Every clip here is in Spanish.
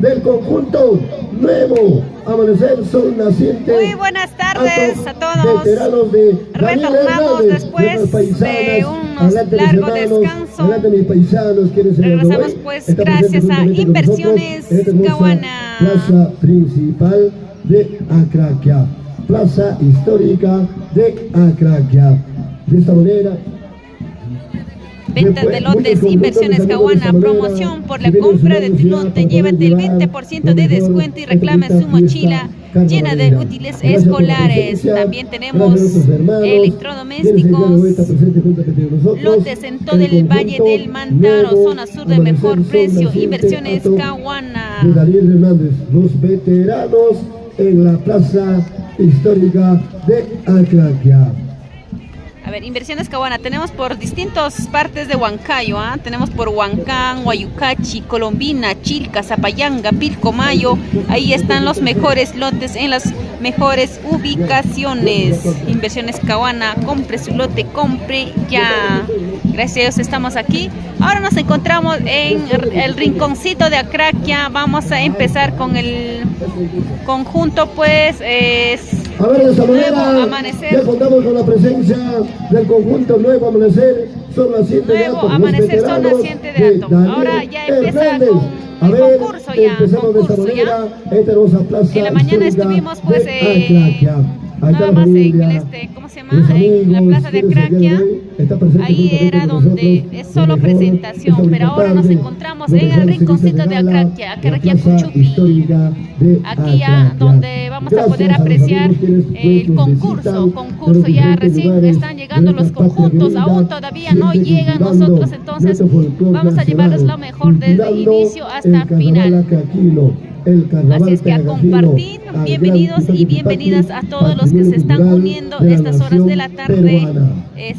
del conjunto Nuevo Amanecer Sol Naciente. Muy buenas tardes a todos. Veteranos de Retornamos después de unos largo descanso. Mis paisanos, regresamos pues gracias a Inversiones Caguana. Plaza principal de Acraquia, plaza histórica de Acraquia. De esta manera, ventas de lotes, Inversiones Caguana, promoción por la compra de tu lote, llévate el 20% de descuento y reclame su mochila llena de útiles escolares. También tenemos electrodomésticos, lotes en todo el Valle del Mantaro, zona sur de mejor precio, Inversiones Caguana. De Daniel Hernández, los veteranos en la plaza histórica de Acraquia. A ver, Inversiones Caguana, tenemos por distintas partes de Huancayo, tenemos por Huancán, Guayucachi, Colombina, Chilca, Zapayanga, Pilcomayo. Ahí están los mejores lotes en las mejores ubicaciones. Inversiones Caguana, compre su lote, compre ya. Gracias a Dios estamos aquí. Ahora nos encontramos en el rinconcito de Acraquia. Vamos a empezar con el conjunto, pues a ver, de esta manera, Nuevo Amanecer. Ya contamos con la presencia del conjunto Nuevo Amanecer, Sol Naciente de Ato. Nuevo Amanecer, Sol Naciente de Ato. Ahora ya empieza con el concurso ya. En la mañana estuvimos pues nada más en el ¿cómo se llama? En la plaza de Acraquia. Ahí era donde es solo presentación, pero ahora nos encontramos en el rinconcito de Acraquia, Acraquia Cuchupi. Aquí ya donde vamos a poder apreciar el concurso ya recién están llegando los conjuntos, aún todavía no llegan nosotros, entonces vamos a llevarles lo mejor desde inicio hasta final. Así es que a compartir, bienvenidos y bienvenidas a todos los que se están uniendo a estas horas de la tarde.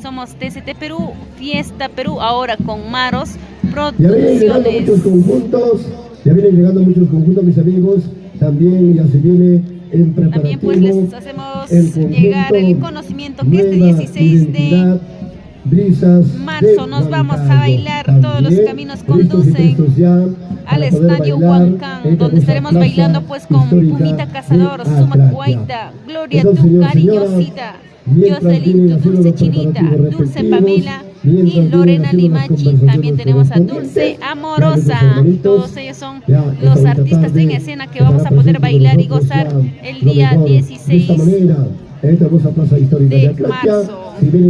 Somos TCT Perú, Fiesta Perú, ahora con Maros Producciones. Ya vienen llegando muchos conjuntos, mis amigos. También ya se viene en preparativo. También pues les hacemos llegar el conocimiento que este 16 de marzo nos vamos a bailar. Todos los caminos conducen al estadio Huancán, donde estaremos bailando pues con Pumita Cazador, Sumac Guaita, Gloria Tu Cariñosita, Jocelyn Tu Dulce Chinita, Dulce Pamela y Lorena Limachi. También tenemos a Dulce Amorosa. Todos ellos son los artistas en escena que vamos a poder bailar y gozar el día 16 de marzo.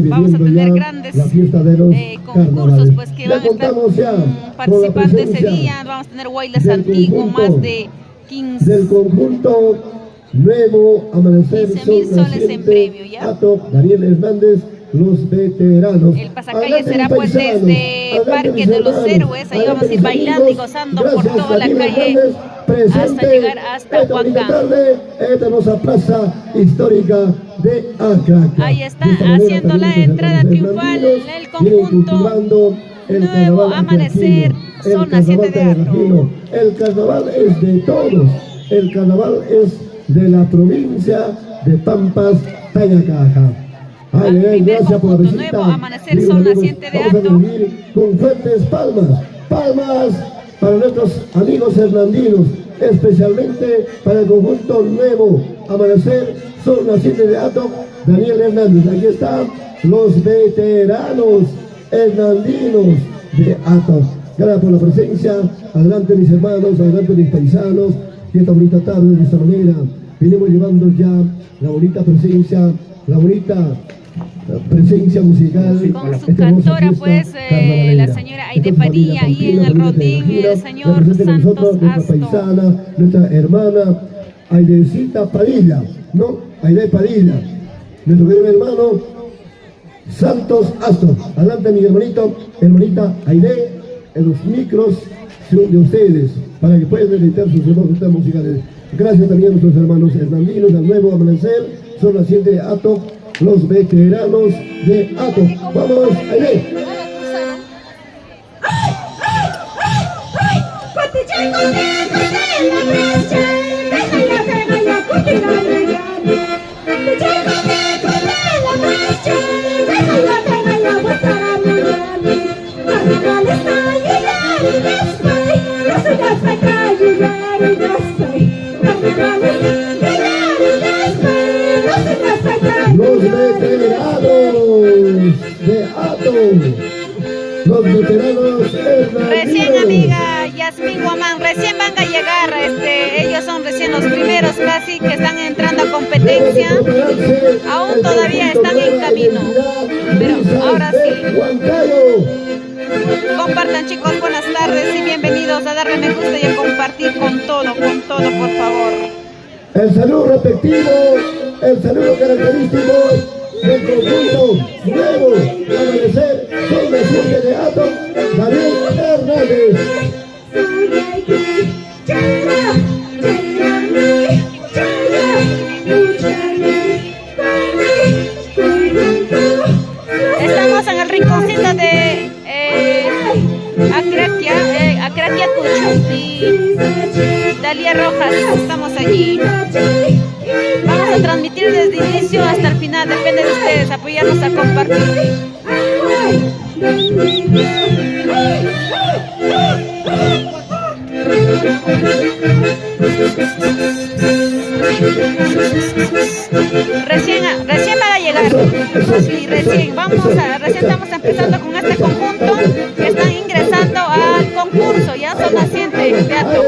Vamos a tener grandes concursos pues que van a estar participando ese día. Vamos a tener bailes antiguos, más de 15 del conjunto Nuevo Amanecer 15.000 soles en premio, ¿ya? Daniel Hernández, los veteranos. El pasacalle será pues desde Parque de los Héroes. Ahí vamos a ir bailando y gozando por toda la calle hasta llegar hasta Huancán. Esta plaza histórica de Acraquia. Ahí está haciendo la entrada triunfal el conjunto Nuevo Amanecer, Sol Naciente de Ato. El carnaval es de todos. El carnaval es de la provincia de Pampas, Tayacaja. Gracias por la visita. Nuevo Amanecer, Sol Naciente de Ato. Con fuertes palmas, palmas para nuestros amigos hernandinos, especialmente para el conjunto Nuevo Amanecer, Sol Naciente de Ato, Daniel Hernández. Aquí están los veteranos hernandinos de Ato. Gracias por la presencia. Adelante mis hermanos, adelante mis paisanos. Y esta bonita tarde, de esta manera, venimos llevando ya la bonita presencia, musical. Con su cantora, pues, la señora Aide Padilla, y en el rodín, el señor Santos paisana, nuestra hermana Aidecita Padilla, ¿no? Aide Padilla, nuestro querido hermano Santos Astor. Adelante, mi hermanita Aide, en los micros de ustedes, para que puedan editar sus hermosas musicales. Gracias también a nuestros hermanos hernandinos del Nuevo Amanecer, Sol Naciente de Ato, los veteranos de Ato. Vamos, Aide. Let's go. Los veteranos de Ato. Los veteranos recién, amiga Yasmin Guamán, recién van a llegar, ellos son recién los primeros casi que están entrando a competencia, aún todavía están en camino, pero ahora sí. Compartan, chicos, buenas tardes y bienvenidos a darle me gusta y a compartir con todo, por favor. El saludo respectivo, el saludo característico del conjunto nuevo Amanecer Sol Naciente de Ato, Daniel Hernández. Estamos en el rinconcito de Acraquia Cucho y Dalia Rojas, estamos allí. Vamos a transmitir desde el inicio hasta el final, depende de ustedes, apoyarnos a compartir. Recién van a llegar, sí, recién estamos empezando con este conjunto que están ingresando al concurso, ya son nacientes de Ato.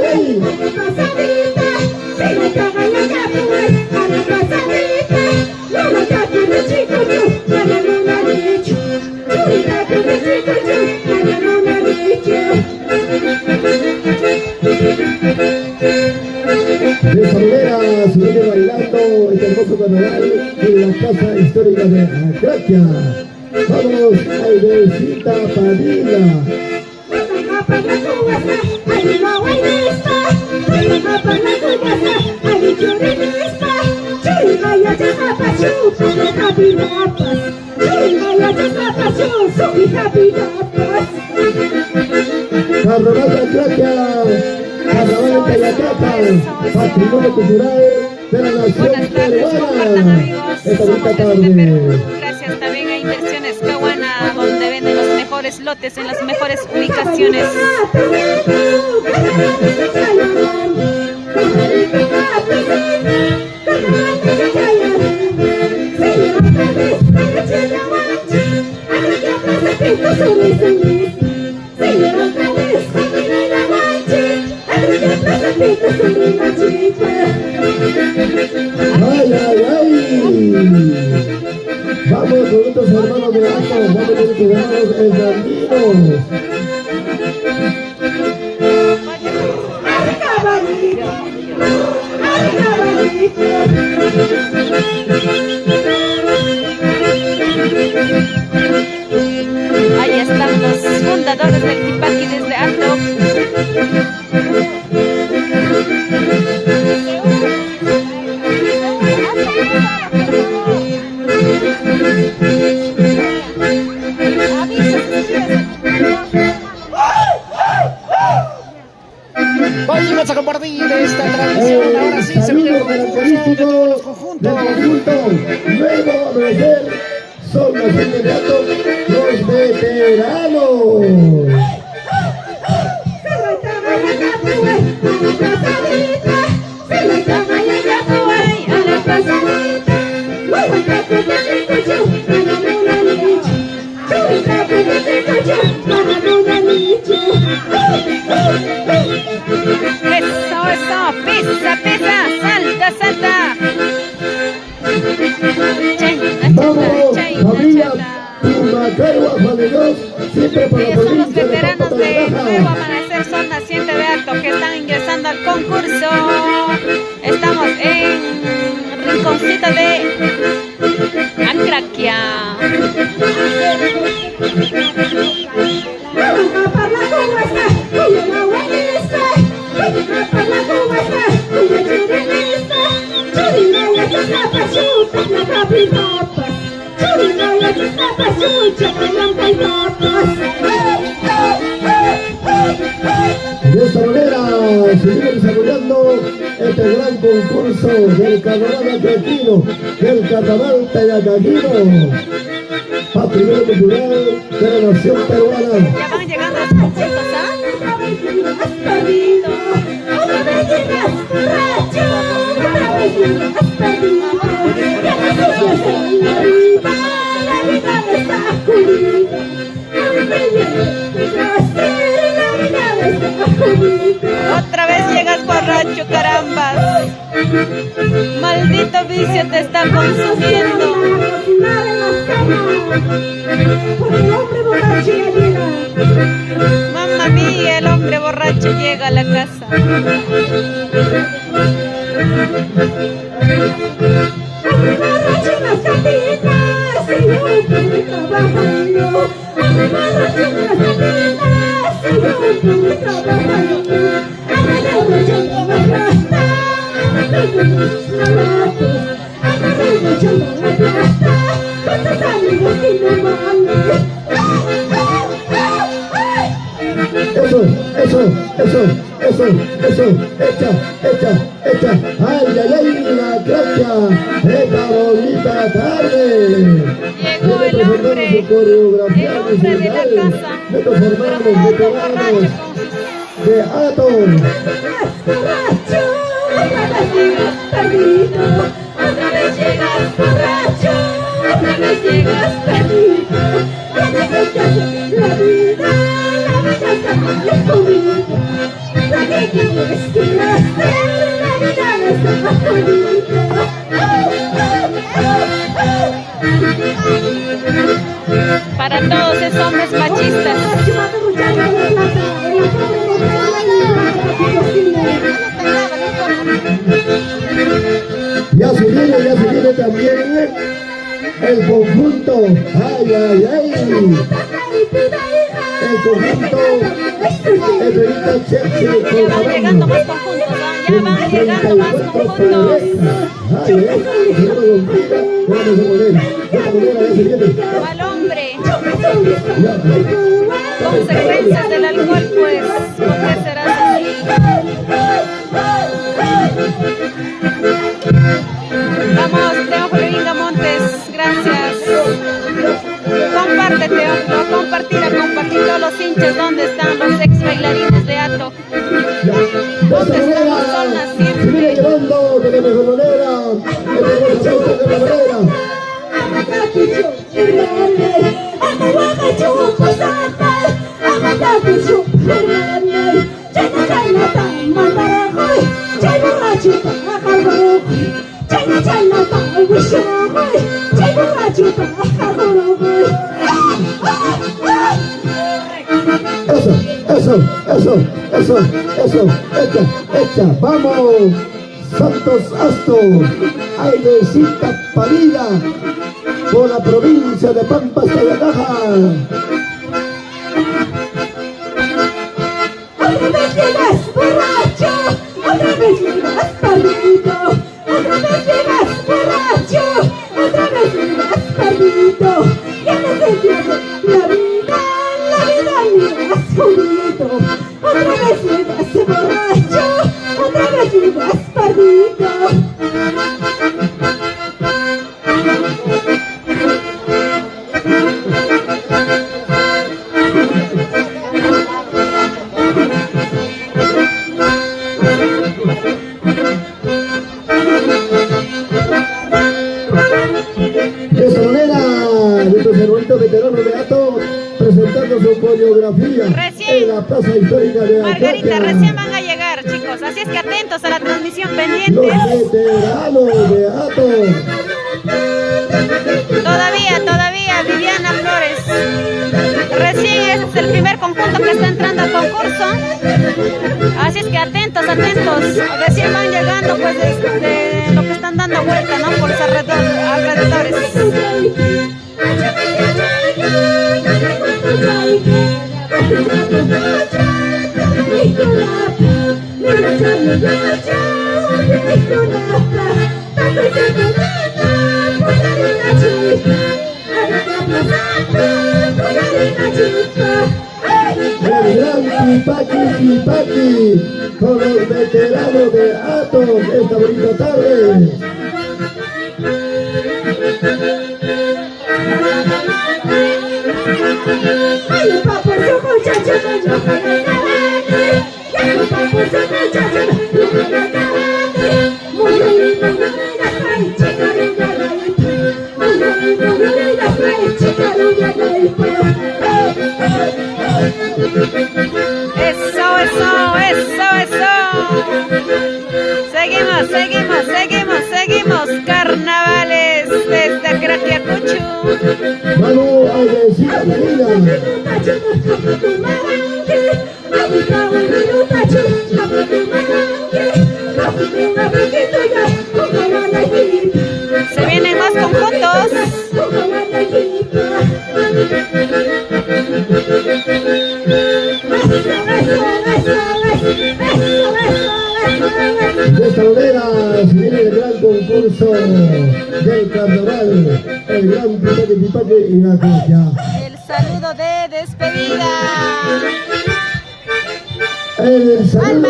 De esta manera se viene bailando este hermoso carnaval en la casa histórica de Acraquia. Vamos, Aidecita Padilla. Carnaval de Acraquia, Carnaval de Tayacata, patrimonio cultural de la nación peruana. Esta bonita tarde. Gracias también a Inversiones Caguana, donde venden los mejores lotes en las mejores ubicaciones. Ay, ay, ay. Vamos con nuestros hermanos de Ato, vamos con nuestros hermanos hermandinos. Ahí están los fundadores del Tipaqui desde Ato. Vamos a compartir esta transmisión. Ahora sí se viene el concurso de todos los conjuntos. Nuevo Amanecer Sol Naciente de Ato, los veteranos. Eso, pisa, salta. Vamos, familia Pumacarua, Juan de Dios, siempre por la Ellos son los provincia de veteranos Pampata de de Baja. Nuevo Amanecer Sol Naciente de Ato que están ingresando al concurso. Estamos en rinconcito de Acraquia. De esta manera se sigue desarrollando este gran concurso del carnaval acrequino, del carnaval tayacaquino, patrimonio cultural de la nación peruana. Ya van llegando los conjuntos, ¿ah? Otra vez llegas borracho, carambas. Maldito vicio te está consumiendo. Mamma mía, el hombre borracho llega a la casa. Eso, echa, ay, la gracia, esta bonita tarde. Llegó el hombre de la casa, nuestros hermanos veteranos de Atom. Otra vez llegas borracho, otra vez llegas perdido. Ya necesitas la vida está muy jodida. ¿Para qué quieres que hacer? La vida está jodida. Para todos esos hombres machistas. Ya se viene también el conjunto, ay, el conjunto, Ya van llegando más conjuntos, ¿no? Ya van llegando más conjuntos. Al hombre. Consecuencias del alcohol, pues, ¿por qué serás así? Vamos, Teófilo Inga Montes, gracias. Compártete, compartir todos los hinchas, ¿dónde están los ex bailarines de Ato? ¿Dónde estamos? Son nacientes. Se viene llevando de la mejor manera, de la manera. Eso, echa, vamos, Santos Asto, airecita parida, por la provincia de Pampas de Yanaja. Otra vez llegas borracho, otra vez llegas perdido, otra vez llegas borracho, otra vez llegas perdido. Ya necesitas la vida me has jodido. Otra vez llegas borracho, otra vez llegas perdido. De esta manera, nuestros hermanitos veteranos de Ato presentando su coreografía en la plaza histórica de Margarita, Acacia. recién van a llegar, chicos, así es que atentos a la transmisión, pendientes. Los veteranos de Ato. Todavía, Viviana Flores. Recién este es el primer conjunto que está entrando al concurso. Así es que atentos. Recién van llegando pues de lo que están dando vuelta, ¿no? Por los alrededores. El gran Tipaqui con los veteranos de Ato esta bonita tarde. Ay, papo, su muchacho, yo muy lindo. seguimos. Carnavales desde Craquiacuchu. Vamos a decir la vida. Se vienen más conjuntos. De esta manera se viene el gran concurso del carnaval, el gran Pipaque y la Craquia. El saludo de despedida. El saludo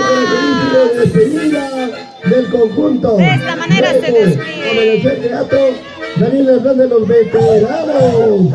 de despedida del conjunto. De esta manera se despide. Amanecer Teatro, Daniel Hernández, los veteranos.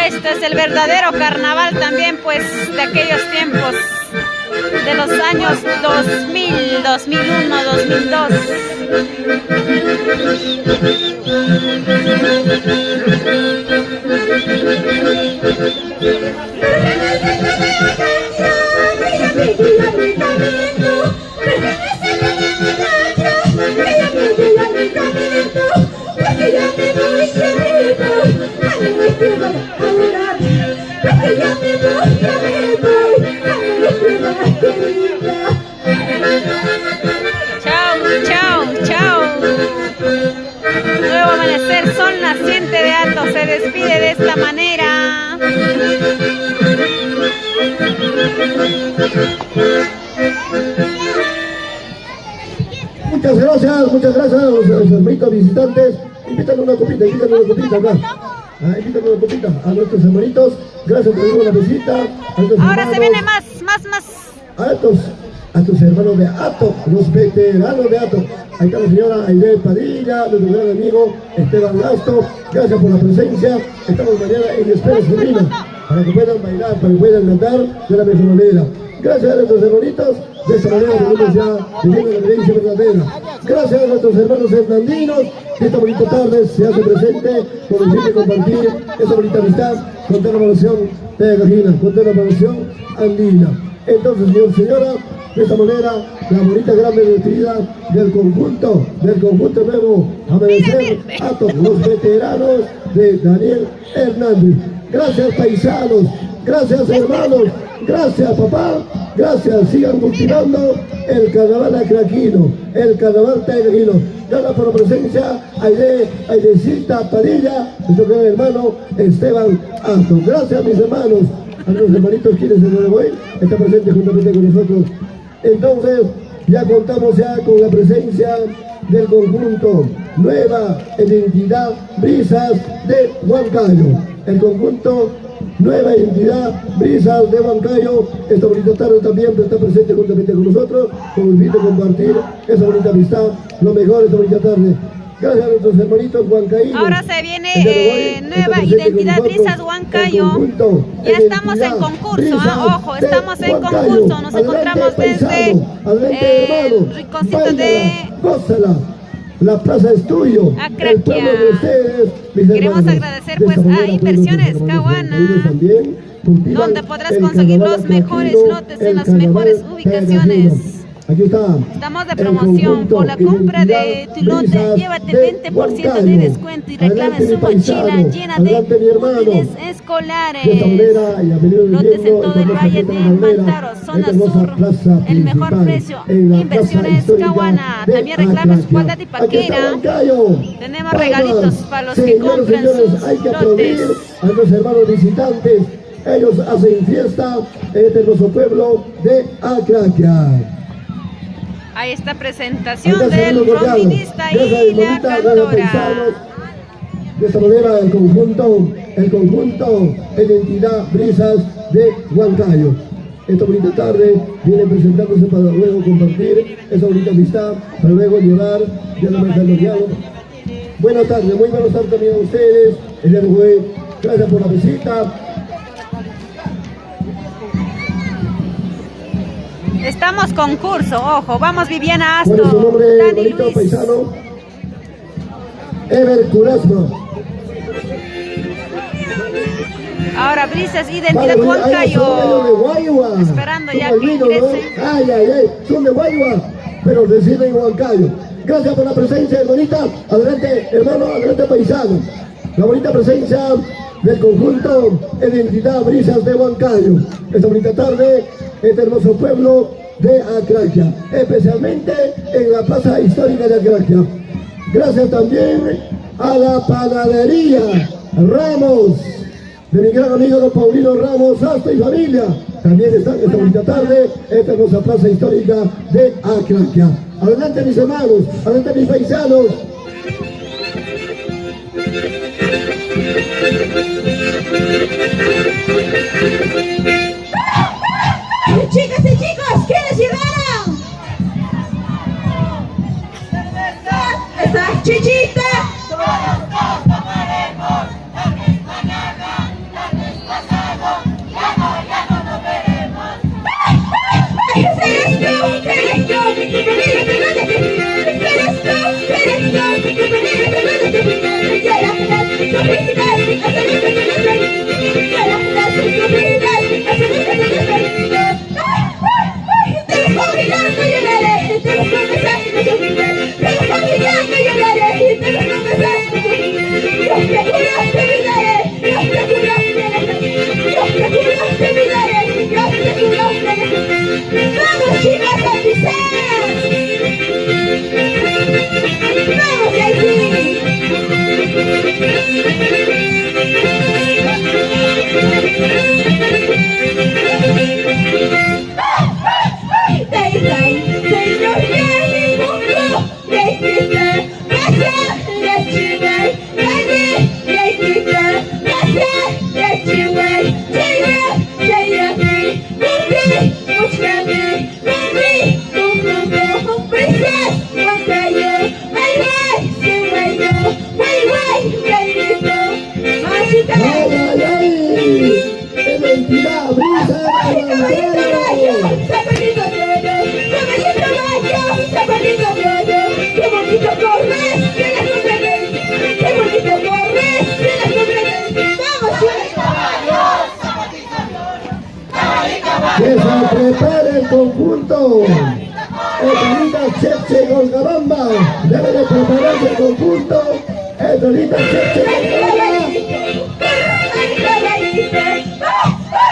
Este es el verdadero carnaval también, pues, de aquellos tiempos, de los años 2000, 2001, 2002. Chao. Nuevo amanecer, sol naciente de Hato se despide de esta manera. Muchas gracias a los hermanitos visitantes. Invítanos una copita acá. Invítanos una copita a nuestros hermanitos. Gracias por venir a la visita. Ahora se viene más. A tus hermanos de Hato, los veteranos de Hato. Ahí está la señora Aide Padilla, nuestro gran amigo Esteban Gasto. Gracias por la presencia. Estamos mañana en espera sobrina para que puedan bailar, para que puedan cantar de la mejor manera. Gracias a nuestros hermanitos. De esta manera venimos ya viviendo la creencia verdadera. Gracias a nuestros hermanos hernandinos. Esta bonita tarde se hace presente por el fin de compartir esta bonita amistad con toda la población pedagogina, con toda la población andina. Entonces, señora, de esta manera, la bonita gran bendecida del conjunto nuevo Amanecer Hato, los veteranos de Daniel Hernández. Gracias, paisanos, gracias, hermanos, gracias, papá, gracias. Sigan cultivando el carnaval acraquino, el carnaval taguino. Gracias por la presencia, Aidecita Padilla, nuestro gran hermano Esteban Hato. Gracias, mis hermanos. A los hermanitos quienes se lo hoy está presente juntamente con nosotros. Entonces, ya contamos con la presencia del conjunto Nueva Identidad Brisas de Huancayo. El conjunto Nueva Identidad Brisas de Huancayo, esta bonita tarde también está presente juntamente con nosotros, con el fin de compartir esa bonita amistad, lo mejor esta bonita tarde. Gracias a nuestros hermanitos huancaínos. Ahora se viene Nueva Identidad Brisas Huancayo. Ya estamos en concurso, ojo, estamos en concurso. Nos encontramos desde el rinconcito de la plaza es tuyo. Acraquia. Queremos agradecer pues a Inversiones Caguana, donde podrás conseguir los mejores lotes en las mejores ubicaciones. Aquí está. Estamos de promoción. Por la compra de tu lote, llévate 20% de descuento y reclame su mochila llena de útiles escolares. Lotes en todo el valle de Mantaro, zona sur, el mejor precio. Inversiones Caguana. También reclame su cuadra de paquera. Tenemos regalitos para los que compran sus lotes. A los hermanos visitantes, ellos hacen fiesta en este hermoso pueblo de Acraquia. Ahí está presentación del trombinista y la cantora. De esta manera el conjunto Identidad Brisas de Huancayo. Esta bonita tarde viene presentándose para luego compartir esa bonita amistad, para luego llevar ya la mercancía. Buenas tardes, muy buenas tardes también a ustedes. El día de hoy, gracias por la visita. Estamos concurso, ojo, vamos Viviana ¿Cuál es su Asto, nombre, Dani bonito Luis. paisano? Ever Curasma. Ahora Brisas, Identidad Vale, son de Huancayo. Guayua. Esperando Son ya que albinos, ¿no? ingresen. Ay, ay, ay, son de Guayua, pero residen en Huancayo. Gracias por la presencia, hermanita. Adelante, hermano, adelante, paisano. La bonita presencia del conjunto Identidad Brisas de Huancayo. Esta bonita tarde, este hermoso pueblo de Acraquia, especialmente en la plaza histórica de Acraquia. Gracias también a la panadería Ramos, de mi gran amigo don Paulino Ramos, Asto y familia. También están esta bonita tarde, esta hermosa plaza histórica de Acraquia. Adelante mis hermanos, adelante mis paisanos. Chicas y chicos, ¿quiénes llegaron? Esa chichita. ¡Vamos, chicas, a pisar! ¡Vamos, Yaisy! Señor, ya mundo, Identidad Brisas que se prepare el conjunto. Etelita Cheche Golgabamba debe de prepararse el conjunto. Etelita Cheche Golgabamba.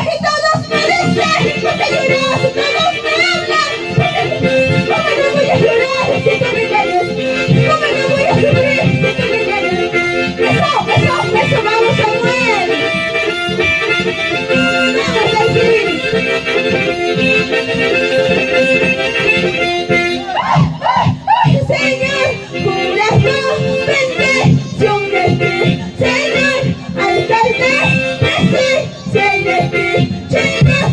Y todos me dicen, no te lloras, todos me hablan. ¿Cómo no voy a llorar si tú me engañas? ¿Cómo no voy a sufrir si tú me engañas? Eso, vamos a morir. Vamos a ir. Señor, corazón, bendición de ti. Señor, alcalde, presencia de ti. Señor,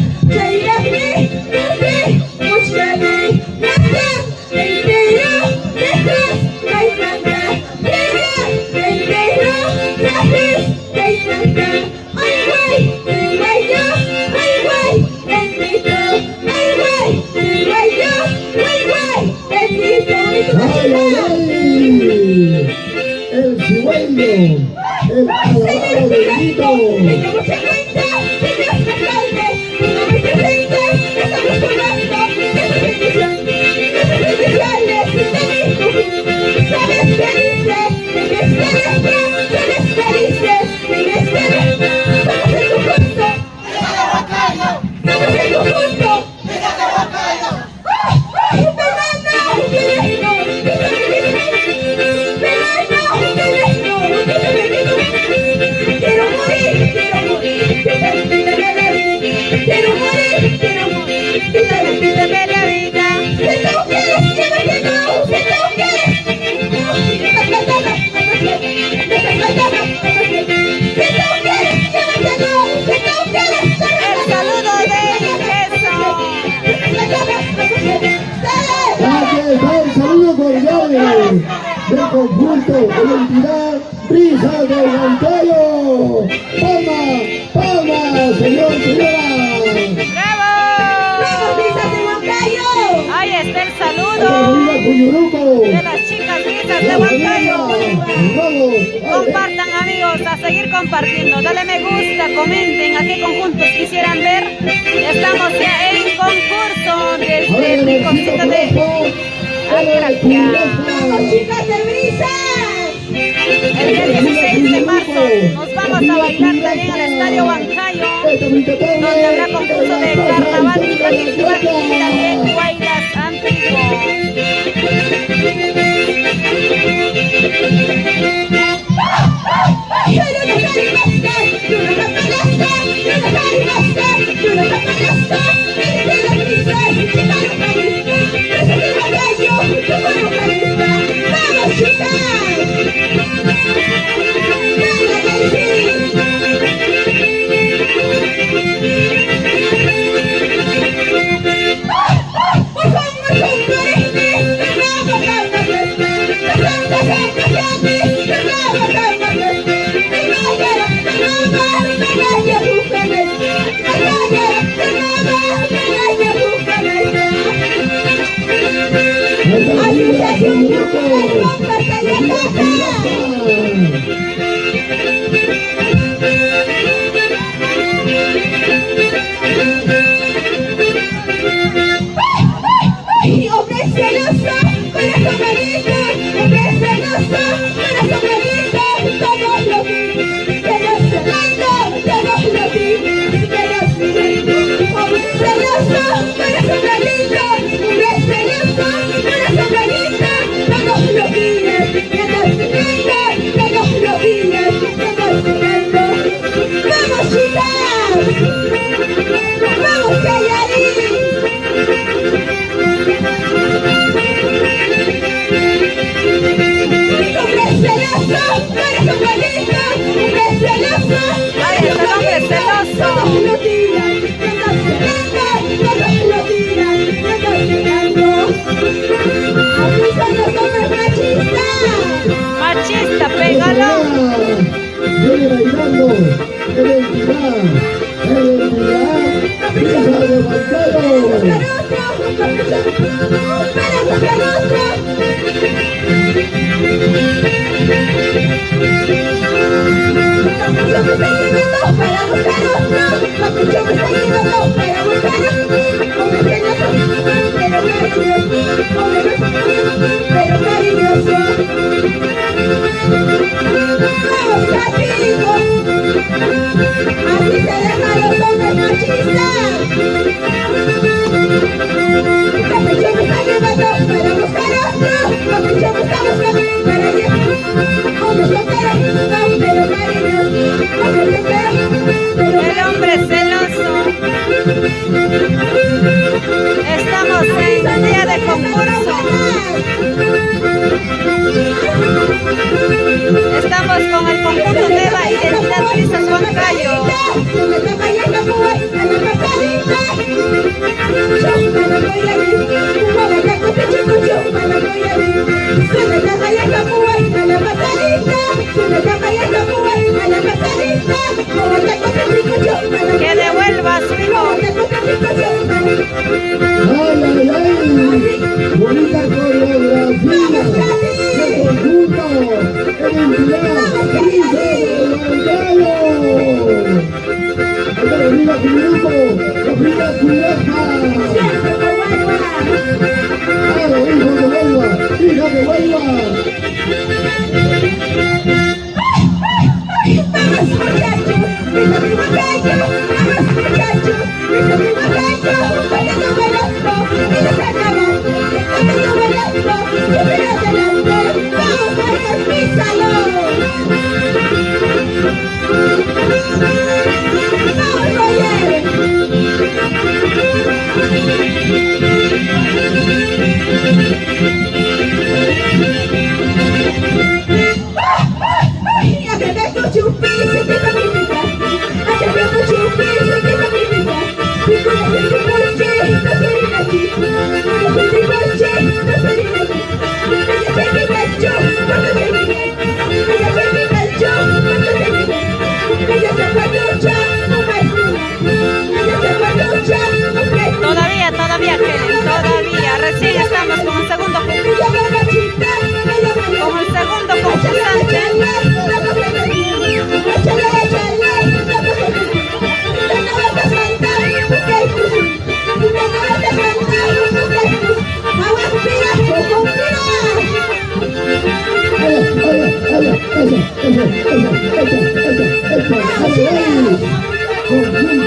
¡Ay, ay, ay! El cigüeño, el alabado bendito. Del conjunto Identidad Brisas de Huancayo. ¡Palmas! ¡Palmas, señor, señora! ¡Bravo! ¡Vamos, Brisas de Huancayo! de las chicas brisas de Huancayo. Compartan, amigos, a seguir compartiendo. Dale me gusta, comenten a qué conjuntos quisieran ver. Estamos ya en concurso desde el rinconcito de Atraquia. ¡Vamos, chicas de brisas! El día 16 de marzo nos vamos a bailar también al Estadio Huancayo, donde habrá concurso de carnaval y también guaylas antiguos. ¡Vamos, chicas! Machista, pégalo. Viene bailando el entidad Brisa de Huancayo. El hombre celoso. Estamos en día de concurso. Estamos con el conjunto de Identidad Brisas Huancayo. Que devuelva a su hijo. ¡Ay, ay, ay! ¡Bonita coreografía! ¡Qué conjunto! ¡Identidad! ¡Brisa de Huancayo! ¡Ahí está la Cuiruco! ¡La Frida Cuireja! ¡Claro, hijo de Huelva! ¡Hija de Huelva! ¡Vamos, muchachos! ¡Brisa de Huancayo! ¡Vamos, muchachos! ¡Brisa de Huancayo! ¡Bailando veloz! ¡Mira carnaval! ¡Bailando veloz! ¡Siempre adelante! ¡Vamos, vamos, písalo! ¡Vamos, Roger!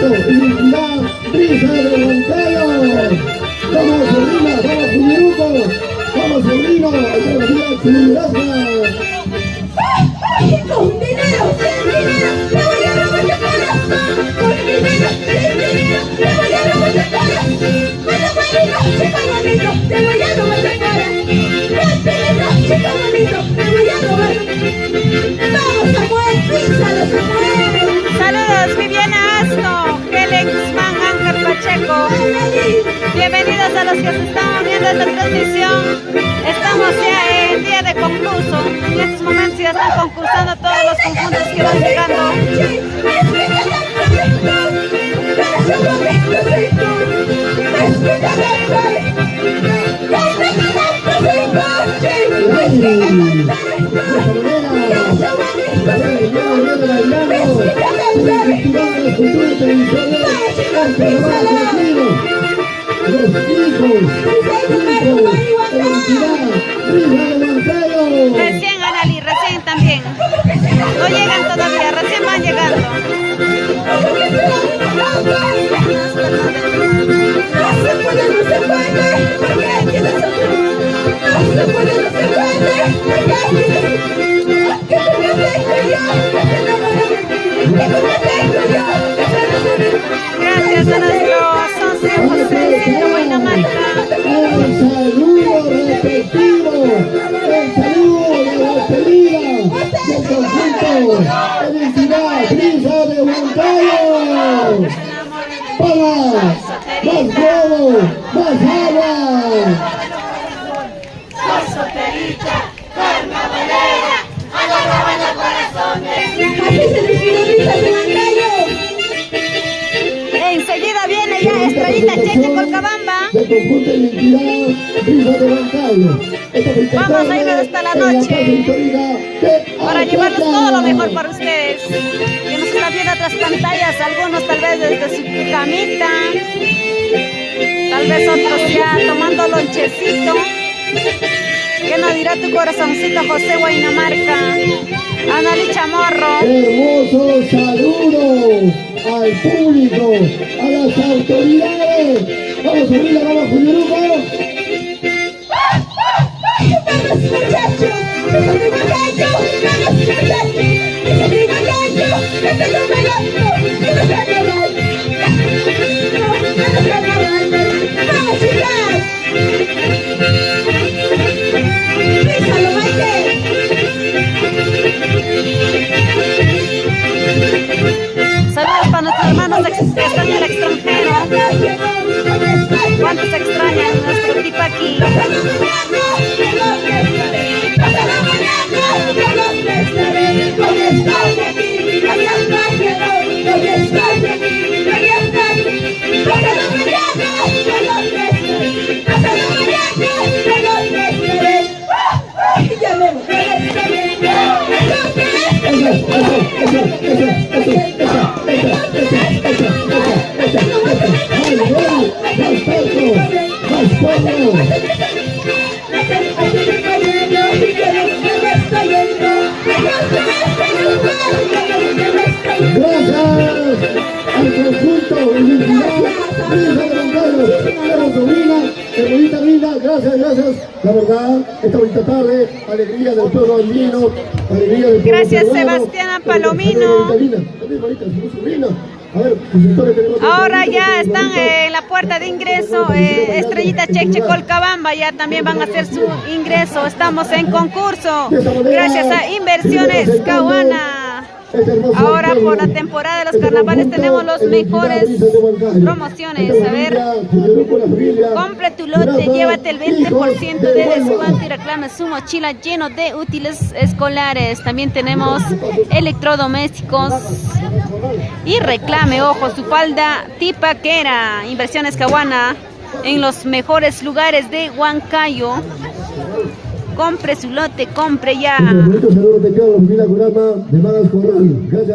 identidad, Brisa de Huancayo. Vamos, sobrina, vamos, Juliruco. Vamos, sobrino, identidad, Chilirazga. Con dinero, sin dinero, te voy a robar tu corazón. Con dinero, sin dinero, te voy a robar tu corazón. Bueno, bonito, chico bonito, te voy a robar tu corazón. Rapidito, chico bonito, te voy a robar. Vamos, Samuel, písalo, Samuel. Saludos, Viviana Asto, Helen Guzmán, Ángel Pacheco. Bienvenidos a los que se están viendo esta transmisión. Estamos ya en día de concurso. En estos momentos ya están concursando todos los conjuntos que van llegando. Recién, Anali, recién también. No llegan todavía, recién van llegando. Gracias a nuestro socio José de Huaynamarca. El saludo repetido, el saludo de la despedida del conjunto Identidad Brisa de Huancayo. Para más huevo, más agua. Así se despidió Brisa de Huancayo. Enseguida viene ya Estrellita Cheche Colcabamba. Del conjunto Identidad Brisa de Huancayo. Vamos a irnos hasta la noche para llevarles todo lo mejor para ustedes. Que nos están viendo otras pantallas, algunos tal vez desde su camita, tal vez otros ya tomando lonchecito. ¿Qué nos dirá tu corazoncito, José Huaynamarca? Anali Chamorro. Hermoso saludo al público, a las autoridades. Vamos, sobrina, vamos, Juliruco. ¡Vamos, muchachos! ¡Eso es mi gallo! ¡Vamos, muchachos! ¡Eso es mi gallo! ¡Eso es mi gallo! ¡Eso es mi gallo! ¡Vamos, chicas! ¡Písalo, Maite! Saludos para nuestros hermanos que están en el extranjero. ¿Cuántos extrañan nuestro tipo aquí? Gracias, la verdad, esta bonita tarde, alegría del pueblo andino, alegría del pueblo Gracias, peruano. Sebastiana Palomino. Ahora ya están en la puerta de ingreso, Estrellita Cheche Colcabamba, ya también van a hacer su ingreso. Estamos en concurso, gracias a Inversiones Caguana. Ahora por la temporada de los carnavales tenemos los mejores promociones. A ver, compre tu lote, llévate el 20% de descuento y reclame su mochila lleno de útiles escolares. También tenemos electrodomésticos y reclame, ojo, su falda tipaquera. Inversiones Caguana en los mejores lugares de Huancayo. Compre su lote, compre ya. Gracias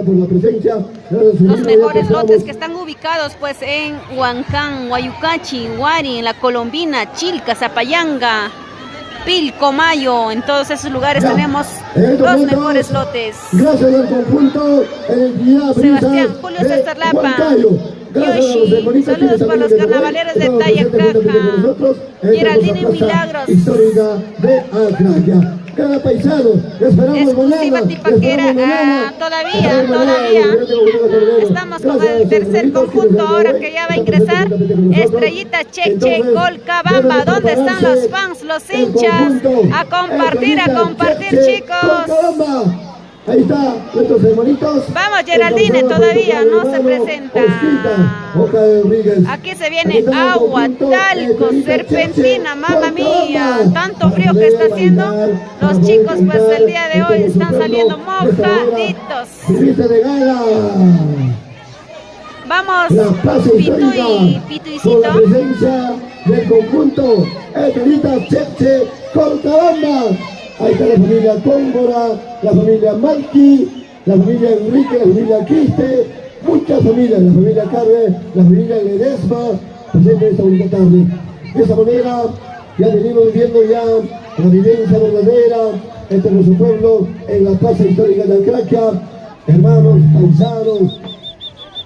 por la presencia. Los mejores lotes que están ubicados pues en Huancán, Huayucachi, Huari, en La Colombina, Chilca, Zapayanga, Pilcomayo. En todos esos lugares tenemos los mejores lotes. Gracias al conjunto Sebastián Julio César Lapa. Yoshi. Saludos para los carnavaleros de Talla Caja. Geraldine Milagros. Histórica de Acraquia. Cada paisano, exclusiva Tipaquera, todavía estamos con el tercer conjunto ahora que ya va a ingresar. Estrellita Cheche, Colcabamba. ¿Dónde están los fans, los hinchas? A compartir, chicos. Ahí está, nuestros hermanitos. Vamos, Geraldine, todavía no se presenta. Aquí se viene agua, talco, serpentina, mamá mía. Tanto frío que está haciendo. Los chicos, pues el día de hoy están saliendo mojaditos. Vamos, Pituicito. Con la presencia del conjunto Estrellita Cheche Colcabamba. Ahí está la familia Cóngora, la familia Malqui, la familia Enrique, la familia Quiste, muchas familias, la familia Carre, la familia Ledesma, presente esta bonita tarde. De esa manera ya venimos viendo ya la vivencia verdadera entre nuestro pueblo en la plaza histórica de Acraquia. Hermanos, paisanos,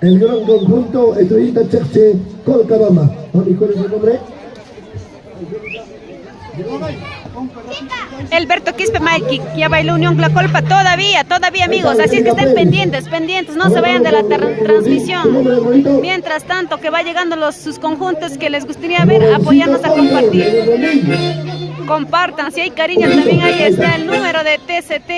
el gran conjunto Estrellita Cheche Colcabamba. ¿Y cuál es su nombre? Alberto Quispe Mikey, ya bailó Unión Tlacolpa todavía amigos, así es que estén pendientes, no se vayan de la transmisión. Mientras tanto que va llegando sus conjuntos que les gustaría ver, apoyarnos a compartir. Compartan, si hay cariño también ahí está el número de TCT.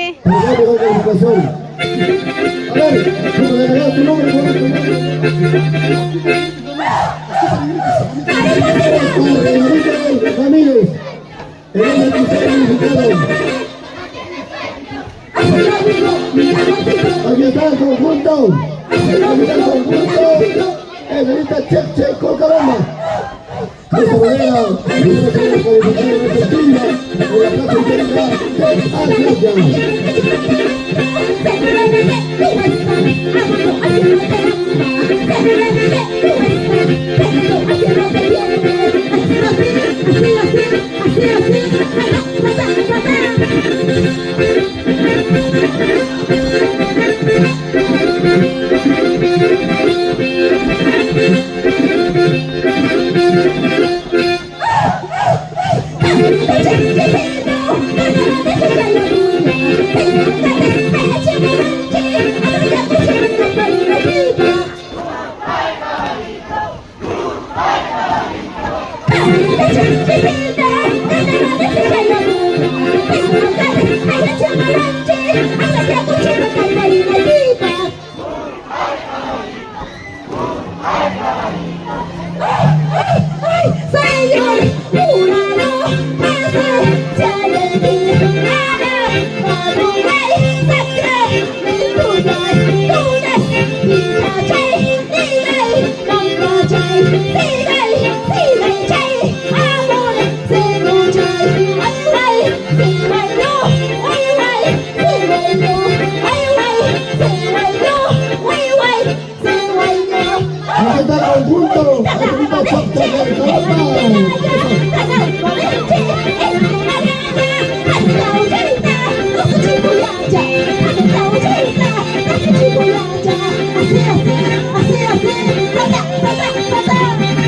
Aquí está el conjunto. Estrellita Cheche Colcabamba. De esta manera,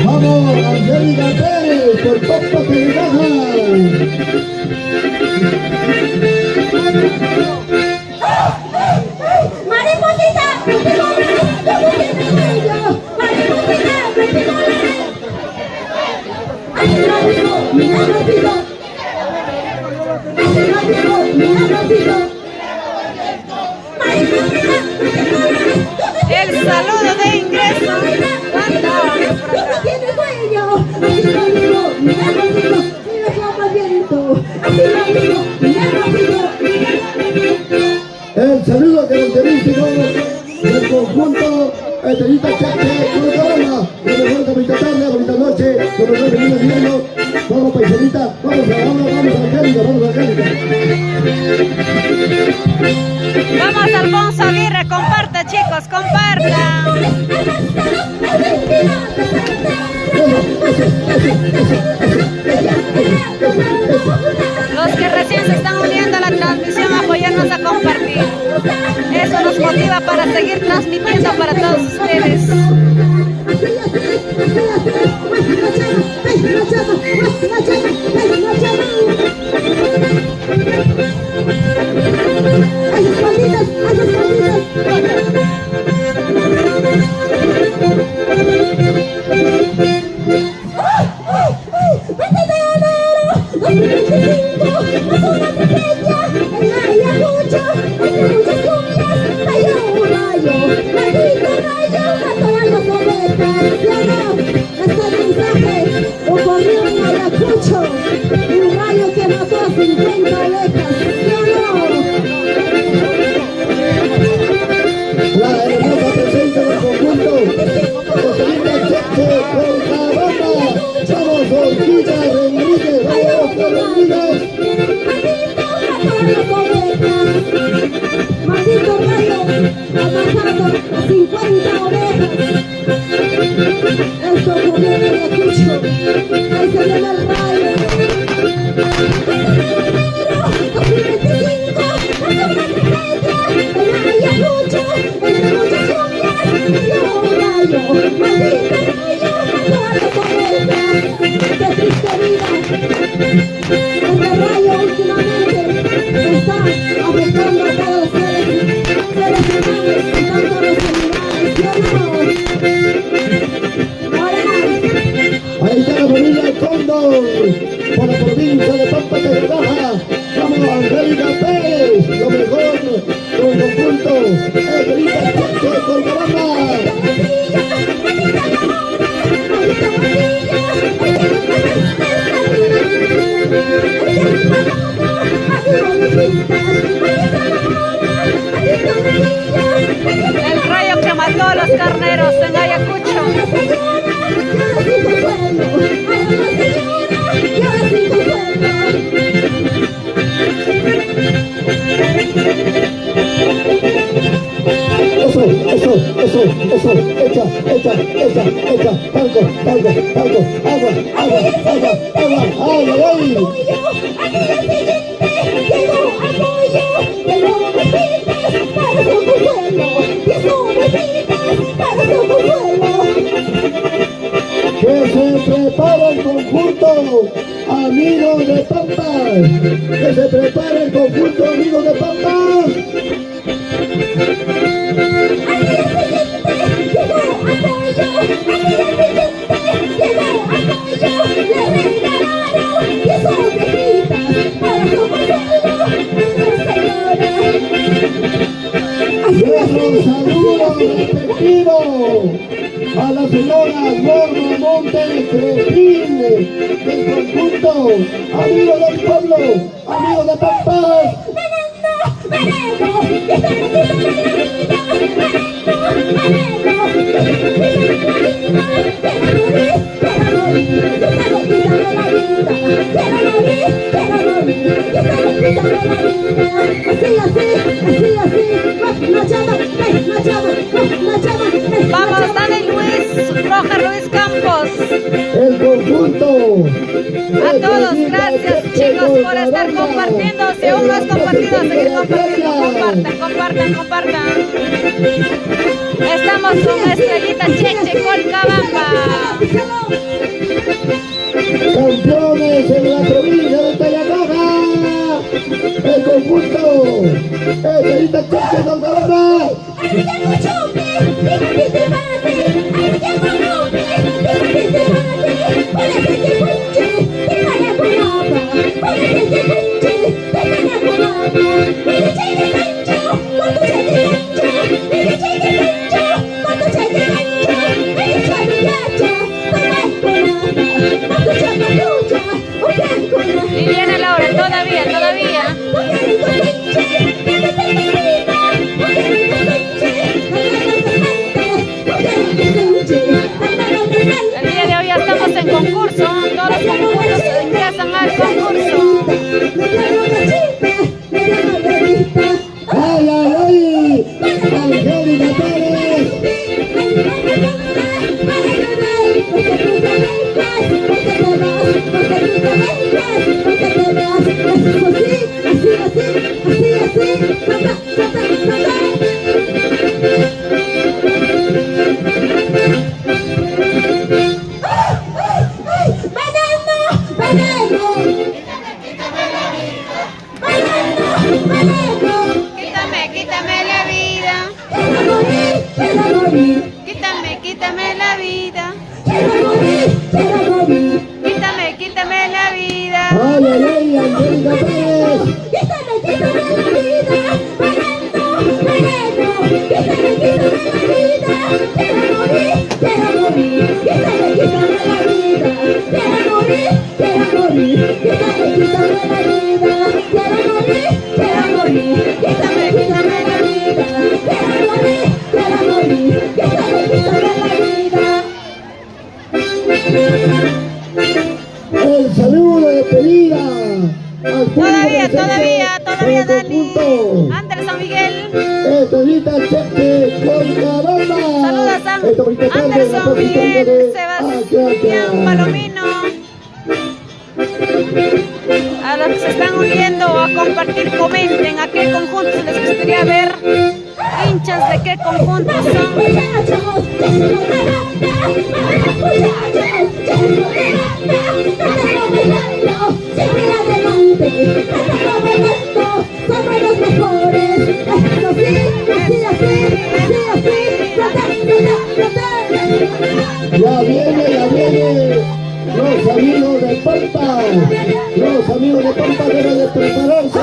vamos, Angélica Pérez, por poco que le el saludo de ingreso. El saludo característico del conjunto Estrellita Cheche Colcabamba. Bonita tarde, bonita noche, como nos venimos viendo. Vamos paisanita, vamos Angélica, Vamos Alfonso Aguirre, comparta chicos, comparta. Los que recién se están uniendo a la transmisión, apoyarnos a compartir. Eso nos motiva para seguir transmitiendo para todos ustedes. Esto ocurrió en Ayacucho. Ahí se viene el rayo. 2025, hace una tragedia. En Ayacucho, entre muchas cumbias, dio un rayo. Maldito rayo, mató a la comedia. Qué triste vida. Este rayo últimamente está afectando a todos los seres humanos y tanto a los animales, ¿sí o no? Ahí está la familia Cóndor, por la provincia de Pampa de Baja. Vamos a Angélica Pérez, lo mejor con conjunto. Evelita Cheche con Cabamba. El rayo que mató a los carneros en Ayacucho. Eso, echa, talco, agua, ay. Que se prepara el conjunto, amigos de Pampas. Que se prepara el conjunto, amigos de Pampas. Nuestros saludos respectivos a la señora Norma Montes Crepín del conjunto, amigos del pueblo, amigos de Pampas. Vamos, Dani Luis, Roger Luis Campos. El conjunto. A todos, gracias chicos por estar compartiendo. Si aún no has compartido, seguir compartiendo. Compartan. Estamos con Estrellita Cheche Colcabamba. Campeones en la provincia de Tallacaja. El conjunto. Estrellita Cheche Colcabamba. Y viene Laura, todavía. El día de hoy ya estamos en concurso, todos los concursos ingresan al concurso. ¡Ay! ¡Angélica Pérez! Quítame la vida. Quítame la vida. Quítame la vida. ¡Ay! ¡Angélica Pérez! El saludo de despedida al público Todavía, Dani. Anderson San Miguel. Estrellita Cheche Colcabamba. Saludos a Anderson Miguel. Daniel Sebastián Palomino. A los que se están uniendo a compartir, comenten a qué conjuntos les gustaría ver, hinchas de qué conjuntos son. Ya viene los amigos de Pampa. Los amigos de Pampa deben de prepararse.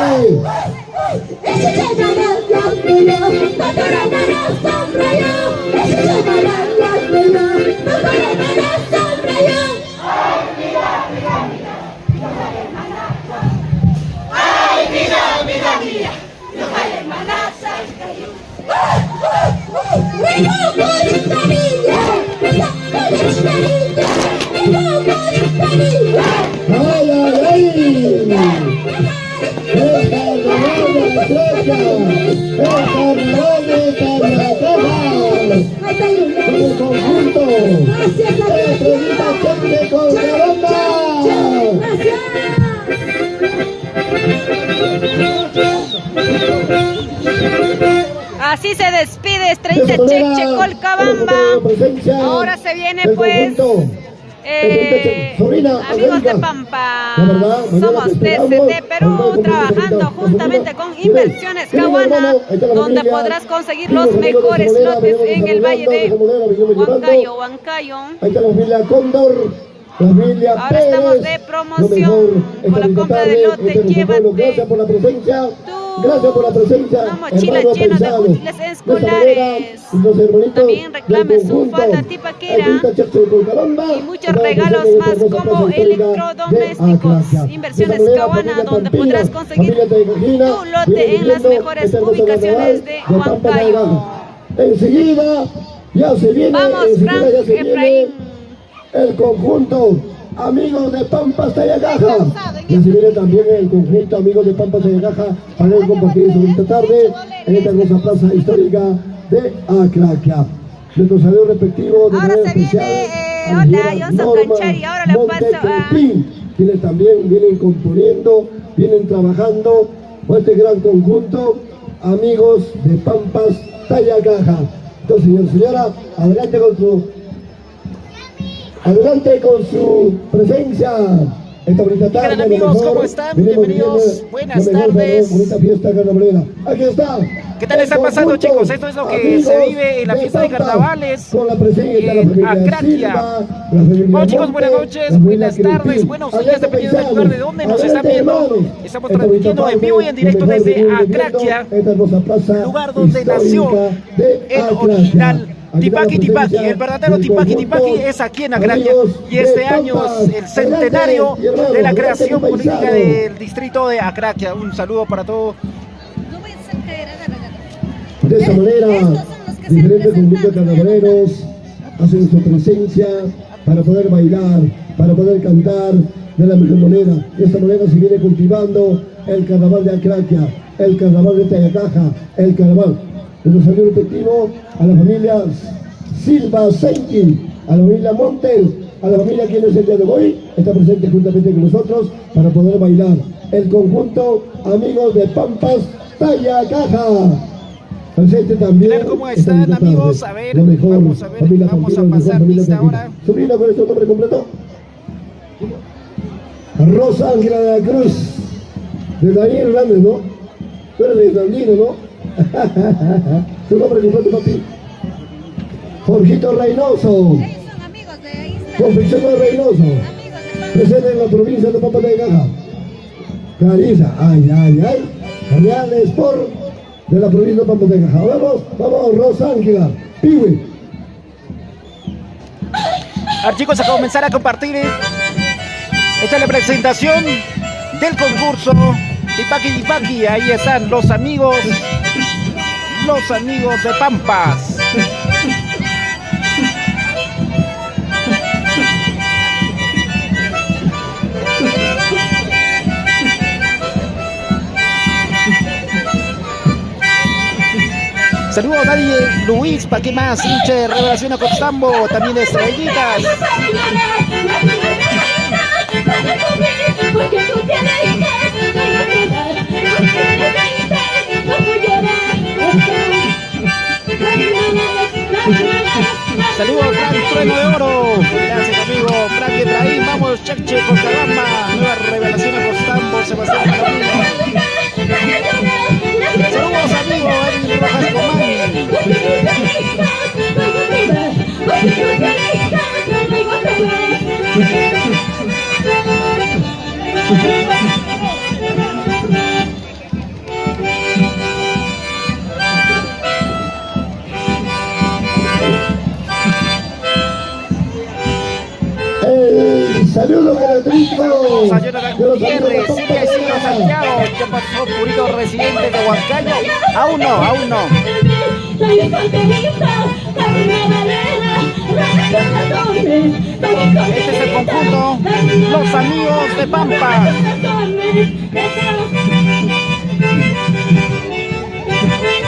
¡Ay, ay, ay! ¡El carnaval de la Trecha! ¡El carnaval de Carnaval! ¡Como conjunto! ¡Estrellita Cheque con Caramba! Así se despide Estrellita Cheche Colcabamba. Ahora se viene pues amigos de Pampa. Somos TCT Perú, trabajando juntamente con Inversiones Caguana, donde podrás conseguir los mejores lotes en el valle de Huancayo. Ahí está la familia Cóndor, la familia Ahora Pérez. estamos de promoción por la compra de lote. Llévate Gracias por la presencia. tu Gracias por la presencia. una mochila hermano llena de paisano. útiles De esta escolares. manera, los hermanitos También reclame del su conjunto, falda tipaquera Estrellita Cheche con Caramba, y muchos estamos regalos presentes en más esta hermosa como plaza histórica electrodomésticos. de Acracia. Inversiones De esta manera, Caguana, familia donde Pampinas, podrás conseguir familia Tejina, tu lote viene en las viviendo mejores este hermoso ubicaciones carnaval de Pampa de Huancayo. Gaga. Enseguida ya se viene, Vamos, enseguida Frank ya se viene Efraín. el conjunto amigos de Pampas Tayacaja. Y se viene también el conjunto amigos de Pampas Tayacaja para compartir esta tarde en esta hermosa plaza histórica de Acracia. Nuestro saludo respectivo de Ahora manera se especial viene, a la hola, señora Johnson Norma Canchari. Ahora le paso a Montecrispín, quienes también vienen componiendo, vienen trabajando con este gran conjunto amigos de Pampas Tayacaja. Entonces, señora, adelante con su presencia. Esta bonita tarde. Hola, amigos, ¿cómo están? Venimos Bienvenidos, viviendo buenas la mejor, tardes. Bonita fiesta carnavalera. Aquí está. ¿Qué tal el está pasando, conjunto, chicos? Esto es lo que amigos se vive en la fiesta de Pampas, carnavales con la presencia de la en familia Acracia. Silva, la familia Bueno, chicos, buenas Montes, noches, la familia buenas tardes, Crispín. buenos días, Adelante, dependiendo del paisanos. lugar de donde nos están Adelante, viendo. hermanos. Estamos Esta transmitiendo bonita en vivo y en tarde, directo lo mejor desde que viene viviendo Acracia, esta hermosa plaza lugar donde nació histórica de el Acracia. original Aquí está la Tipaqui Tipaqui. presencia El verdadero del Tipaqui conjunto Tipaqui es aquí en Acracia. amigos Y este de año Pampas. es el centenario Adelante, hermanos, de la adelante, creación política paisano. del distrito de Acracia. Un saludo para todos. De esta manera, diferentes conjuntos carnavaleros hacen su presencia para poder bailar, para poder cantar de la mejor manera. De esta manera se viene cultivando el carnaval de Acracia, el carnaval de Tayacaja, el carnaval. Nuestro saludo respectivo a la familia Silva Senki, a la familia Montes, a la familia quienes el día de hoy está presente juntamente con nosotros para poder bailar. El conjunto amigos de Pampas Tayacaja. Presente también. ¿Qué tal? ¿Cómo esta están, bonita amigos? tarde. A ver, Lo mejor, vamos a ver, familia vamos a Pampinas, pasar familia lista Pampinas. ahora. Sobrina, ¿cuál es tu nombre completo? Rosa Ángela de la Cruz, de Daniel Hernández, ¿no? Tú eres de Hernandino, ¿no? Tu nombre completo, papi. Jorgito Reynoso, Ellos son amigos de ahí. Confección de Reynoso, Amigos de Pampa. presente en la provincia de Pampa de Caja. Cariza, ay, ay, ay. Real Sport de la provincia de Pampa de Caja. Vamos, Rosa Ángela, Piwi. Ahora, chicos, a comenzar a compartir. Esta es la presentación del concurso Tipaqui Tipaqui. Ahí están los amigos de Pampas. Saludos a Dani Luis, ¿para qué más? Hincha de Revelación a Costambo, también estrellitas. Saludos, Frank Trueno de Oro. Gracias, amigo Frank Efraín. Vamos, Cheche, Cochabamba. Nueva Revelación a Costambo, Sebastián Camino. Saludos, amigo Edwin Rojas Comán. El saludo gratuito. Sayonara Gutiérrez, sigue siendo Santiago. ¿Qué pasó, Purito, residente de Huancayo? Aún no, aún no. Este es el conjunto, los amigos de Pampa.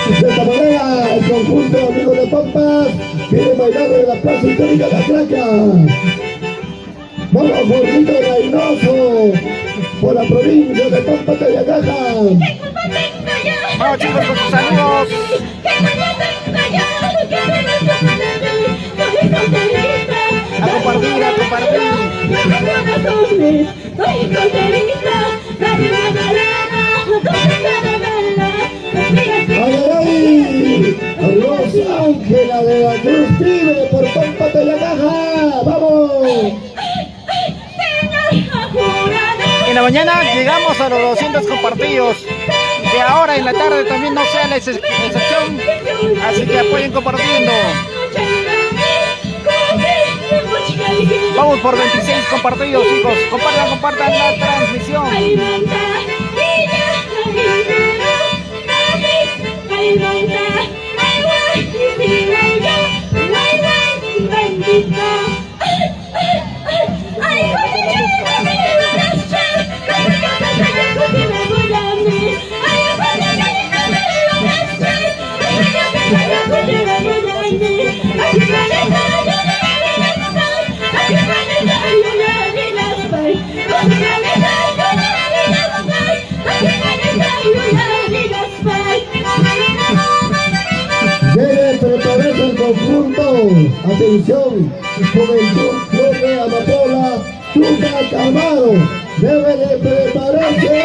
De esta manera, el conjunto Amigos de Pampas viene bailando en la plaza histórica de Atraca. Vamos, Jorgito Reynoso, por la provincia de Pampa de Yagaja. Vamos, chicos, con sus amigos. A compartir, a compartir. ¡Ay, ay! Los Ángeles de la Cruz vive por Pampa de Yagaja. ¡Vamos! En la mañana llegamos a los 200 compartidos. De ahora en la tarde también no sea la excepción. Así que apoyen compartiendo. Vamos por 26 compartidos, chicos. Compartan la transmisión. Debe prepararse el conjunto. Atención, Juventud Flor de Amapola, Tuca Camaro. Debe de prepararse.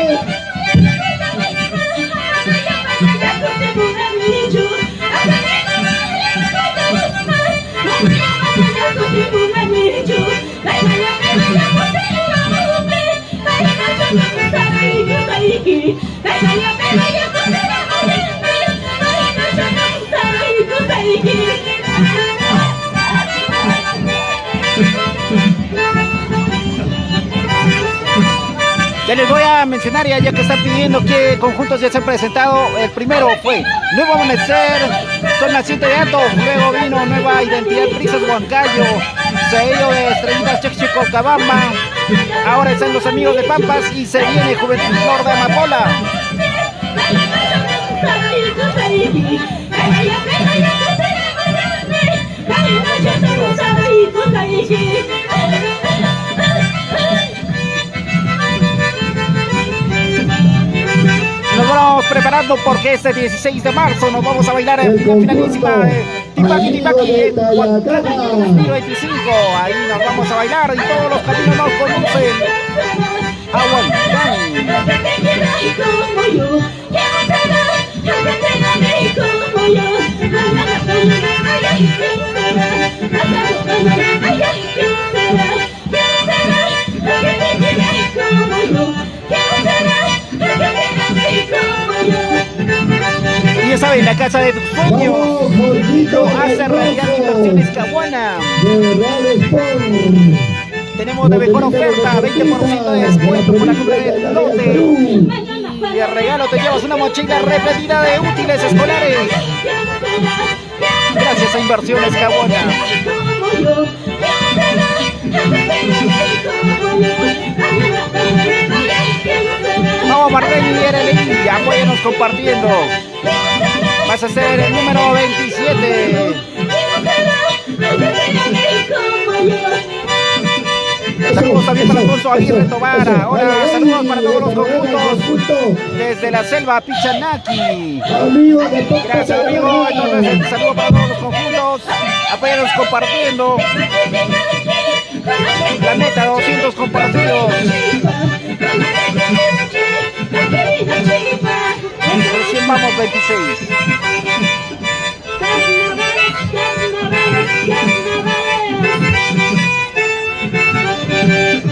Ya les voy a mencionar ya que están pidiendo qué conjuntos ya se han presentado. El primero fue Nuevo Amanecer, Sol Naciente de Ato. Luego vino Nueva Identidad Brisas Huancayo, seguido de Estrellitas Cheche Cochabamba. Ahora están los amigos de Pampas y se viene Juventud Flor de Amapola. Nos vamos preparando porque este 16 de marzo nos vamos a bailar en finalísima Tipaqui Tipaqui 25. Ahí nos vamos a bailar y todos los caminos nos conducen a Huancán. Y ya saben, la casa de tus sueños lo hace realidad Inversiones Caguana. Tenemos de mejor oferta, 20% de descuento por la compra del lote. Y de regalo te llevas una mochila repetida de útiles escolares. Gracias a Inversiones Caguana. Vamos, Marlene y RLI, apóyanos compartiendo. Vas a hacer el número 27. Saludos también para Alfonso Aguirre Tobar. Ahora saludos para todos los conjuntos desde la selva Pichanaki. Gracias, amigo. Entonces, saludos para todos los conjuntos. Apóyanos compartiendo. La meta, 200 compartidos. Recién vamos 26.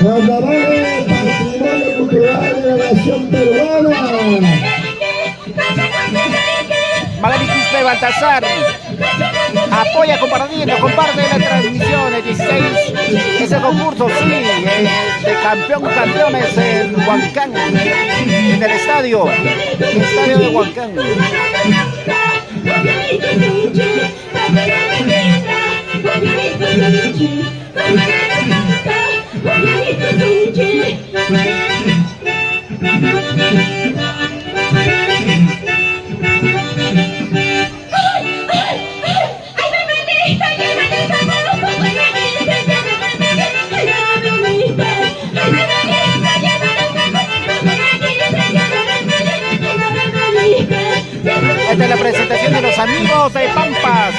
Carnavales, patrimonio cultural de la nación peruana. Magali Quispe Baltasar apoya compartiendo, comparte la transmisión. El 16 es el concurso, sí, de campeones en Huancán, en el estadio de Huancán. Esta es la presentación de los amigos de Pampas.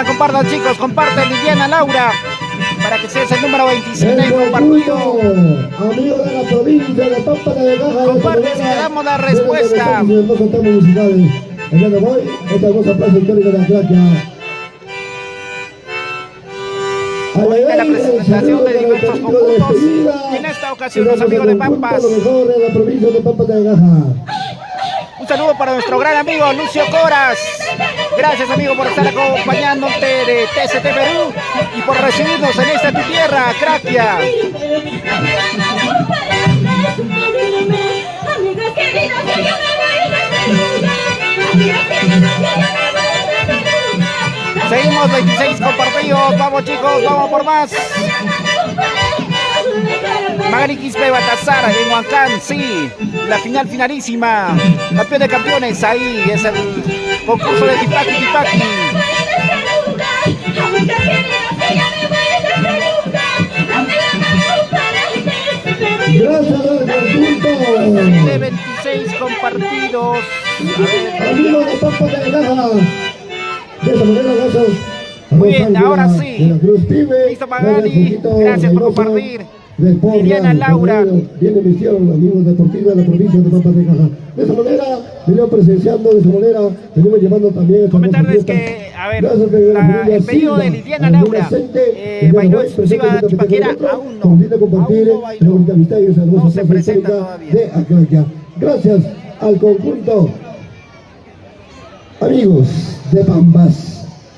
Compartan chicos, compartan Liliana Laura para que sea el número 27 compartido. Amigo de la provincia de Pampa de Gaja. Comparte si le damos la respuesta. El día de hoy, esta hermosa plaza histórica de Acraquia. En la presentación de diversos conjuntos, y en esta ocasión los amigos de Pampas. Un saludo para nuestro gran amigo Lucio Coras. Gracias, amigo, por estar acompañándote de TCT Perú y por recibirnos en esta tu tierra, Acraquia. Seguimos 26 compartidos, vamos chicos, vamos por más. Magali Quispe Baltasar en Huancán, sí, la final finalísima, campeón de campeones, ahí es el concurso de Tipaki. Gracias al conjunto de 26 compartidos. amigos de Pampa de Gaja. De esta manera, gracias. Muy bien, ahora sí. Listo, Magali, gracias por compartir. Liliana Laura. Viene misión, amigos deportivos de la provincia de Pampa de Gaja. De esa manera, venimos presenciando, de esa manera, venimos llevando también. Comentarles que, a ver, el pedido de Liliana Laura, bailó exclusiva tipaquera, aún no se presenta todavía. Gracias al conjunto, amigos de Pampas.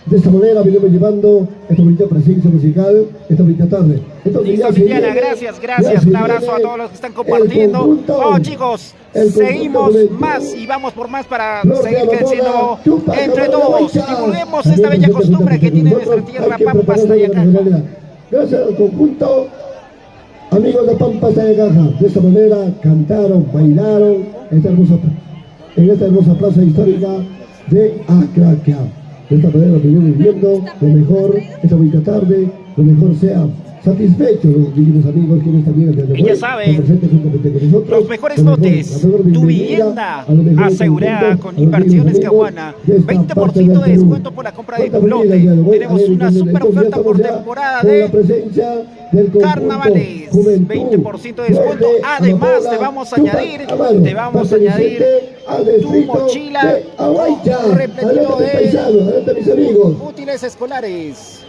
De esta manera venimos llevando esta bonita presencia musical, esta bonita tarde. Entonces, listo, Liliana, gracias. Un abrazo a todos los que están compartiendo. Vamos chicos, seguimos más y vamos por más para seguir creciendo entre todos. Divulguemos esta bella costumbre que tiene nuestra tierra Pampas Tayacaja. Gracias al conjunto, amigos de Pampas Tayacaja. De esta manera cantaron, bailaron en esta hermosa plaza histórica de Acraquia. De esta manera venimos viviendo lo mejor, esta bonita tarde, lo mejor sea satisfechos los divinos amigos quienes también desde y ya saben, los mejores lotes, tu vivienda asegurada con Inversiones Caguana, 20% de descuento por la compra de tu lote. Tenemos una super oferta por temporada de carnavales, 20% de descuento. Además te vamos a añadir tu mochila repleto de útiles escolares.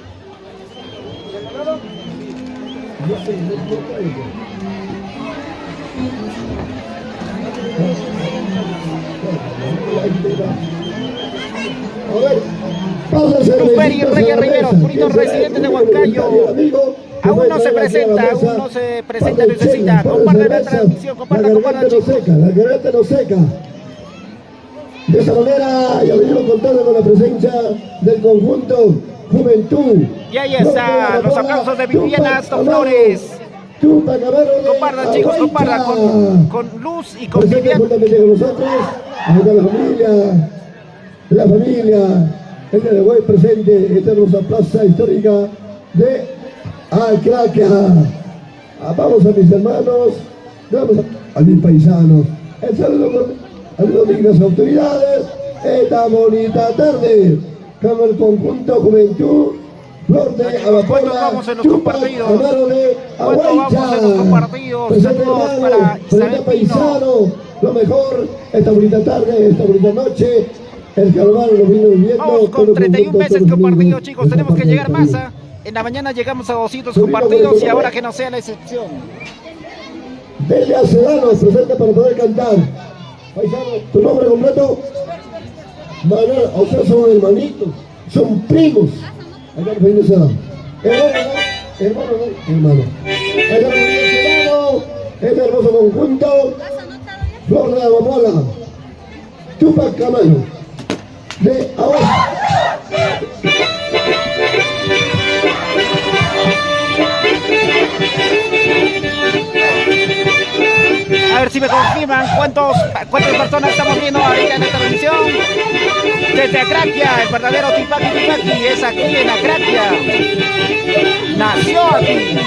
Luferi Reyes Riveros, purito residente de Huancayo. Aún no se presenta, necesita. Comparte la transmisión, comparta chicos. La garganta no seca. De esa manera ya venimos contando con la presencia del conjunto Juventud. Y ahí está, los aplausos de Viviana Astor Flores. Compartan, chicos, compartan con Luz y con Viviana. Con nosotros, ahí está la familia, el día de hoy presente, esta hermosa plaza histórica de Acraquia. Vamos a mis hermanos, vamos a mis paisanos. El saludo a las dignas autoridades, esta bonita tarde, con el conjunto Juventud. Flor de ¿Cuánto vamos en los compartidos? ¿Cuánto vamos en los compartidos? Saludos para Isabel paisano, lo mejor, esta bonita tarde, esta bonita noche, el carnaval lo vino viviendo. Vamos con 31 meses compartidos, chicos, tenemos que llegar más. En la mañana llegamos a 200 compartidos y ahora que no sea la excepción. Delia Sedano, presente para poder cantar. Paisano, ¿tu nombre completo? Manuel, o sea, son hermanitos, son primos. Acá el Peña Sedano. Hermano. Acá el Peña Sedano, este hermoso conjunto. Flor de Amapola, Tupac Camayo, de ahora. A ver si me confirman cuántas personas estamos viendo ahorita en esta transmisión. Desde Acraquia, el verdadero Tipaqui es aquí en Acraquia. Nació aquí.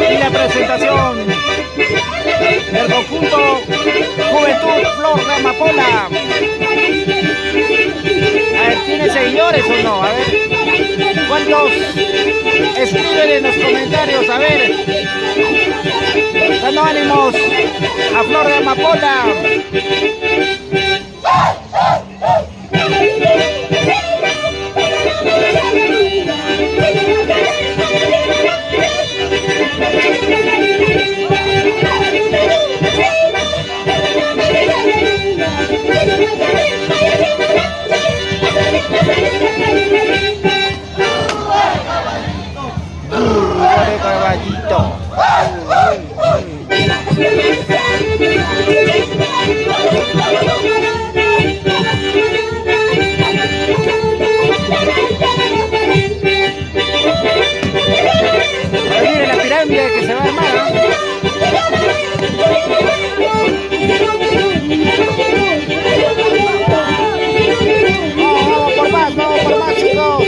Y la presentación del conjunto Juventud Flor de Amapola. A ver, ¿tiene seguidores o no? A ver, ¿cuántos escriben en los comentarios? A ver, dando ánimos a Flor de Amapola. Caballito. Mire la pirámide que se va a armar. Vamos por más, chicos.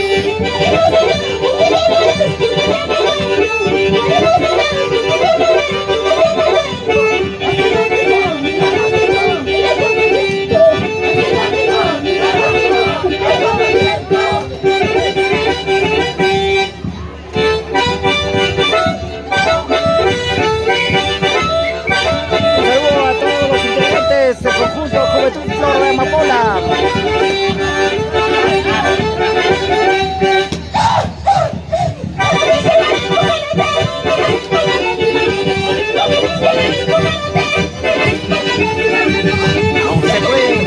Saludos a todos los integrantes del conjunto Juventud Flor de Amapola.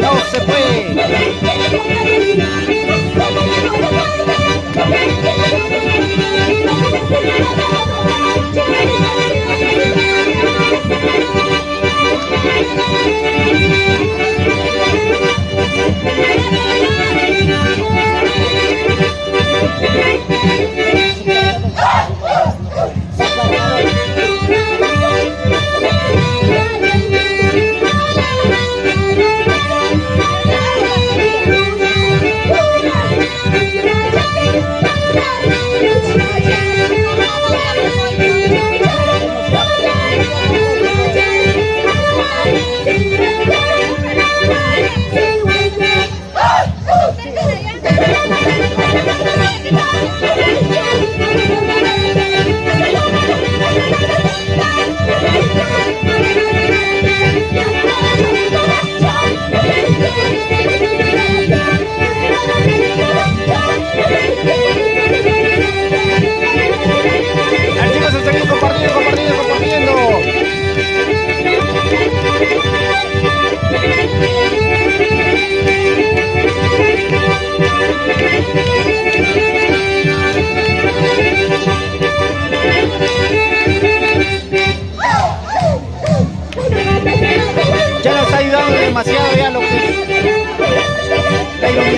No se puede.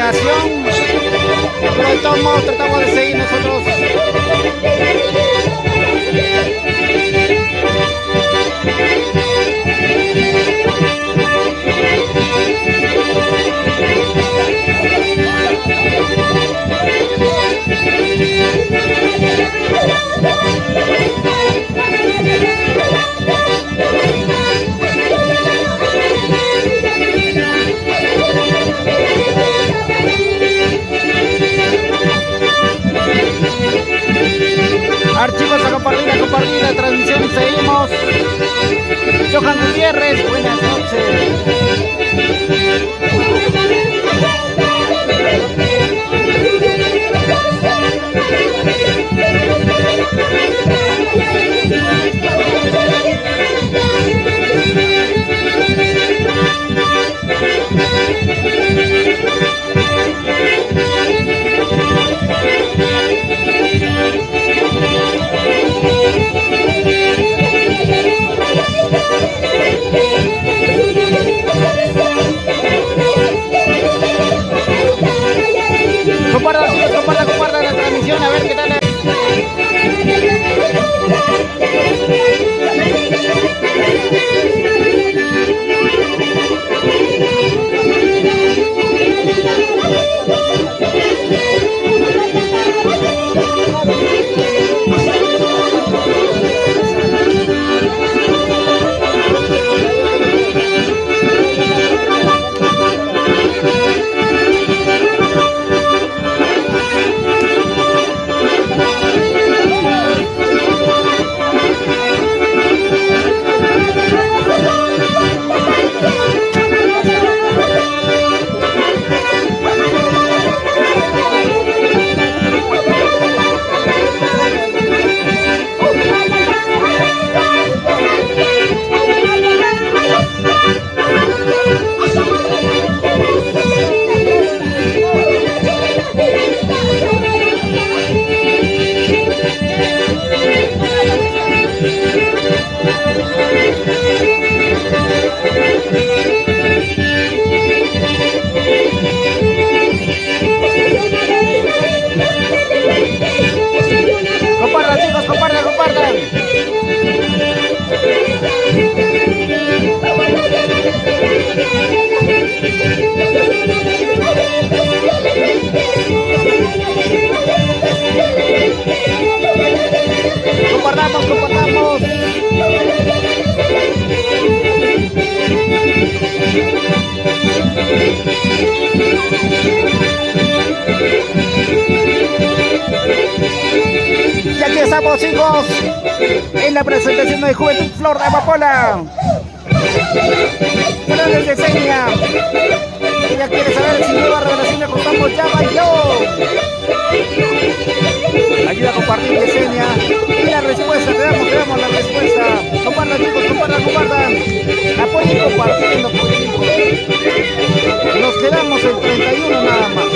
eliminación, pero de todos modos tratamos de seguir nosotros. Archivos a compartir la transmisión, seguimos. Johan Gutiérrez, buenas noches. Compartan la transmisión, a ver qué tal. Compartan, chicos, compartan. Compartamos. Y aquí estamos, chicos, en la presentación de Juventud Flor de Amapola. Flores de Seña. Ella quiere saber si nueva revelación le contamos ya bailó. Ayuda a compartir de Seña. Y la respuesta, te damos la respuesta. Compartan, chicos, compartan. Apoyen compartiendo, por favor. Nos quedamos en 31 nada más.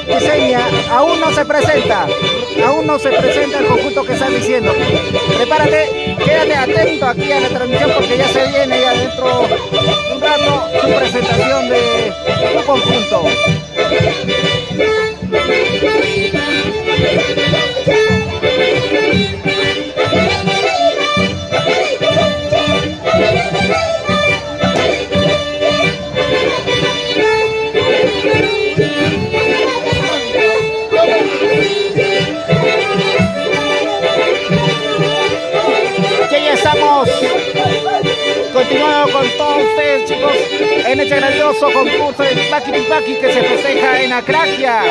Diseña, aún no se presenta el conjunto que están diciendo. Prepárate, quédate atento aquí a la transmisión porque ya se viene ya dentro de un rato su presentación de tu conjunto. Continuando con todos ustedes, chicos, en este grandioso concurso del Paqui Paqui que se festeja en Acraquia.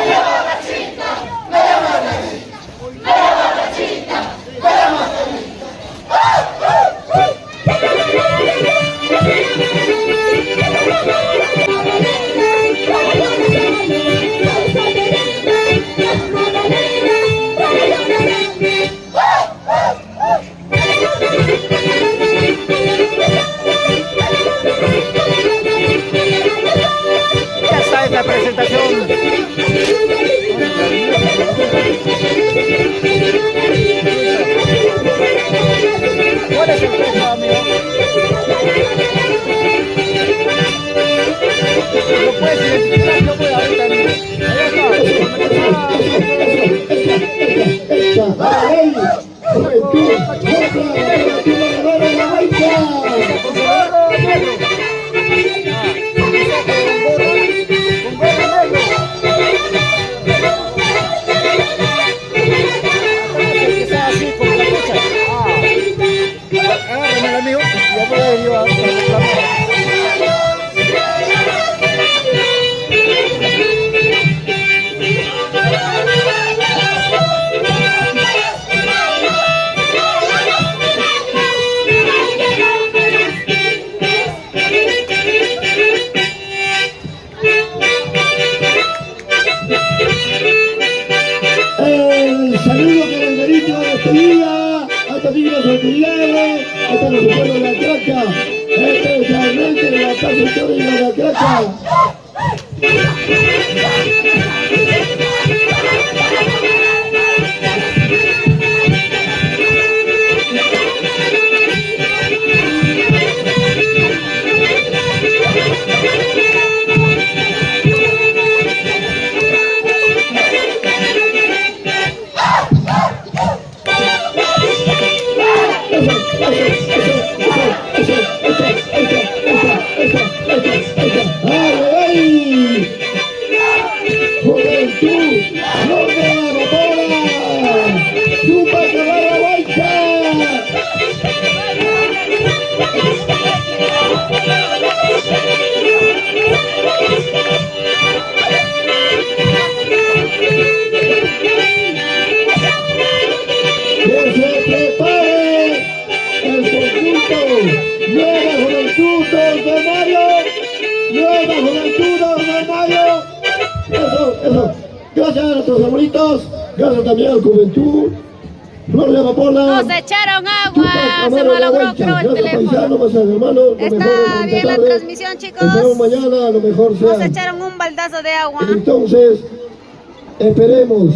fue yo a reclamar. El saludo que el derecho de despedida a estos niños autoridades, a todos los pueblos de la Craca, especialmente de la Casa Histórica de la Craca. Gracias a nuestros abuelitos, gracias también a la juventud. Flor de Amapola. Nos echaron agua, se malogró creo el teléfono. Está bien la transmisión, chicos. Esperamos mañana, lo mejor sea. Nos echaron un baldazo de agua. Entonces, esperemos.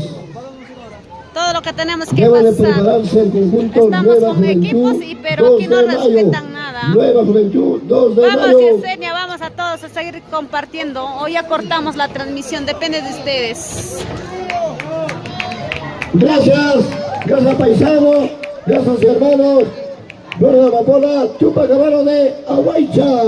Todo lo que tenemos que Deben de pasar. prepararse el conjunto Estamos Nueva con Juventud, equipos, pero aquí no 2 de mayo. respetan nada. Nueva Juventud, 2 de Vamos, mayo. Yesenia, vamos a todos a seguir compartiendo. O ya cortamos la transmisión, depende de ustedes. Gracias, gracias paisano, gracias hermanos. Flor de Amapola, Chupacabaro de Aguaycha.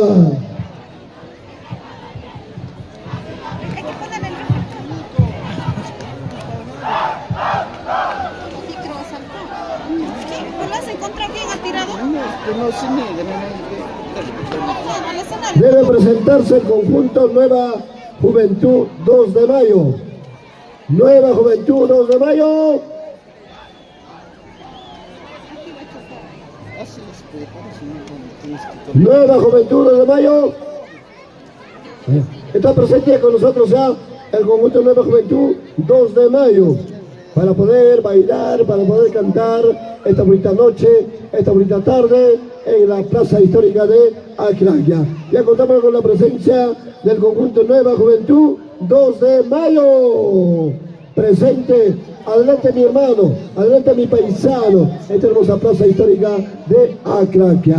Debe presentarse el conjunto Nueva Juventud 2 de mayo. Nueva Juventud 2 de mayo. Nueva Juventud 2 de mayo. Está presente con nosotros ya el conjunto Nueva Juventud 2 de mayo. Para poder bailar, para poder cantar esta bonita noche, esta bonita tarde en la plaza histórica de Acraquia. Ya contamos con la presencia del conjunto Nueva Juventud 2 de mayo. Presente, adelante mi hermano, adelante mi paisano, esta hermosa plaza histórica de Acraquia.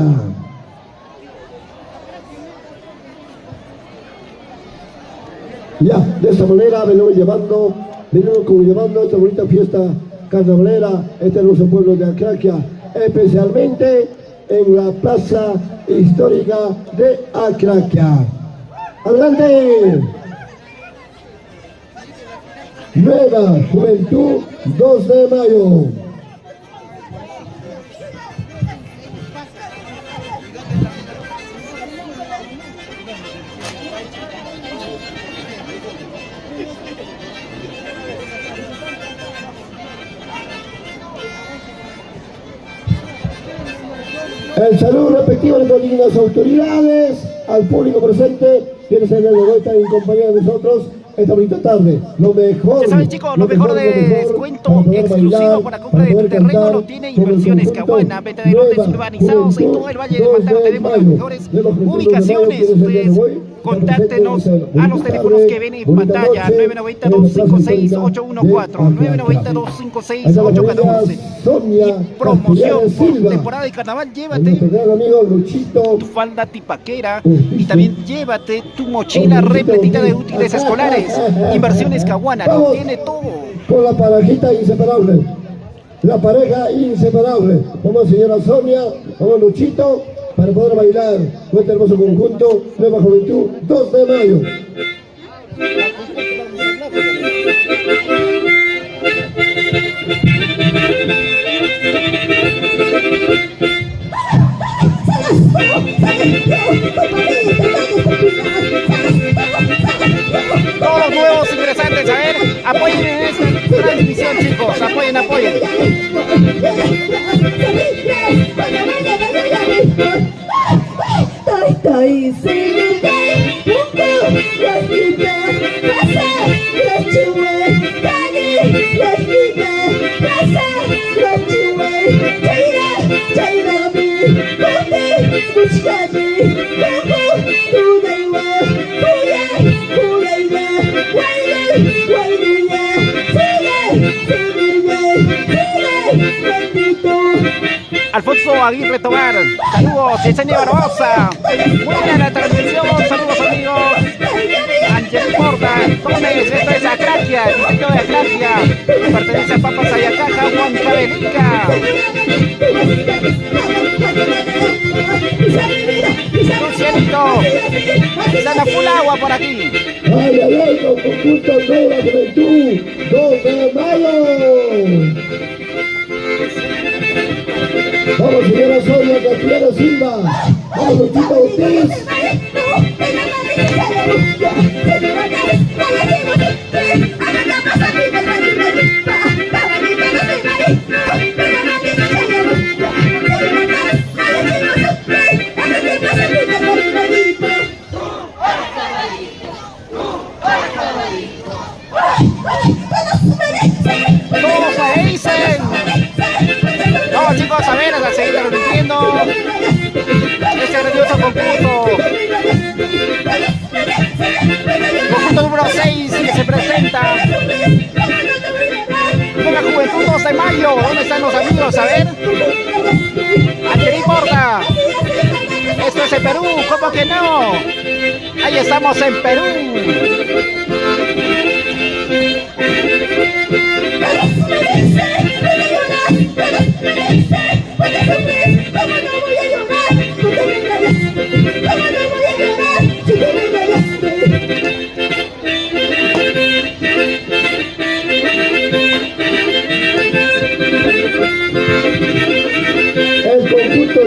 Ya, de esta manera venimos llevando esta bonita fiesta carnavalera, este hermoso pueblo de Acraquia, especialmente en la plaza histórica de Acraquia. ¡Adelante! Nueva Juventud 2 de mayo. El saludo respectivo de las dignas autoridades, al público presente, quienes se han de vuelta en compañía de nosotros esta bonita tarde. Lo mejor. Ya saben, chicos, lo mejor de descuento exclusivo para compra de terreno lo tiene Inversiones Caguana, venta de lotes urbanizados en todo el Valle del Mantaro. Tenemos las mejores ubicaciones. Ustedes contáctenos a los teléfonos que ven en pantalla: 990-256-814, 990-256-814. Y promoción por temporada de carnaval, llévate tu falda tipaquera y también llévate tu mochila repletita de útiles escolares. Inversiones Caguana, lo tiene todo. Con la parejita inseparable, la pareja inseparable. Vamos señora Sonia, vamos Luchito, para poder bailar nuestro hermoso conjunto Nueva Juventud 2 de mayo. Todos los nuevos ingresantes, a ver, apoyen en esta transmisión, chicos, apoyen, apoyen. Alfonso Aguirre Tobar, saludos, Yesenia Barbosa, muy buena la transmisión, saludos amigos. Ángel Porta, Gómez, esto es Acraquia, el distrito de Acraquia, pertenece a Papas Ayacaja, Huancavelica. Lucianito, Sana Fulagua por aquí. ¡Ay, ay, ay! Con conjunto Nueva Juventud, 2 de mayo. Vamos, señora Sonia Castellano Silva. Vamos, Lupita Ortiz. Todos se dicen. Vamos chicos, a ver, a seguir transmitiendo este grandioso concurso. Conjunto número 6 que se presenta con la Juventud 2 de mayo. ¿Dónde están los amigos? A ver. Ángel Porta. Esto es en Perú, ¿cómo que no? Ahí estamos en Perú.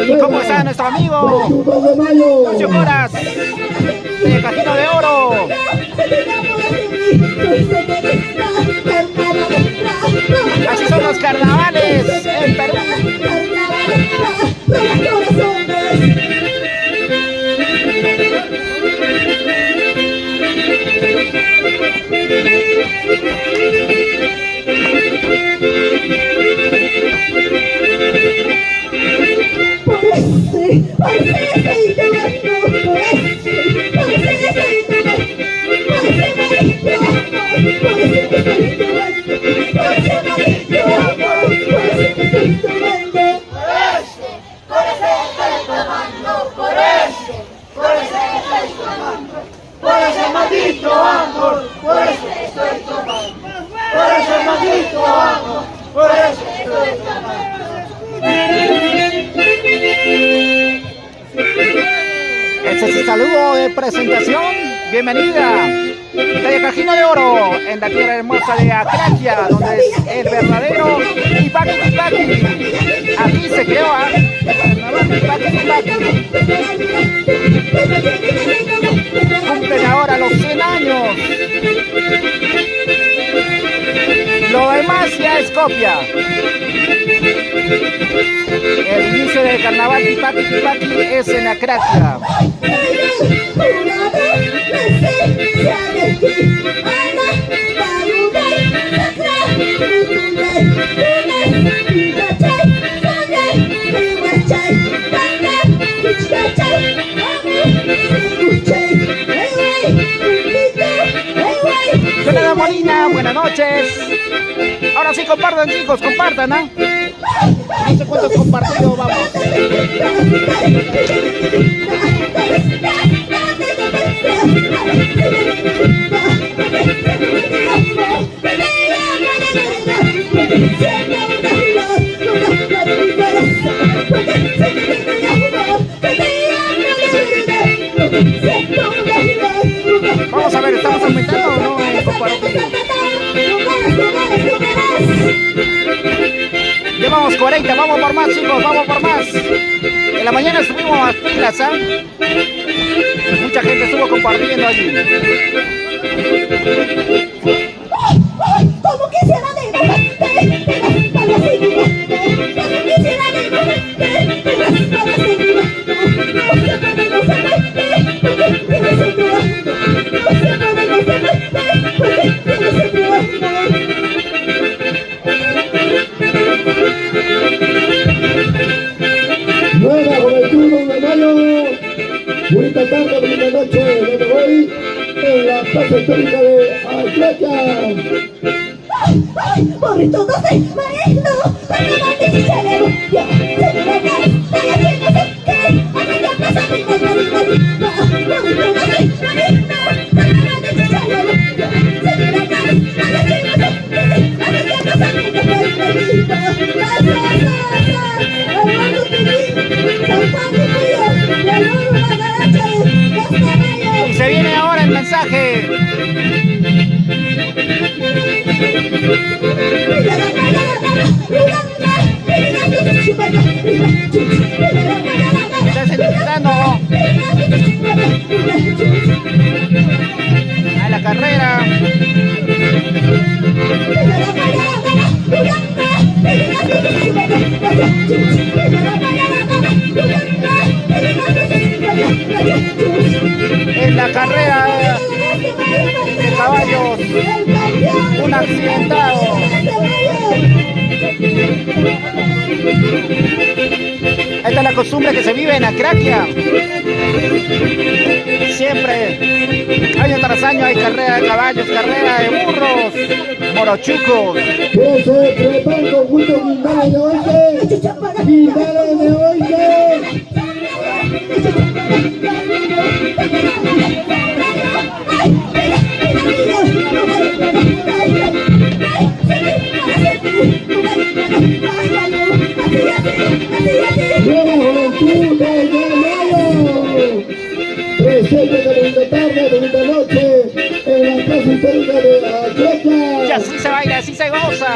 ¿Y cómo está nuestro amigo Lucio Coras de Cajino de Oro? Así son los carnavales en Perú. Este es el saludo de presentación. Bienvenida. De Cajino de Oro, en la tierra hermosa de Acraquia, donde es el verdadero Tipaqui Tipaqui. Aquí se creó Tipaqui Tipaqui. Cumplen ahora los 100 años. Lo demás ya es copia. El inicio del carnaval Tipaqui Tipaqui es en Acraquia. Jonathan Molina, buenas noches. Ahora sí compartan chicos, compartan, ¿ah? No sé cuántos compartidos vamos. Vamos a ver, ¿estamos aumentando o no? Llevamos 40, vamos por más chicos, vamos por más. El la mañana subimos más pilas, ¿ah? Mucha gente estuvo compartiendo allí. Como quisiera de para seguir, como quisiera de para seguir, no se puede, porque tienes el Nueva Juventud 1 de mayo, bonita tarde, bonita noche, donde voy en la plaza histórica de Aclaca. ¡Ay, por todo se marido! ¡Cuando te chicharero! ¡Yo, señora Gas! ¡Vaya que no sé qué! ¡A mí ya pasa mi marido! ¡Por todo se marido! ¡Cuando te chicharero! ¡Yo, señora Gas! ¡Vaya que no sé qué! ¡A mí ya pasa mi marido! ¡Las cosas! ¡Hermano Pirín! ¡San Juan de Río! ¡La luna garache! ¡Los caballos! Y se viene ahora el mensaje. Está sentando a la carrera. En la carrera de caballos, un accidentado. Esta es la costumbre que se vive en Acraquia. Siempre, año tras año, hay carrera de caballos, carrera de burros, morochucos. Que se prepara el conjunto Guindales de Oike. Guindales de Oike. Nueva Juventud de mayo. Presente de bonita tarde, bonita noche en la plaza histórica de Aclaca. Y así se baila, así se goza.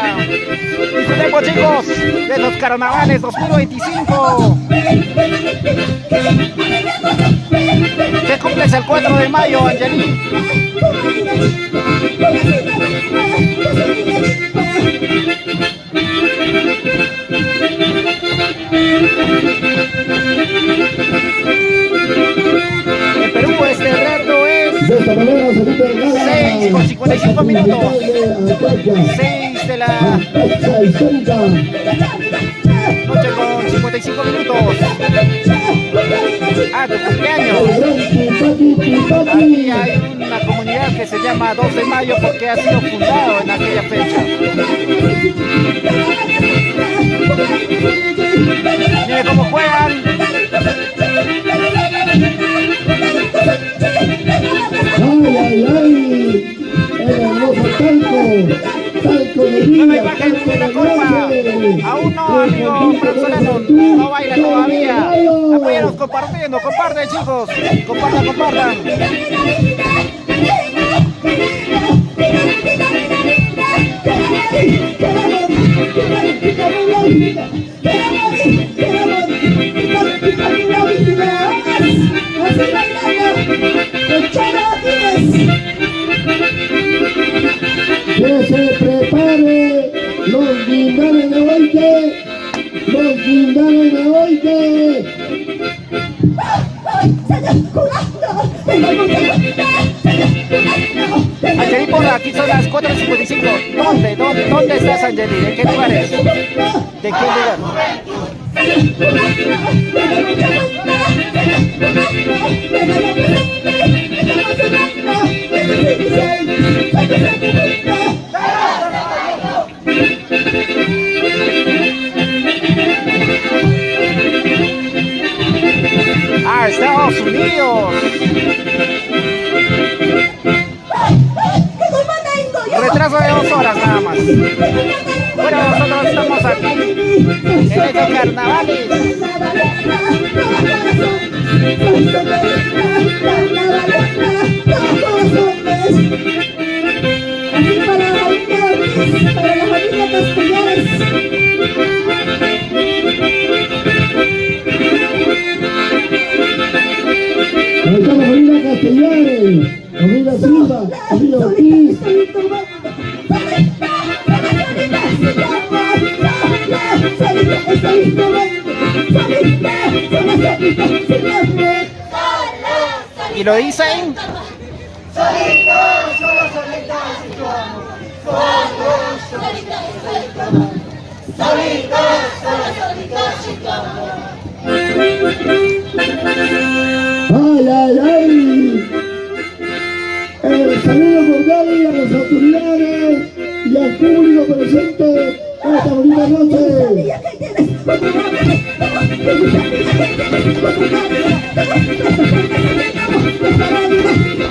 Disfrutemos, chicos, de los carnavales 2025. Que cumples el 4 de mayo, Angelín. En Perú este reto es De esta manera se quita el gala. 6 con 55 minutos. 6 de la noche con 55 minutos. Ah, tu cumpleaños. Aquí hay una comunidad que se llama 2 de mayo porque ha sido fundado en aquella fecha. Mire cómo juegan. Ay, ay, ay, el hermoso talco de vida, Nueva imagen de la copa. Aún no, amigo Franzolano, no baila todavía. Apóyanos compartiendo, comparten, chicos. Compartan, compartan. que se prepare los guindales de Oike, los guindales de Oike. Angeli, por aquí son las 4:55. ¿Dónde estás, Angeli? ¿De qué lugar es? ¿De qué lugar? ¡Ah, Estados Unidos! Retraso de 2 horas nada más. Bueno, nosotros estamos aquí en estos carnavales. Castellanos, familia Silva, familia Ortiz. Y lo dicen. ¡Ay, ay, ay! El saludo cordial a las autoridades y al público presente esta bonita noche.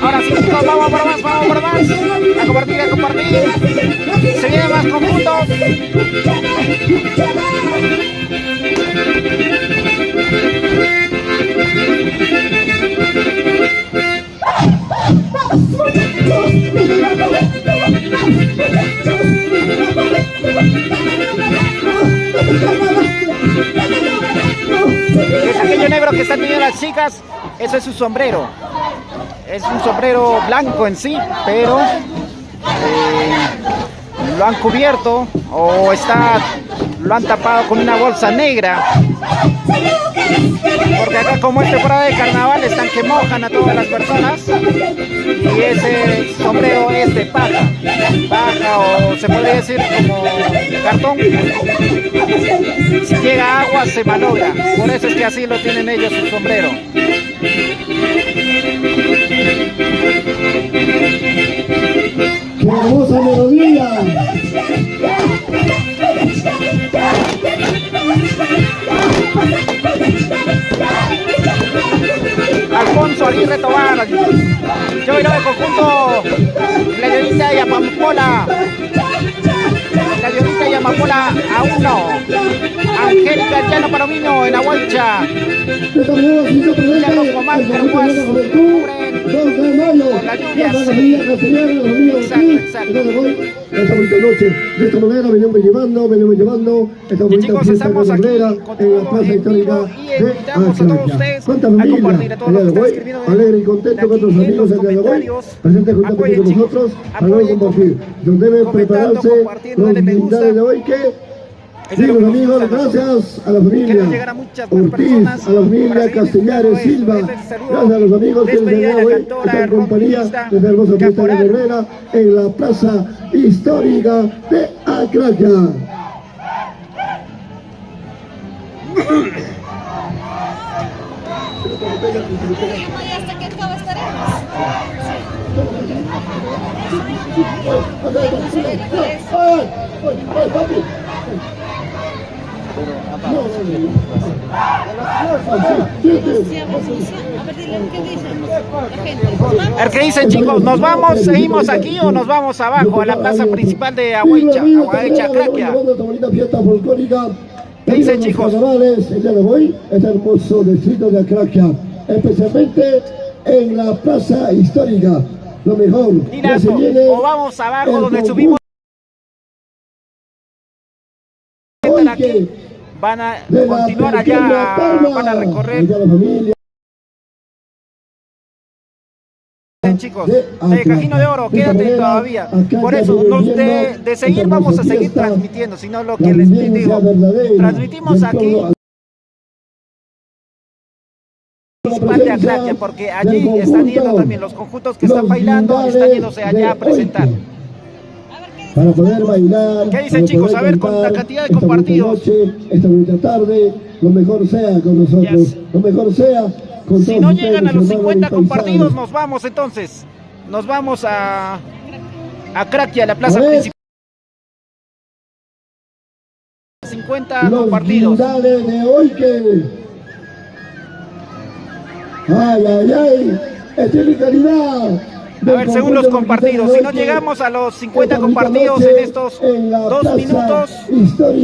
Ahora sí, chicos, vamos por más, vamos por más. A compartir, a compartir. Se vienen más conjuntos. Es aquello negro que están teniendo las chicas. Eso es su sombrero. Es un sombrero blanco en sí, pero lo han cubierto o lo han tapado con una bolsa negra. Porque acá, como es temporada de carnaval, están que mojan a todas las personas. Y ese sombrero es de paja o se podría decir como cartón. Si llega agua se malogra, por eso es que así lo tienen ellos su sombrero. ¡Qué hermosa melodía! Alfonso Aguirre Tobar, yo y el conjunto La Llorita y Amapola. La Llorita y Amapola a 1. Angélica Llano Palomino en Aguancha. Llanos Comán Carguas cubren por la lluvia. Exacto. Esta bonita noche, de esta manera venimos llevando esta bonita chicos, fiesta estamos aquí carnavalera con en la todo plaza en histórica vivo y de invitamos a todos Acraquia. ustedes ¿Cuánta a familia? compartir a todos los que están escribiendo Alegre y contento con nuestros aquí en amigos los el día de hoy, comentarios. presentes juntamente Apoyen, con chicos, nosotros para apoyen, compartir. Donde deben comentando, prepararse compartiendo, los denle me gusta. militares de hoy que Eso es lo sí, que los nos amigos, gusta a nosotros. gracias a la familia Queremos llegar a muchas más Ortiz, personas a la familia para seguir Castellares, disfrutando Silva, esto. Este saludo, gracias a los amigos que el despedida día de de hoy la cantora, están en compañía rockista, de esta hermosa fiesta de Caporal. Guerrera en la plaza histórica de Acraquia. Hasta que acaba estaremos. A ver, dile, ¿qué dicen la gente? A ver, ¿qué dicen, chicos? ¿Nos vamos, seguimos aquí o nos vamos abajo a la plaza principal de Aguaicha, Acraquia? ¿Qué dicen, chicos? El día de hoy, este hermoso distrito de Acraquia, especialmente en la plaza histórica. Lo mejor, ya se Tirazo, viene o vamos abajo el donde conjunto. subimos. Hoy Aquí que van a de la continuar pequeña allá, Palma, van a recorrer. allá la familia. Chicos, de Cajino de Oro, quédate todavía. Por eso, de seguir vamos a seguir transmitiendo, sino lo que les digo, transmitimos aquí de Acraquia, porque allí están yendo también los conjuntos que están bailando, están yéndose allá a presentar. Para poder bailar. ¿Qué dicen, para chicos? poder A ver, con la cantar cantidad de esta bonita compartidos. noche, esta bonita tarde, lo mejor sea con nosotros, Yes. lo mejor sea con Si todos no ustedes, llegan a los hermanos 50 y compartidos, paisanos. nos vamos entonces. Nos vamos a Acraquia, la plaza A ver. principal. 50 Los compartidos. guindales de hoy que... Ay, ay, ay, esta es mi calidad. A ver, según los compartidos, si no llegamos a los 50 compartidos en estos 2 minutos,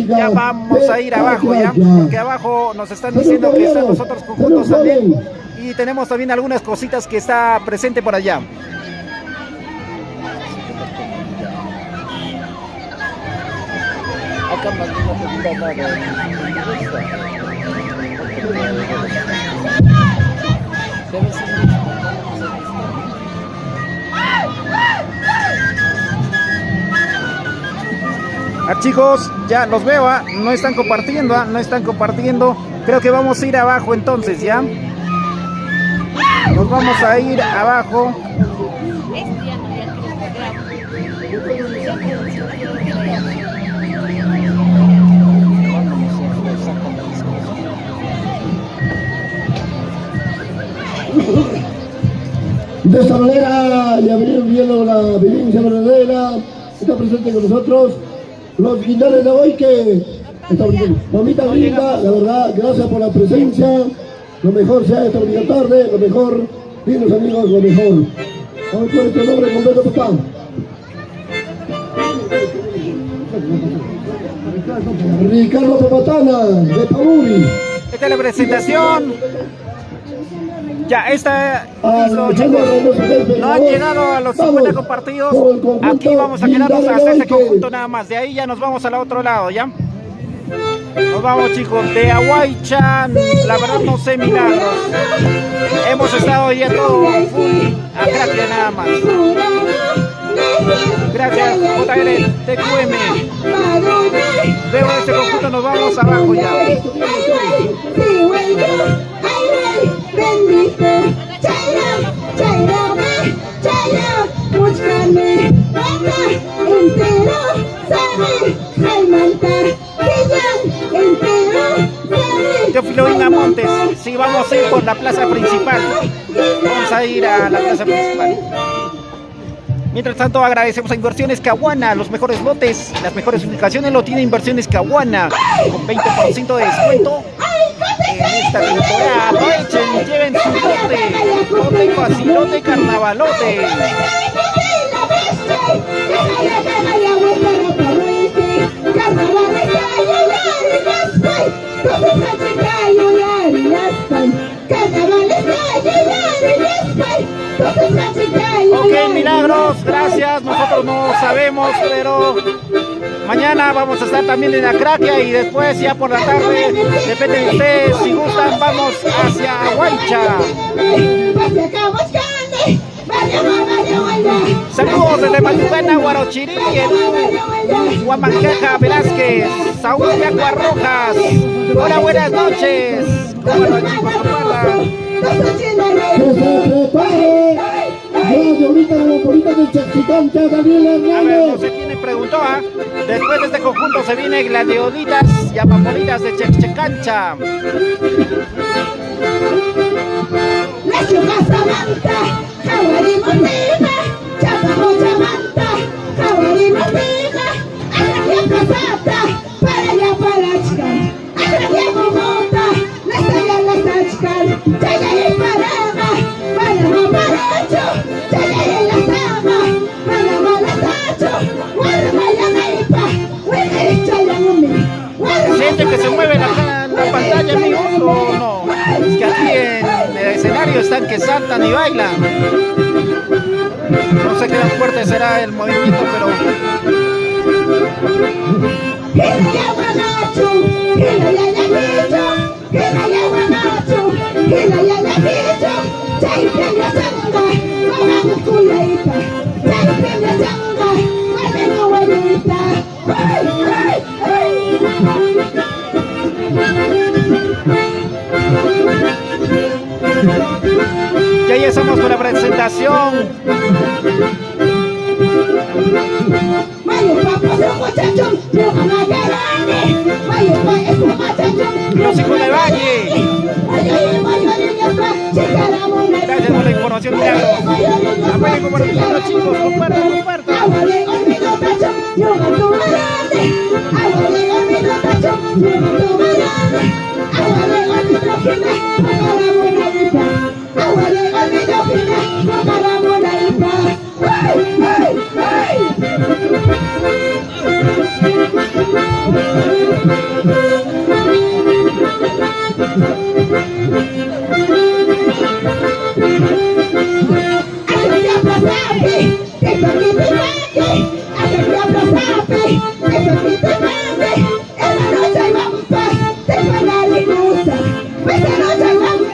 ya vamos a ir abajo, ya, porque abajo nos están diciendo que están los otros conjuntos también, y tenemos también algunas cositas que está presente por allá. chicos, ya los veo, no están compartiendo, no están compartiendo. Creo que vamos a ir abajo entonces, ¿ya? Nos vamos a ir abajo. De esta manera ya vinieron viendo la vivencia verdadera. Está presente con nosotros los guindales de hoy que está presente. Mamita linda, la verdad, gracias por la presencia. Lo mejor sea esta bonita tarde, lo mejor, lindos amigos, lo mejor. A ver, ¿cuál es tu nombre completo, papá? Ricardo Papatana, de Paburi. Esta es la presentación. Ya, esta No han llegado a los 50 compartidos. Aquí vamos a quedarnos hasta este conjunto nada más. De ahí ya nos vamos al otro lado, ¿ya? Nos vamos, chicos, de Aguaychan. La verdad no sé milagros. Hemos estado ya todo full a Craquia nada más. Gracias, JR, TQM. Veo este conjunto, nos vamos abajo ya. Teófilo Ingamontes, sí, vamos a ir por la plaza principal. Vamos a ir a la plaza principal. Mientras tanto, agradecemos a Inversiones Caguana, los mejores lotes, las mejores ubicaciones lo tiene Inversiones Caguana, con 20% de descuento en esta temporada. Aprovechen, lleven su lote facilote, carnavalote. Ok, milagros, gracias. Nosotros no sabemos, pero mañana vamos a estar también en la Craquia y después ya por la tarde, depende de ustedes, si gustan, vamos hacia Aguaycha. Saludos desde Matucana, Guarochirí, Huamancaja, Velázquez, Saúl de Aguas Rojas. Hola, buenas noches. ¿Cómo van, chicos? A ver, no sé quién me preguntó, después de este conjunto se viene Gladioditas y Amamoritas de Chexchecancha. ¿Siente que se mueve la pantalla, amigos, o no? Es que aquí en el escenario están que saltan y bailan. No sé qué tan fuerte será el movimiento, pero... Ya estamos con la presentación. Los hijos de Valle. Gracias por la información, milagros. Apoyen compartiendo, chicos, compartan. Esta noche vamos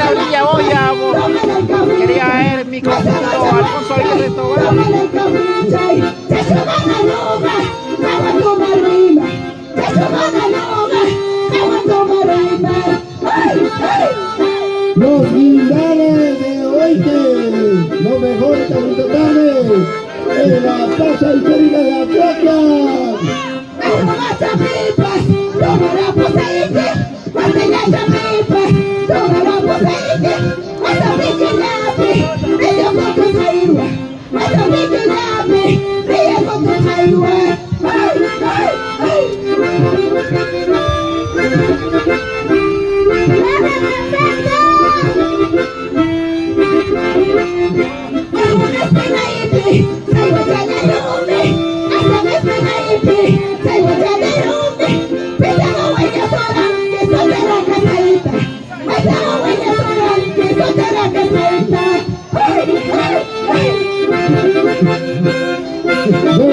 Orilla Boya. Quería ver mi conjunto Alfonso Aguirre Tobar. Los guindares de Oite, lo mejor de Tahuantintambo, en la plaza histórica de Atraca.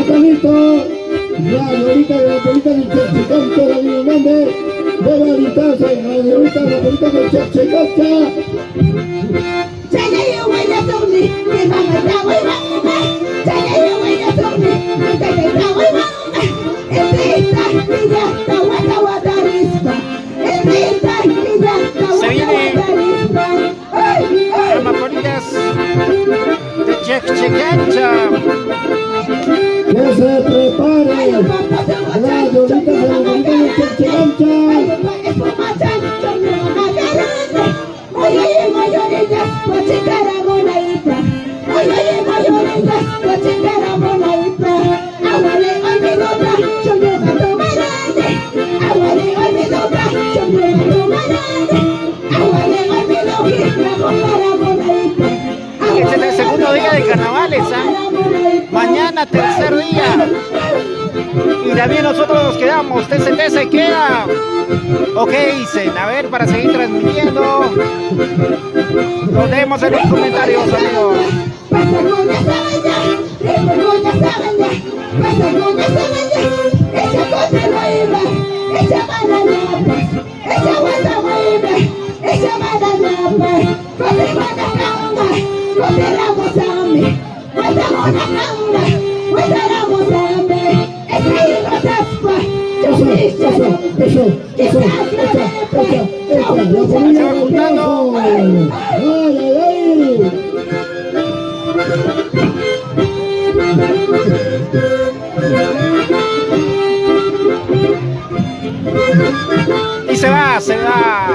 Bonito, la señorita de la política del Chechecancha, Daniel Hernández, de la Litaza, la señorita de la política del Chechecancha. Se viene Amaporillas de Chechecancha. Que se prepare la señorita de la política del Chechecancha. Este es el segundo día de carnavales, ¿eh? Mañana tercer día. Y también nosotros nos quedamos. TCT se queda. Ok, dicen. A ver, para seguir transmitiendo. Nos vemos en los comentarios, amigos. Y se va, se va.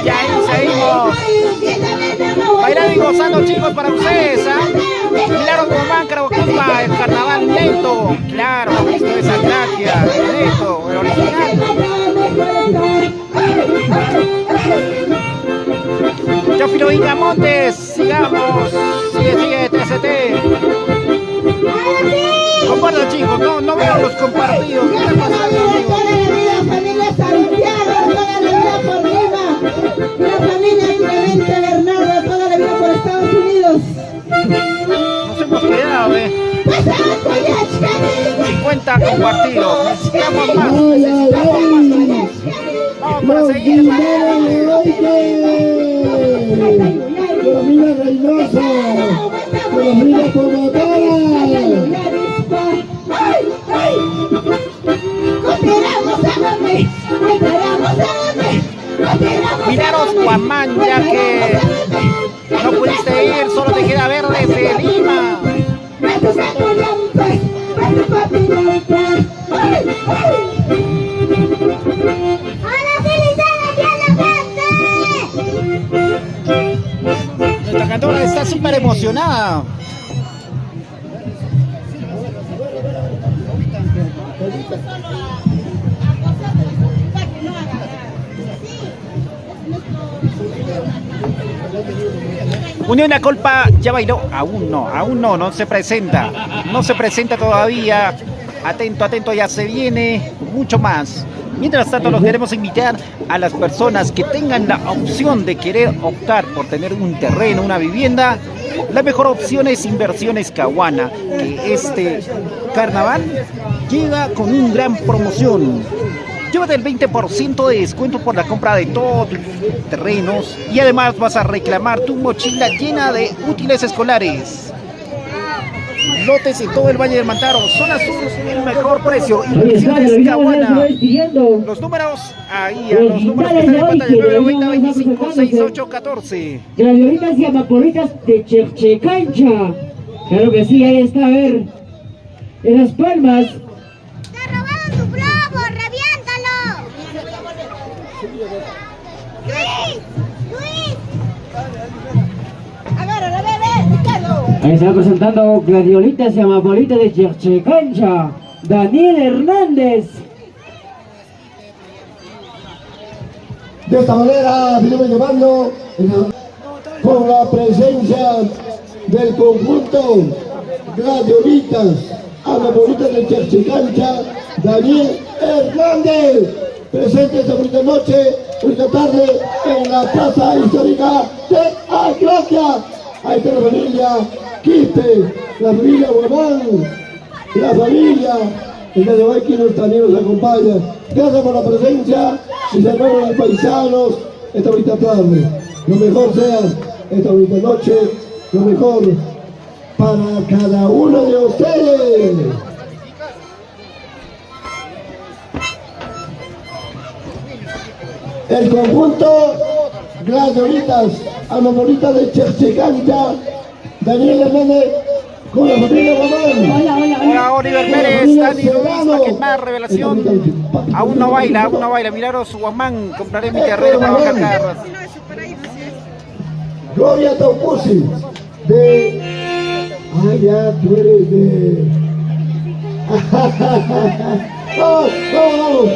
Ya ahí seguimos. Bailando y gozando, chicos, para ustedes, ¿eh? Claro, Román, Carabocupa, el carnaval neto. Claro, esto es Atraquia, el neto, el original. Yo Filo Ingamontes, sigamos. Sigue TCT. Compartan, chicos, no veo los compartidos. ¿Qué está pasando, amigos? Familia Santiago, toda la vida por Lima, la familia Clemente Bernardo, toda la vida por Estados Unidos. Nos hemos quedado, 50 compartidos. Necesitamos más. Vamos para seguir. Economía Reynoso, Economía Promotora. Miraros, Guamán, ya que no pudiste ir, solo te queda ver desde Lima. Nuestra cantora está súper emocionada. Unión La Colpa ya bailó, aún no se presenta, todavía. Atento, atento, ya se viene mucho más. Mientras tanto, los queremos invitar a las personas que tengan la opción de querer optar por tener un terreno, una vivienda, La mejor opción es Inversiones Caguana, que este carnaval llega con una gran promoción. Llévate el 20% de descuento por la compra de todos tus terrenos y además vas a reclamar tu mochila llena de útiles escolares. Lotes en todo el Valle del Mantaro, zona sur, el mejor precio. Inversiones Caguana. Los números, ahí, a los números que están en pantalla: 990 25 68 14. Gladiolitas y amapolitas de Cherchecancha. Claro que sí, ahí está, a ver. En Las Palmas. ¡Te robaron tu globo! ¡Reviéntalo! ¡Luis! ¡Luis! Agárralo, bebé, Ricardo. Ahí se va presentando Gladiolitas y amapolitas de Cherchecancha. Daniel Hernández. De esta manera venimos llevando con la presencia del conjunto Gladiolitas, amapolitas de Cherchecancha, Daniel Hernández, presente esta bonita noche, bonita tarde en la plaza histórica de Acraquia. Ahí está la familia Quispe, la familia Guamán, la familia el día de hoy que también nos acompaña. Gracias por la presencia, mis hermanos y paisanos, esta bonita tarde. Lo mejor sea esta bonita noche, lo mejor para cada uno de ustedes. El conjunto Gladiolitas, amapolitas de Cherchecancha, Daniel Hernández con la familia Guamán. Hola, Oliver Pérez, Dani Luis, que más revelación. Aún no baila, Milagros Guamán, compraré mi terreno para bajar cada rato. Gloria Taupusi, de... Ah, ya, tú eres de... ¡Vamos, vamos, vamos!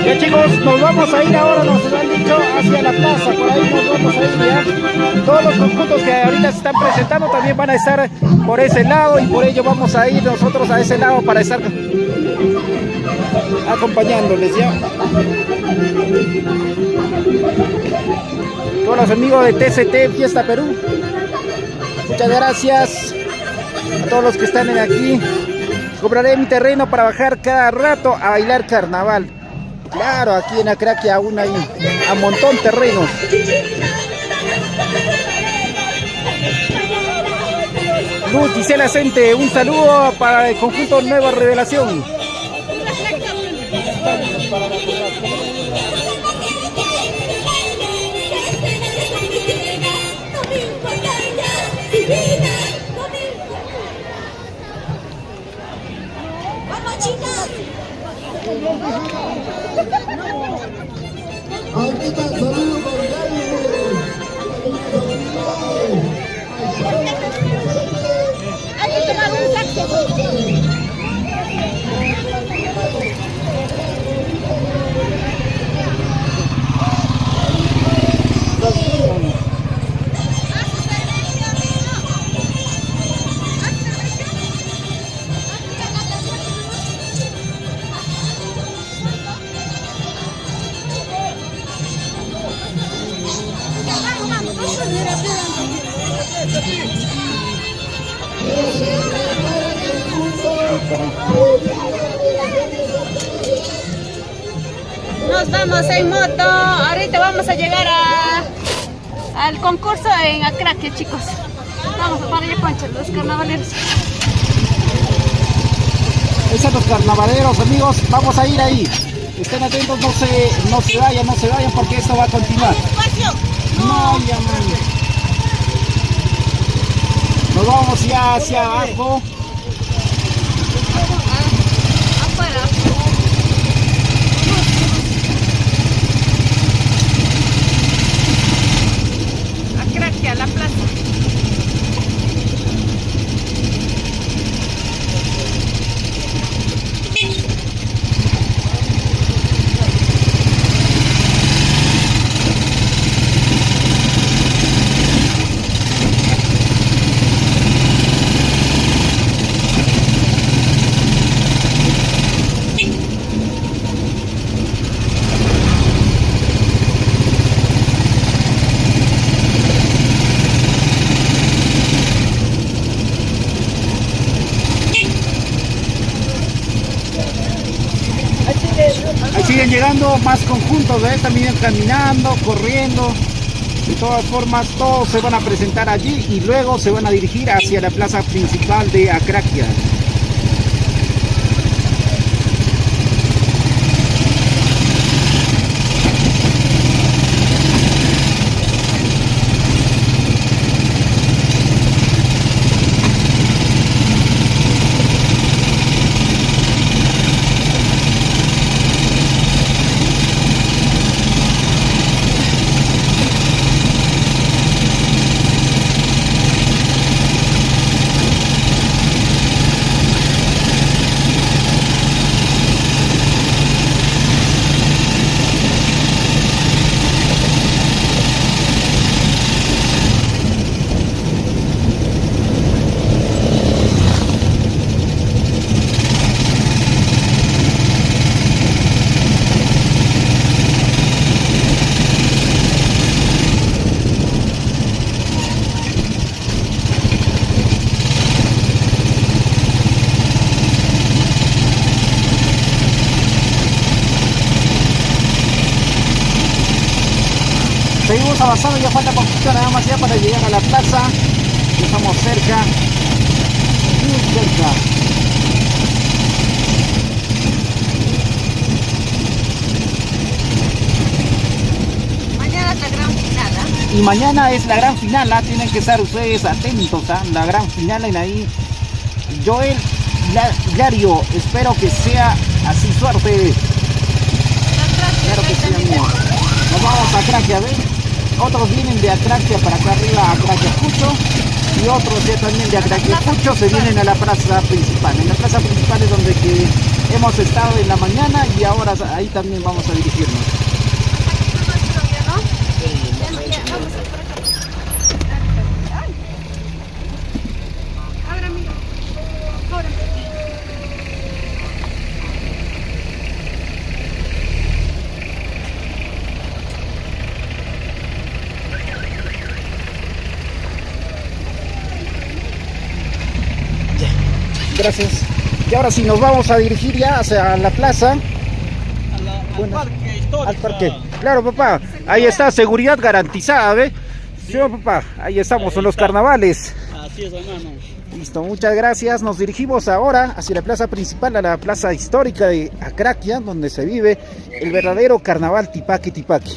Ya chicos, nos vamos a ir ahora, nos han dicho, hacia la plaza, por ahí nos vamos a ir ya. Todos los conjuntos que ahorita se están presentando también van a estar por ese lado y por ello vamos a ir nosotros a ese lado para estar acompañándoles ya. Todos los amigos de TCT Fiesta Perú, muchas gracias a todos los que están aquí. Compraré mi terreno para bajar cada rato a bailar carnaval. Claro, aquí en Acraquia aún hay a montón terrenos. Luz Gisela Cente, un saludo para el conjunto Nueva Revelación. Ahorita saludo por Hay que tomar un taxi. Nos vamos en moto. Ahorita vamos a llegar al concurso en Acraquia, chicos. Vamos para allá, Pancho, los carnavaleros. Esos son los carnavaleros, amigos. Vamos a ir ahí. Estén atentos, no se vayan porque esto va a continuar. No, ya no. Nos vamos ya hacia abajo. Afuera. Acraquia, la plaza. Ahí siguen llegando más conjuntos, ¿eh? También caminando, corriendo. De todas formas, todos se van a presentar allí y luego se van a dirigir hacia la plaza principal de Acraquia. Seguimos avanzando, ya falta poquito nada más ya para llegar a la plaza. Ya estamos cerca, muy cerca. Mañana es la gran final, ¿eh? Y mañana es la gran final, ¿ah? Tienen que estar ustedes atentos, ¿ah? La gran final en ahí. Joel Hilario, espero que sea así, suerte. Claro que sí, amigo. Nos vamos a Acraquia, ¿ven? Otros vienen de Acraquia para acá arriba a Acraquiacucho y otros ya también de Acraquiacucho se vienen a la plaza principal. En la plaza principal es donde que hemos estado en la mañana y ahora ahí también vamos a dirigirnos. Gracias. Y ahora sí nos vamos a dirigir ya hacia la plaza. Bueno, parque histórico. al parque. Claro, papá. Ahí está, seguridad garantizada, ¿ve? Sí, papá. Ahí estamos en los carnavales. Así es, hermano. Listo, muchas gracias. Nos dirigimos ahora hacia la plaza principal, a la plaza histórica de Acraquia, donde se vive el verdadero carnaval Tipaqui Tipaqui.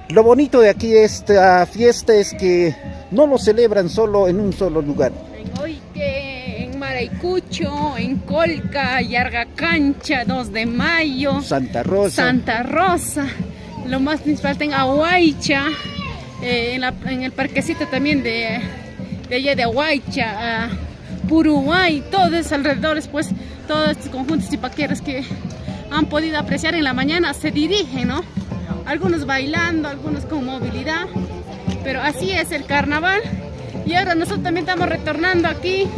Lo bonito de aquí esta fiesta es que no lo celebran solo en un solo lugar. En Oique, en Maraicucho, en Colca, Yargacancha, 2 de Mayo, Santa Rosa. Lo más principal en Ahuaycha, en el parquecito también de allá de Ahuaycha, Puruay, todos alrededores, pues todos estos conjuntos tipaqueros que han podido apreciar en la mañana se dirigen, ¿no? Algunos bailando, algunos con movilidad, pero así es el carnaval. Y ahora nosotros también estamos retornando aquí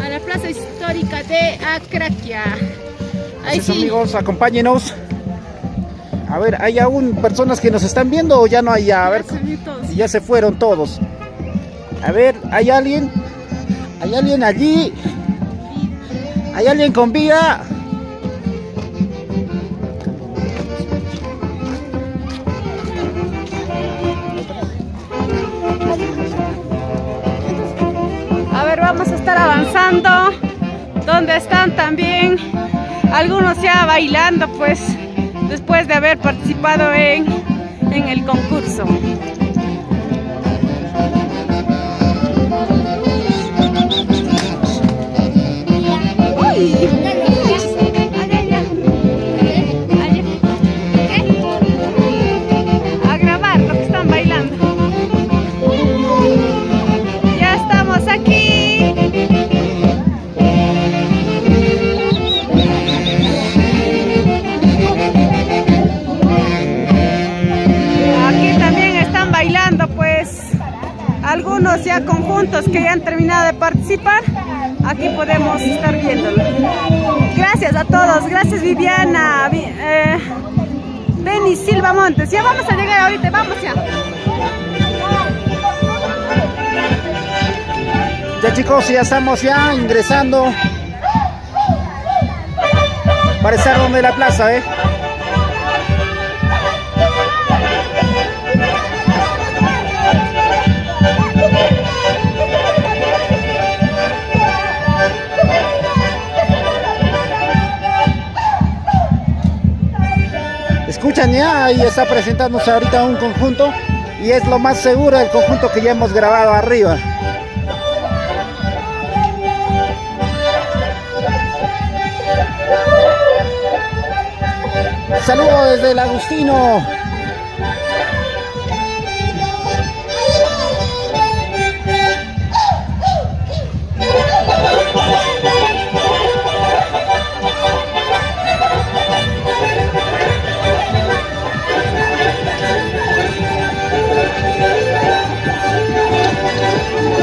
a la plaza histórica de Acraquia. Ahí Así es, sí. amigos, acompáñenos. A ver, ¿hay aún personas que nos están viendo o ya no hay? A ver, ya se fueron todos. A ver, ¿hay alguien? ¿Hay alguien allí? ¿Hay alguien con vida? A ver, vamos a estar avanzando. Donde están también algunos ya bailando, pues, después de haber participado en el concurso. A grabar lo que están bailando. Ya estamos aquí. Aquí también están bailando, pues, algunos ya conjuntos que ya han terminado de participar. Aquí podemos estar viéndolo. Gracias a todos, gracias Viviana, Beni Silva Montes. Ya vamos a llegar ahorita, vamos ya. Ya chicos, ya estamos ya ingresando para estar donde la plaza, Escuchan ya, ahí está presentándose ahorita un conjunto y es lo más seguro el conjunto que ya hemos grabado arriba. Saludos desde el Agustino.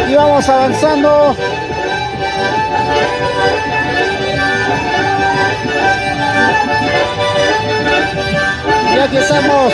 Y vamos avanzando. Y aquí estamos.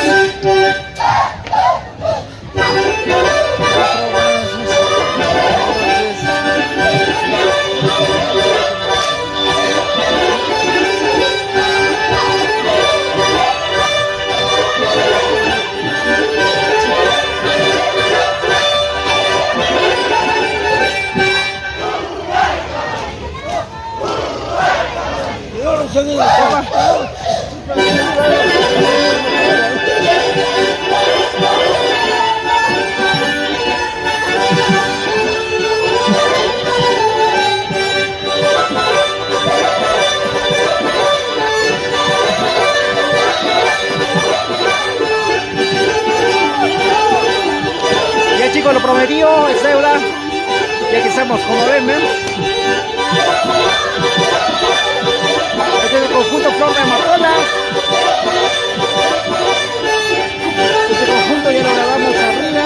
Ya chicos, lo prometido es deuda. Ya que estamos, como ven, este es el conjunto Flor de Amapola. Este conjunto ya lo grabamos arriba.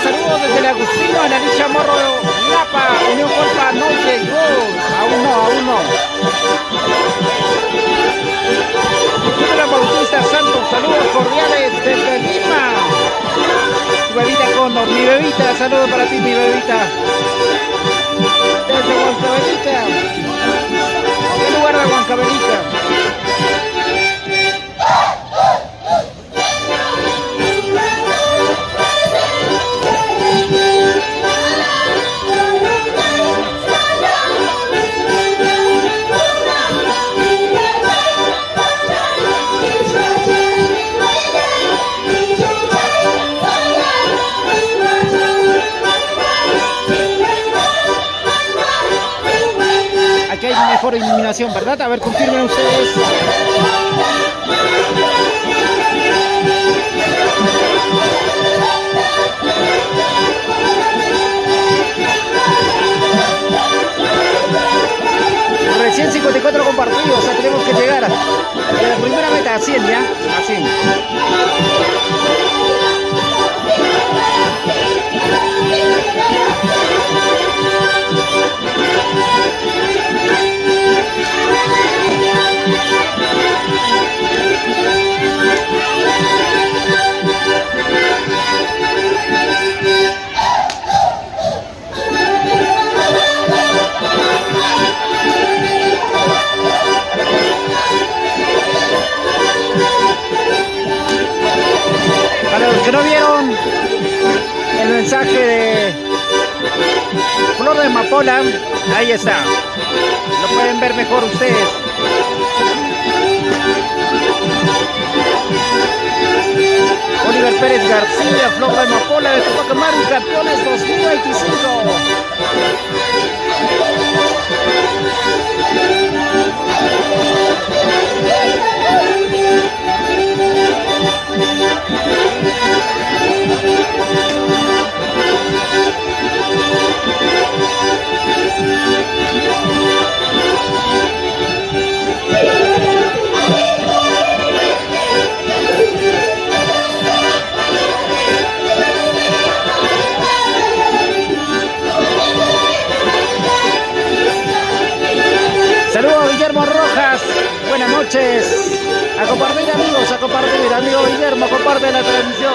Saludos desde el Agustino, en la Licha Morro, Lapa, Unión Colpa, no llegó, aún no. Hola Bautista Santos, saludos cordiales desde Lima. Tu bebita Cóndor, mi bebita, saludos para ti, mi bebita. Desde Huancavelica. ¿Qué lugar de Huancavelica? Aquí hay mejor iluminación, ¿verdad? A ver, confirmen ustedes. que no vieron el mensaje de Flor de Amapola, ahí está. Lo pueden ver mejor ustedes. Oliver Pérez García, Flor de Amapola de Tupac Amaru, campeones 2025. Saludos a Guillermo Rojas, buenas noches. A compartir amigos, a compartir, amigo Guillermo, comparte la transmisión.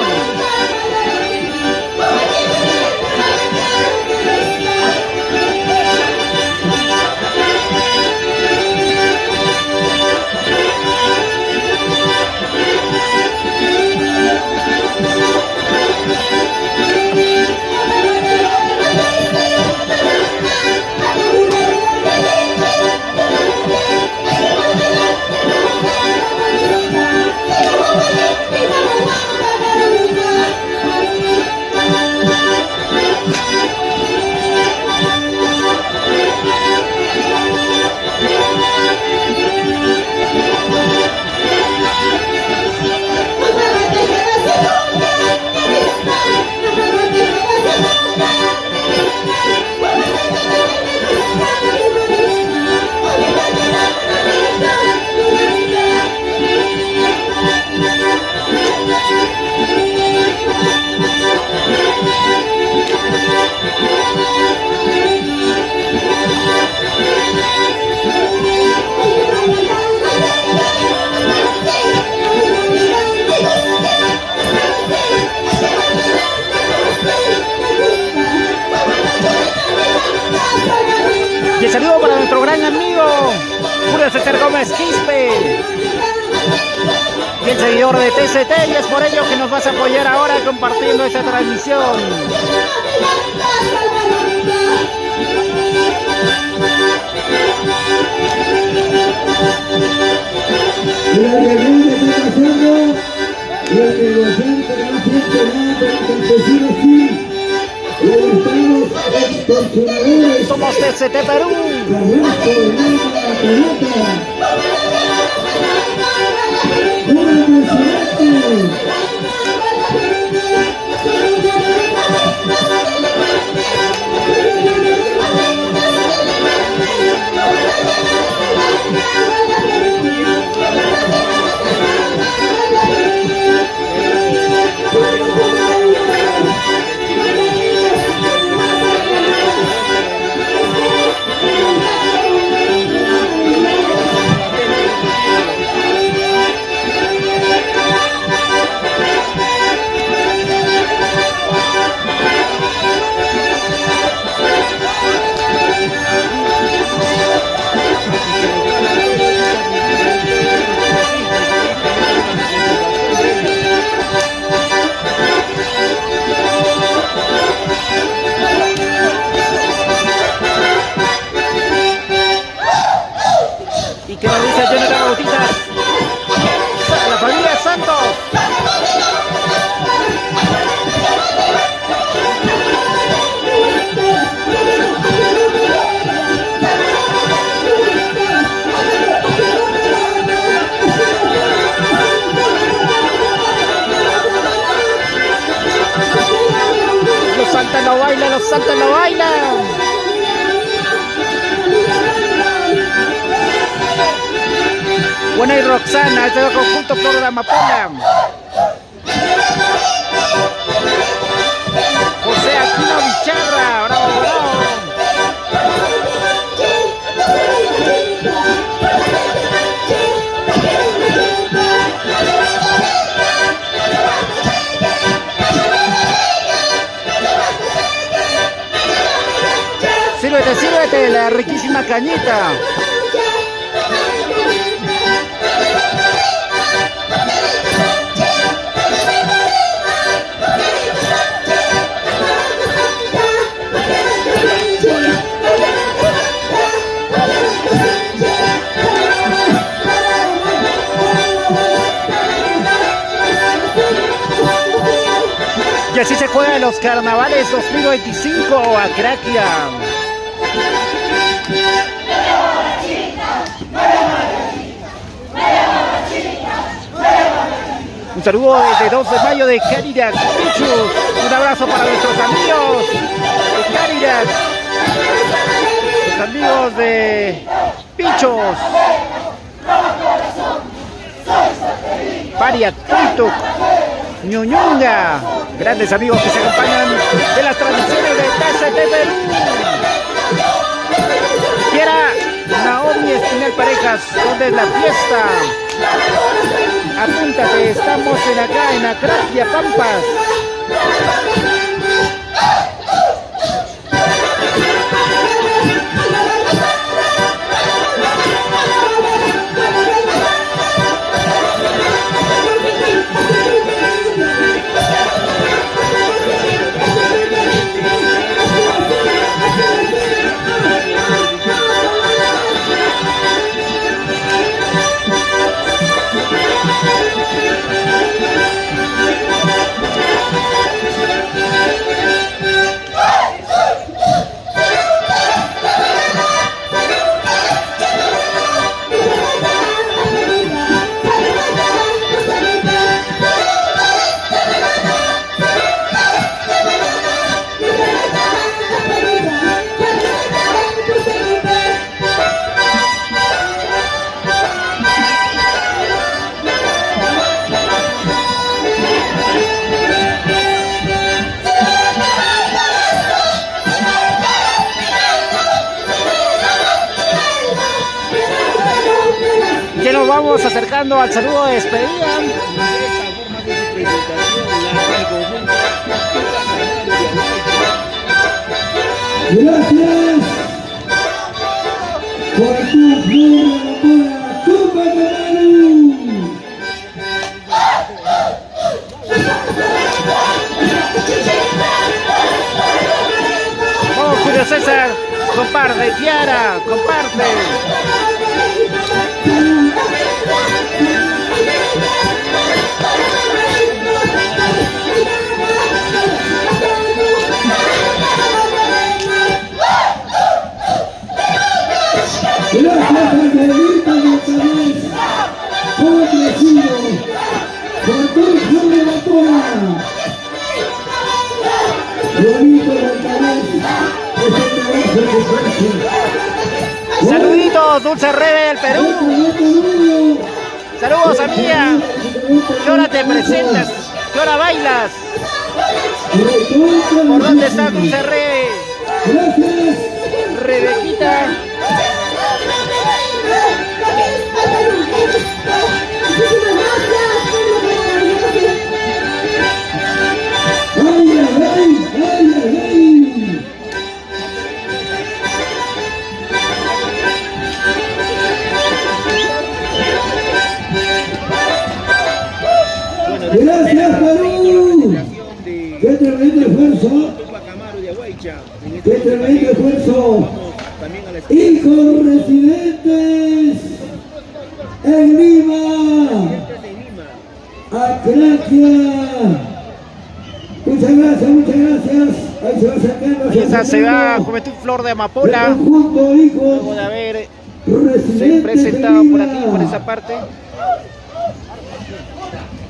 Y el saludo para nuestro gran amigo Julio César Gómez Quispe, y el seguidor de TCT, y es por ello que nos vas a apoyar ahora compartiendo esta transmisión. El alcalde está pasando y el negociante no siente nada, pero el campesino sí. Le estamos extorsionadores. Somos TCT Perú. Carrasco de la pelota. ¡Buen presidente! Y que nos dice Jonathan Bautizas, la familia Santos. Los Santos no bailan, los Santos no bailan. Bueno, y Roxana, este es el conjunto Flor de Amapola. José Aquino Bicharra, bravo, bravo. Sírvete, sírvete, la riquísima cañita. Y así se juegan los carnavales 2025 a Craquia. Un saludo desde 2 de mayo de Caridad Pichus. Un abrazo para nuestros amigos de Caridad. Los amigos de Pichos. Paria Tuituk. Ñuñunga. Grandes amigos que se acompañan de las tradiciones de TCT Perú. Quiera Naomi Espinel Parejas, donde es la fiesta. Apúntate, estamos acá en Acraquia, Pampas. Vamos acercando al saludo de despedida. Gracias por tu Copa Perú. Oh, Julio César, comparte, Kiara, comparte. Gracias a Carlita Montañez, por crecido, por tu de la toa. Bonito Montañez, es el trabajo de Saluditos, Dulce Rebe del Perú. Saludos, amiga. ¿Qué hora te presentas? ¿Qué hora bailas? ¿Por dónde está Dulce Rebe? Gracias. Rebequita. Gracias, Perú. Qué tremendo esfuerzo. Qué tremendo esfuerzo. Hijos residentes en Lima. Acraquia. Muchas gracias, muchas gracias. Ahí se va sacando. Ahí está, se va Juventud Flor de Amapola. Conjunto, hijos. Luego de haber se presentado por aquí, por esa parte.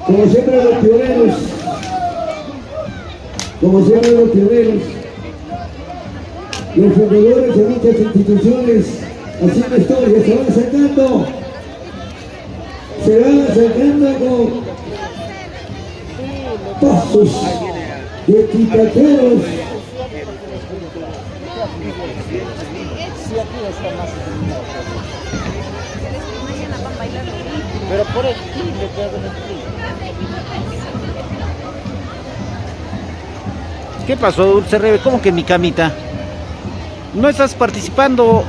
Como siempre los pioneros. Como siempre los pioneros. Los fundadores de muchas instituciones haciendo historia, se van sacando con pasos de quitaqueros. Pero por aquí le queda. ¿Qué pasó, Dulce Rebe? ¿Cómo que mi camita? ¿No estás participando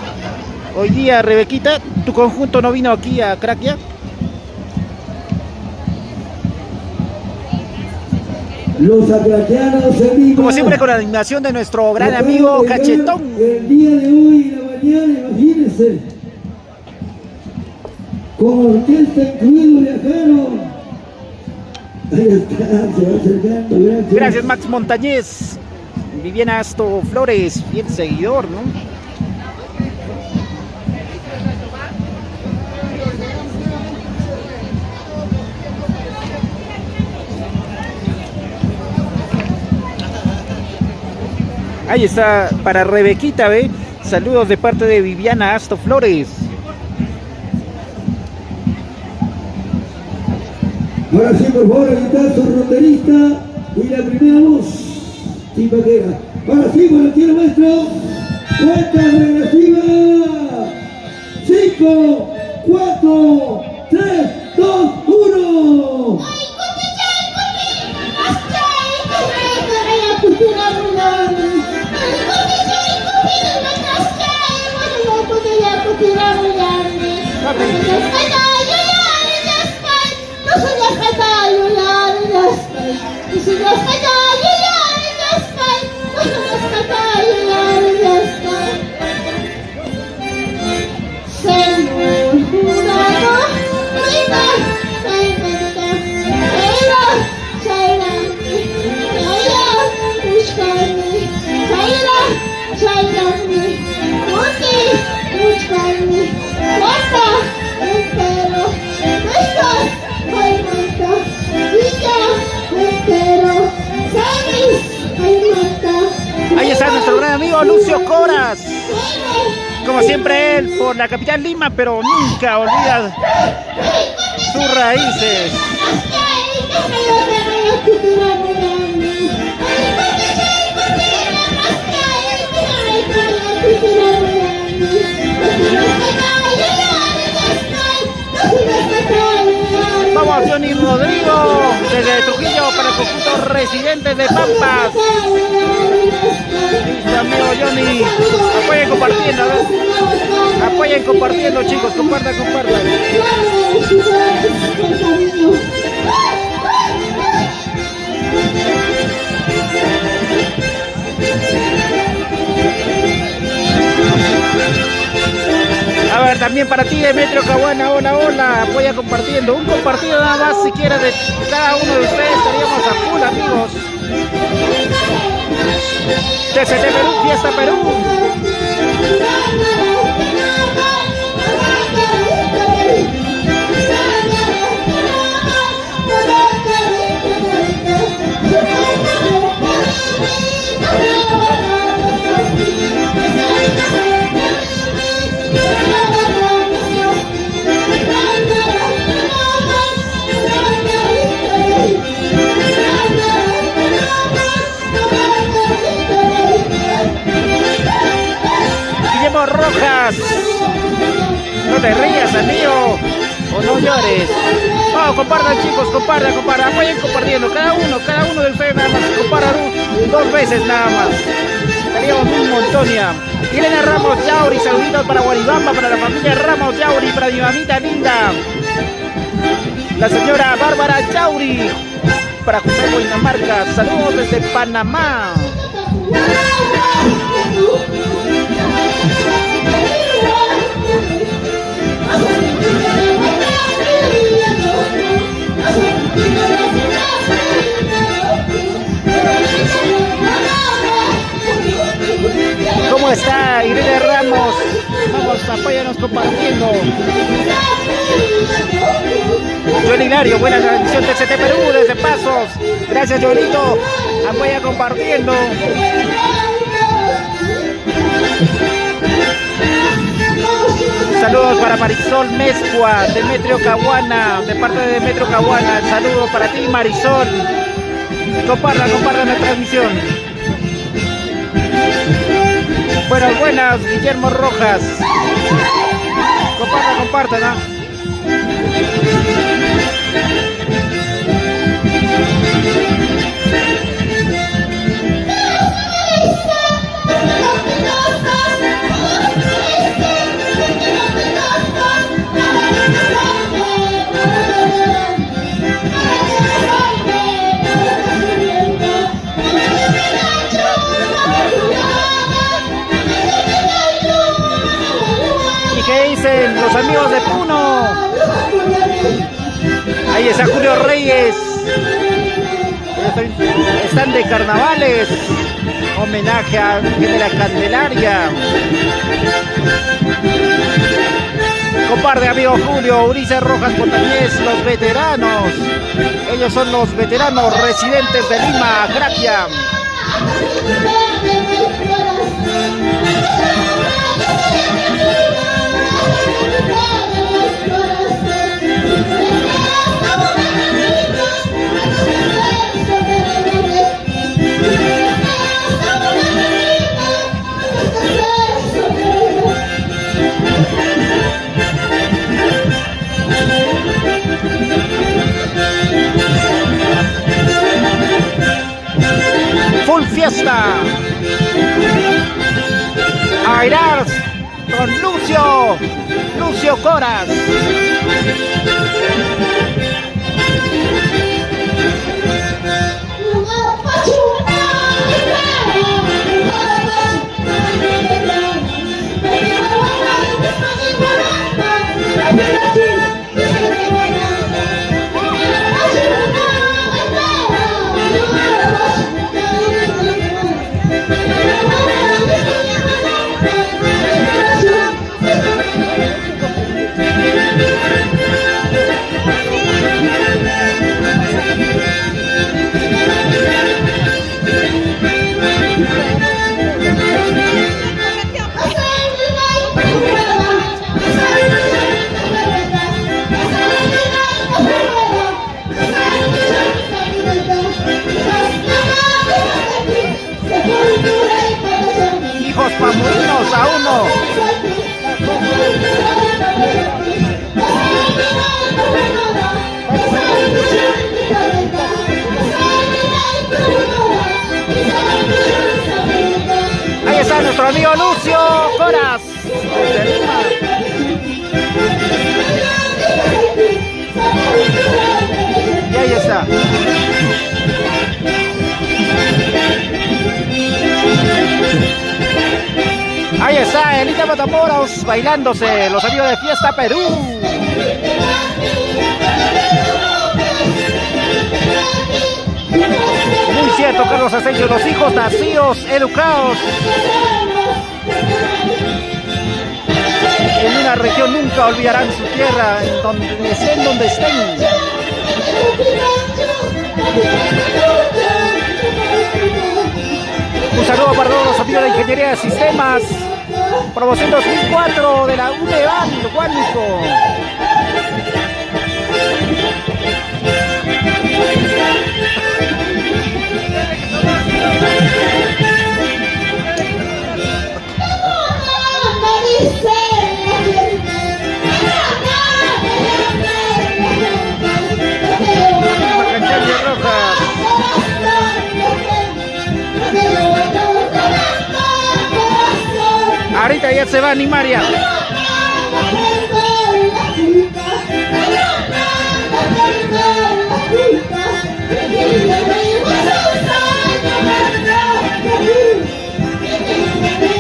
hoy día, Rebequita? ¿Tu conjunto no vino aquí a Craquia? Los acraquianos en Lima. Como siempre, con la animación de nuestro gran amigo Cachetón. El día de hoy, la mañana, imagínense. Con orquesta incluido viajaron Ahí está, se va acercando, gracias. Gracias, Max Montañez. Viviana Asto Flores, fiel seguidor, ¿no? Ahí está, para Rebequita, ¿ve? Saludos de parte de Viviana Asto Flores. Ahora sí, por favor, aquí está su ronderista y la primera voz, Tipaquera. Ahora sí, por el tiro maestro, cuenta regresiva. 5, 4, 3, 2, 1. Ahí está nuestro gran amigo Lucio Coras. Como siempre él por la capital Lima, pero nunca olvida sus raíces. Vamos, Johnny Rodrigo, desde Trujillo para el conjunto Residentes de Pampas. Listo, amigo Johnny. Apoyen compartiendo, ¿no? Apoyen compartiendo, chicos. Compartan. A ver, también para ti de Metro Caguana, hola, apoya compartiendo. Un compartido nada más si quiere de cada uno de ustedes, estaríamos a full, amigos. TCT Perú, Fiesta Perú. Guillermo Rojas, no te rías, amigo, o no llores. Vamos, compartan, chicos, compartan, apoyen compartiendo, cada uno de ustedes nada más, compartan dos veces nada más. Estaríamos un montón ya. Elena Ramos Yauri, saluditos para Guaribamba, para la familia Ramos Yauri, para mi mamita linda. La señora Bárbara Yauri, para José Dinamarca, saludos desde Panamá. ¿Cómo está Irene Ramos? Vamos, apóyanos compartiendo. Joel Hilario, buena transmisión de CT Perú desde Pasos. Gracias, Joelito. Apoya compartiendo. Saludos para Marisol Mezcua de Metro Caguana, de parte de Metro Caguana. Saludos para ti, Marisol. Compartan la transmisión. Buenas, Guillermo Rojas. Compartan, ¿ah? ¿Qué dicen los amigos de Puno? Ahí está Julio Reyes. Están de carnavales, homenaje a General Candelaria. Comparte, amigo Julio, Ulises Rojas Montañez, los veteranos. Ellos son los veteranos residentes de Lima, Craquia. Full fiesta. Airar con Lucio Coras. Hijos pamudinos a uno. Ahí está nuestro amigo Lucio Coras. Y ahí está. Ahí está Elita Matamoros bailándose, los amigos de Fiesta Perú. Muy cierto, Carlos Asensio, los hijos nacidos, educados en una región nunca olvidarán su tierra, estén donde estén. Un saludo para todos los amigos de Ingeniería de Sistemas, promoción 2004 de la UNEVAL, Huánuco. Ahorita ya se va a animar ya.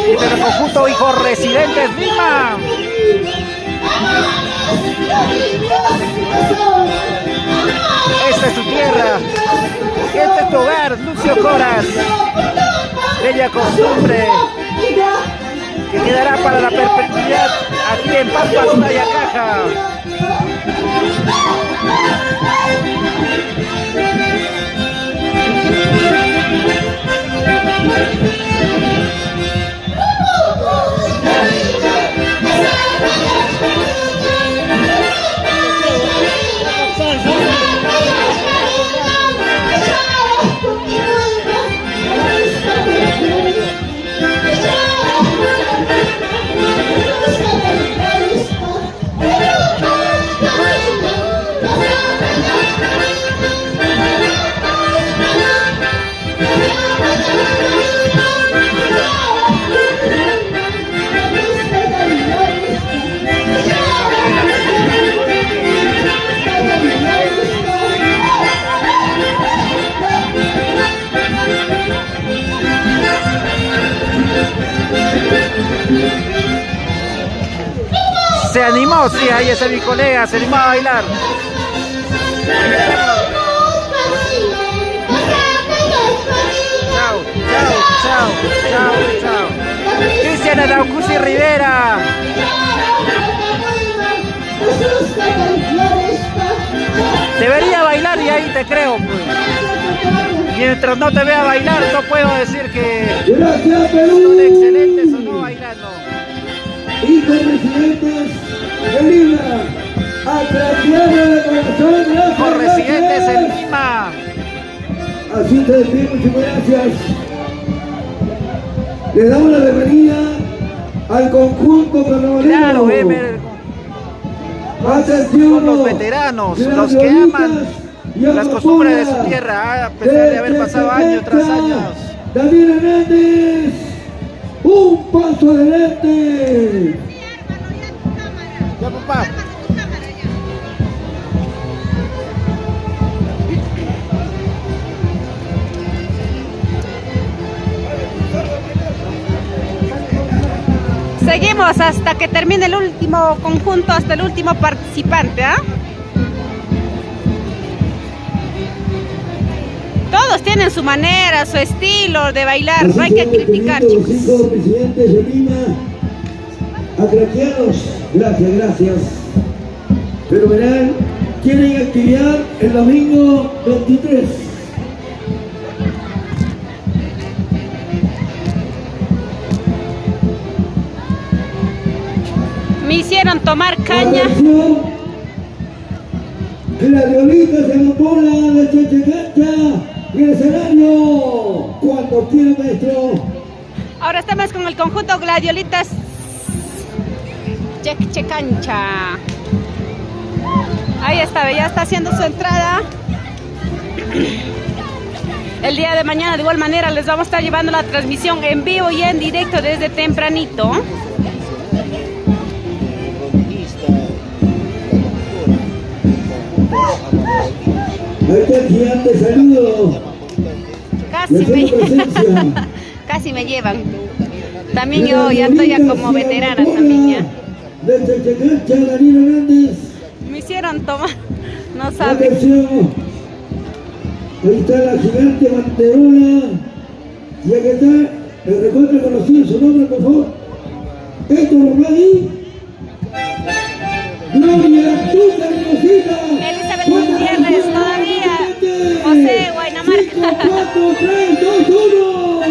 Y del conjunto Hijos Residentes Lima. Esta es tu tierra, este es tu hogar, Lucio Coras. Bella costumbre que quedará para la perpetuidad aquí en Pampas, Tayacaja. Se animó, sí, ahí está mi colega, se animó a bailar. Cristiana Daucusi Rivera. Debería bailar y ahí te creo, pues. Mientras no te vea bailar, no puedo decir que Gracias, Perú. son excelentes o no bailando. Hijos residentes de Lima, atracción de corazón, gracias. Los residentes en gracias. Lima. Así te despedimos, muchas gracias. Le damos la bienvenida al conjunto carnavalero. Claro, Emer. Atención, Son los veteranos, los que aman las costumbres de su tierra, a pesar de haber pasado año tras años. Daniel Hernández, un paso adelante. Ya, papá. Seguimos hasta que termine el último conjunto, hasta el último participante, ¿ah? Todos tienen su manera, su estilo de bailar, no hay que criticar, Los chicos. 5 presidentes de Lima, agraciados, gracias, gracias. Fenomenal, tienen actividad el domingo 23. Me hicieron tomar caña. Gladiolitas de Amapola de Chechecancha y el escenario cuando quiera, maestro. Ahora estamos con el conjunto Gladiolitas Chechecancha. Ahí está, ya está haciendo su entrada. El día de mañana de igual manera les vamos a estar llevando la transmisión en vivo y en directo desde tempranito. Ahí está el gigante, saludo. Casi me llevan. También yo ya estoy ya como veterana también ya. De Chechecancha, Daniel Hernández. Me hicieron tomar, no saben. Atención. Ahí está la gigante Manterola. Y aquí está el recontra conocido, su nombre, por favor. Héctor Romay. Gloria, Tuca, Rosita. Elizabeth Gutiérrez todavía. José Guaynamarca. 5, 4, 3, 2, 1.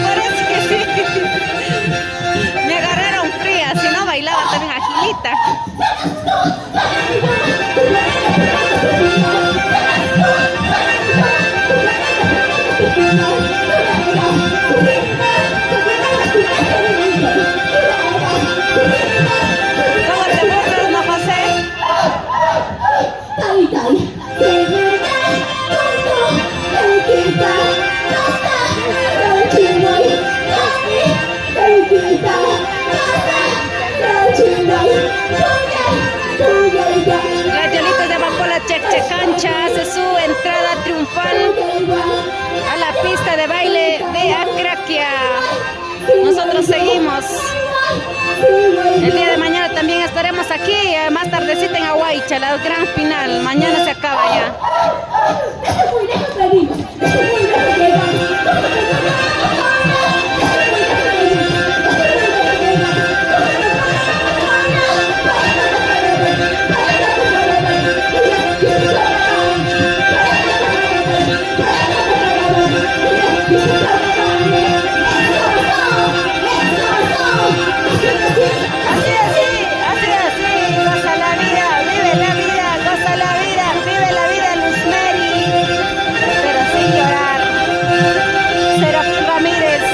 Parece que sí. Me agarraron fría, si no bailaba también agilita. ¿Cómo te burlas, no, José? Gladiolitas de Amapola Chechecancha hace su entrada triunfal a la pista de baile de Acraquia. Nosotros seguimos. El día de mañana también estaremos aquí, más tardecita en Aguaicha, la gran final. Mañana se acaba ya. Así, goza la vida, vive la vida, goza la vida, vive la vida, Luz Mary, pero sin llorar. Serafín Ramírez.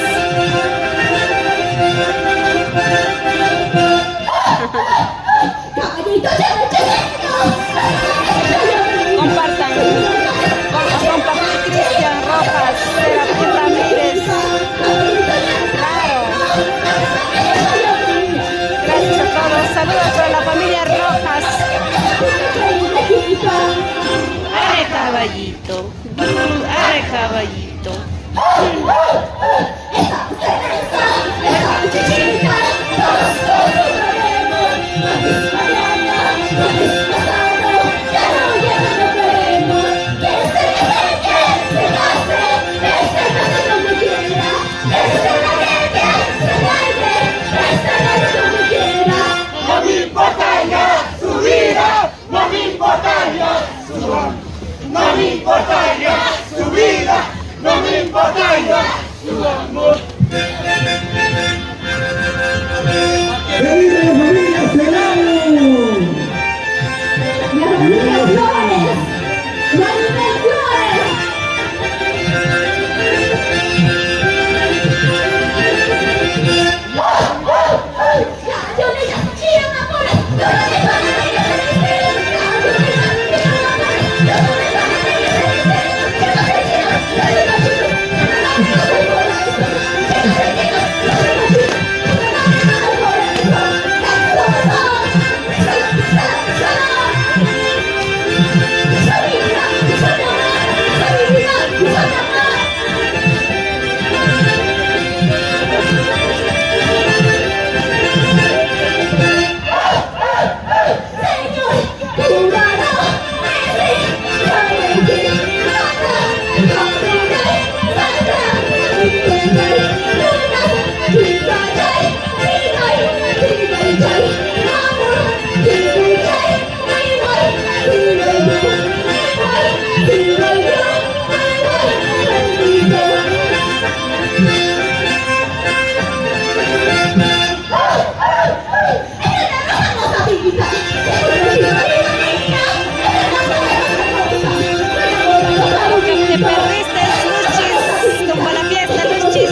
Compartan, compartir Cristian Rojas, Serafín Ramírez. Claro. Gracias a todos. Saludos para la familia Rojas. Arre caballito. Arre caballito. Que se no me importaría su vida, no me importaría su amor. ¡Que viva la familia Serrano! ¡La familia Flores! ¡La familia Flores! ¡Yo le llamo amor! Te perdiste el sushi, como la fiesta de los chis.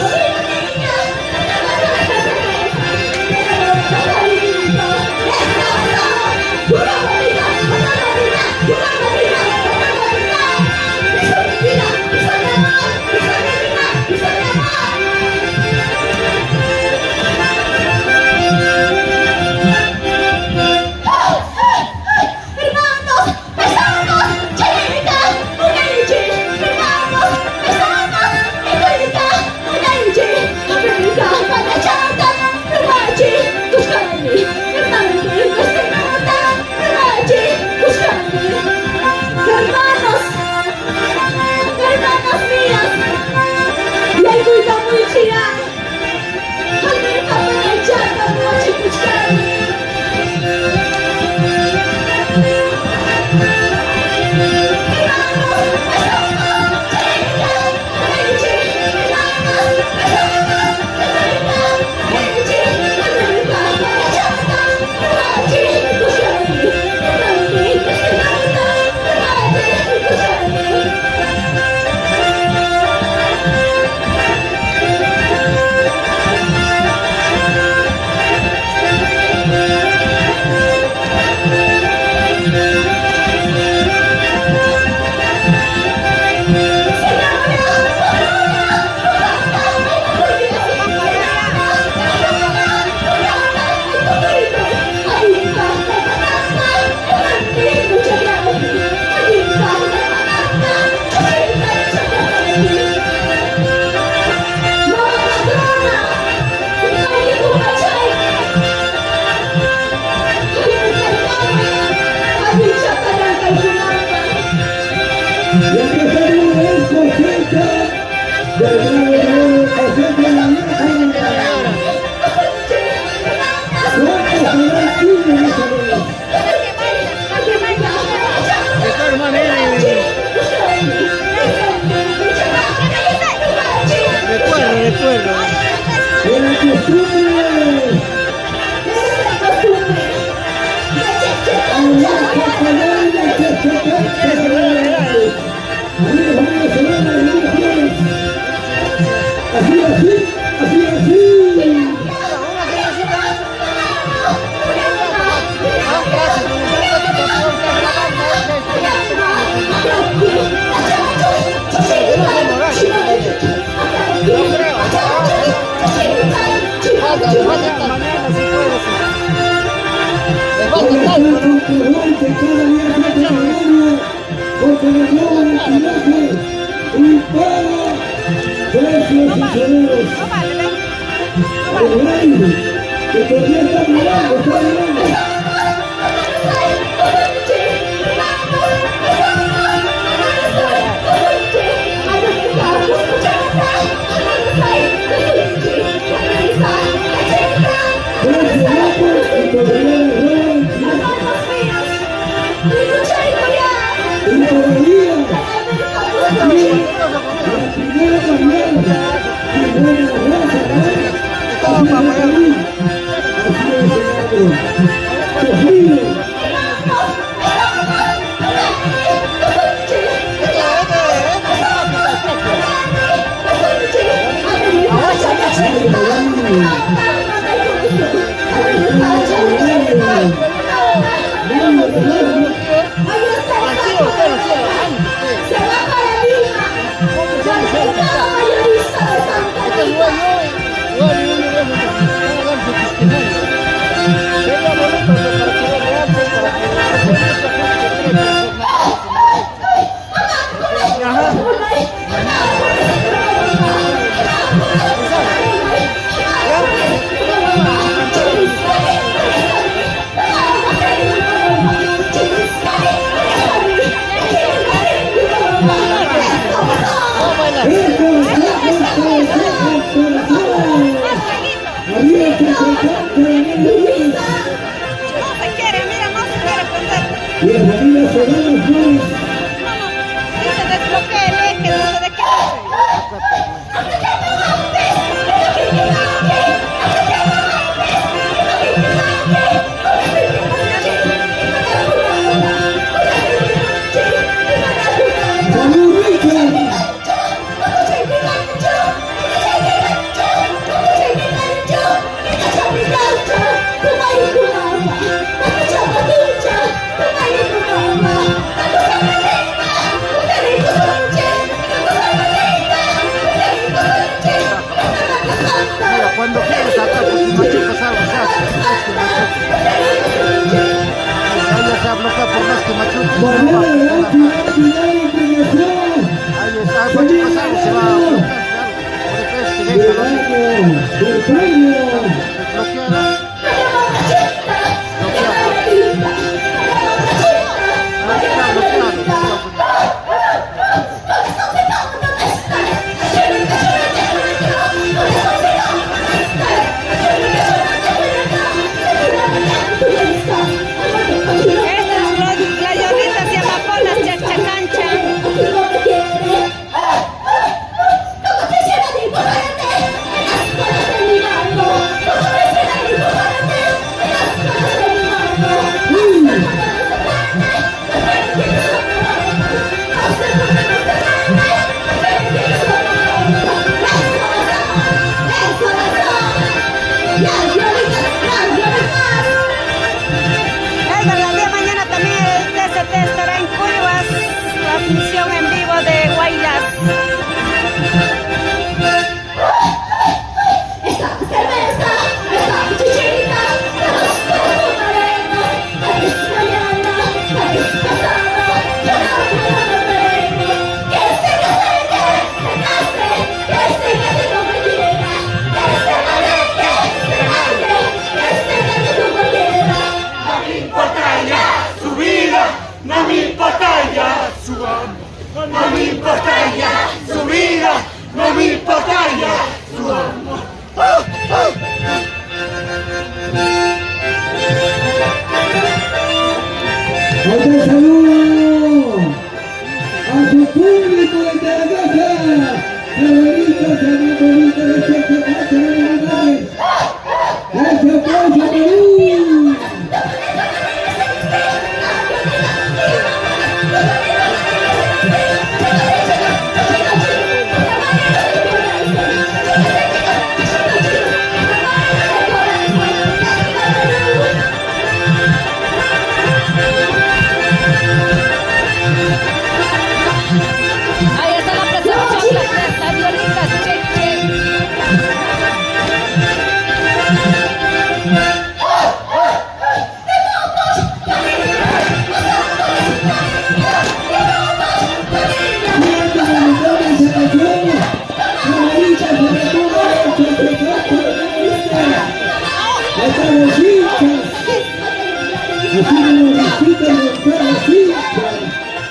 Todavía Y la familia Serrano Flores. Y se desbloquea el eje, no sé de qué ¡Salud, Richard! Mira, cuando quieres acá, porque machucas algo, se hace. Ahí se bloquea por más que machucas. Ahí está, machucas algo, se va a bloquear. Por eso es que déjalo así. Bloquear. Gladiolitas y amapolas, chachacancha. El día de mañana también el TCT estará en Cuevas, transmisión en vivo de Guaylas. No me importa ya su amor, no me importa ya su vida, no me importa ya su amor. ¡Otro saludo a su público de Taragaja! ¡Carolitos, amigos de Checa, ¡ese aplauso, Perú! Ahí está la presentación, las Gladiolitas,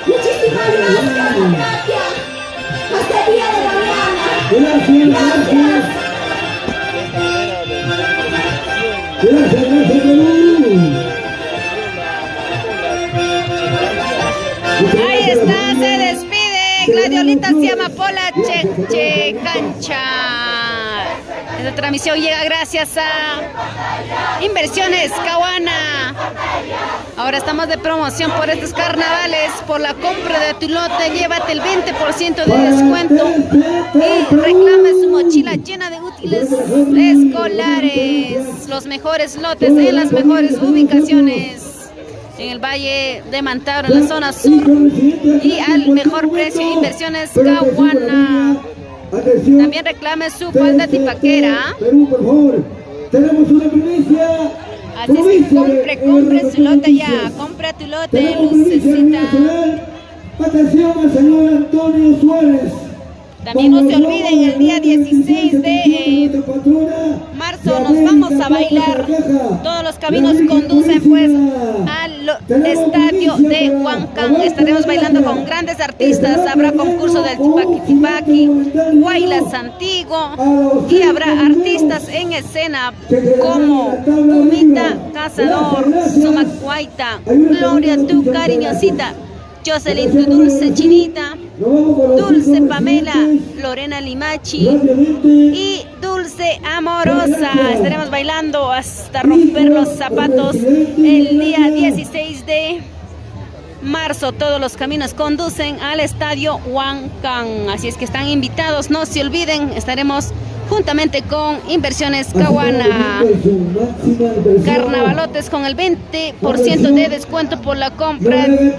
Muchísimas gracias, Katia. Hasta el día de mañana. Gracias. ahí está, se despide Gladiolitas y Amapola Cheche Cancha. Esta transmisión llega gracias a Inversiones Cahuana. Ahora estamos de promoción por estos carnavales. Por la compra de tu lote, llévate el 20% de descuento y reclama su mochila llena de útiles escolares. Los mejores lotes en las mejores ubicaciones. En el Valle de Mantaro, en la zona sur, y al mejor precio. Inversiones Cahuana. También reclame su falda tipaquera. Perú, por favor. Tenemos una primicia. Así es que compre su lote ya. Compra tu lote, lucecita. Atención al señor Antonio Suárez. También no se olviden, el día 16 de marzo nos vamos a bailar. Todos los caminos conducen pues al estadio de Huancán. Estaremos bailando con grandes artistas. Habrá concurso del Tipaqui Tipaqui, Guaylas Antiguo, y habrá artistas en escena como Humita Cazador, Sumacuaita, Gloria tu cariñosita, Jocelyn tu dulce chinita, Dulce Pamela, Lorena Limachi y Dulce Amorosa. Estaremos bailando hasta romper los zapatos el día 16 de marzo. Todos los caminos conducen al estadio Huancán. Así es que están invitados, no se olviden. Estaremos juntamente con Inversiones Caguana. Carnavalotes con el 20% de descuento por la compra de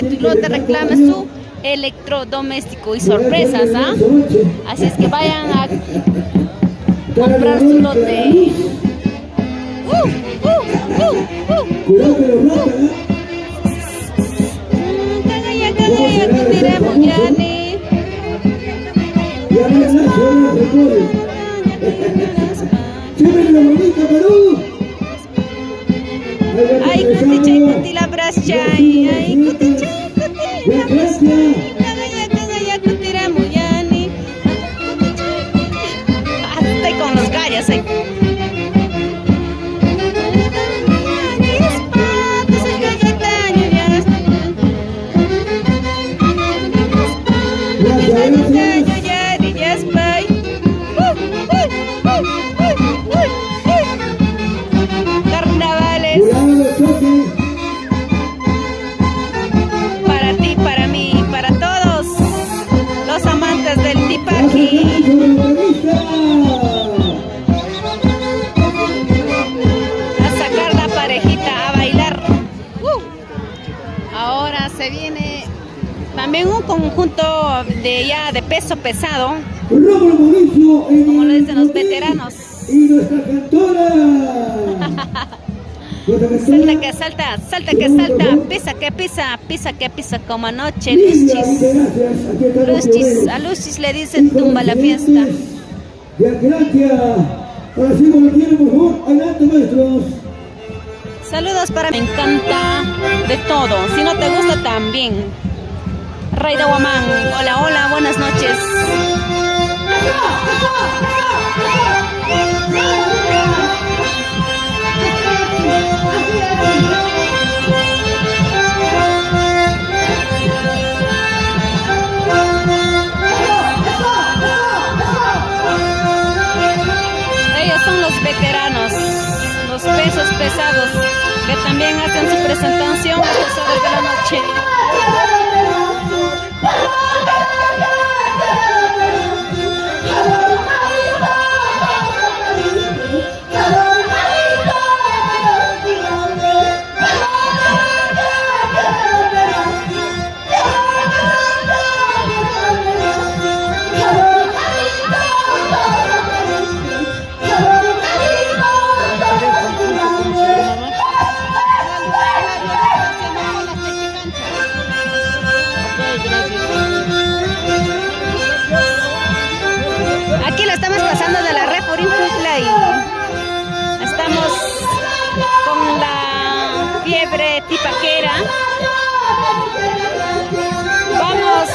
tu lote. Reclame su electrodoméstico y sorpresas, ¿ah? Así es que vayan a comprar su lote. Ay, cutiche, cuti la braschay, ay, cutiche, cuti la braschay, cagaya, cutira muyani. Estoy con los gallos, Carnavales para ti, para mí, para todos los amantes del Tipaqui. A sacar la parejita a bailar. Ahora se viene también un conjunto de peso pesado, como lo dicen los veteranos. Y nuestra cantora. Salta que salta, salta que salta, pisa que pisa, pisa que pisa como anoche. Luchis, a Luchis le dicen tumba la fiesta. Saludos para... Me encanta de todo, si no te gusta también. Rey de Huamán, hola, hola, buenas noches. Ellos son los veteranos, los pesos pesados, que también hacen su presentación a las horas de la noche. Aquí lo estamos pasando de la red por Inflay. Estamos con la fiebre tipaquera. Vamos,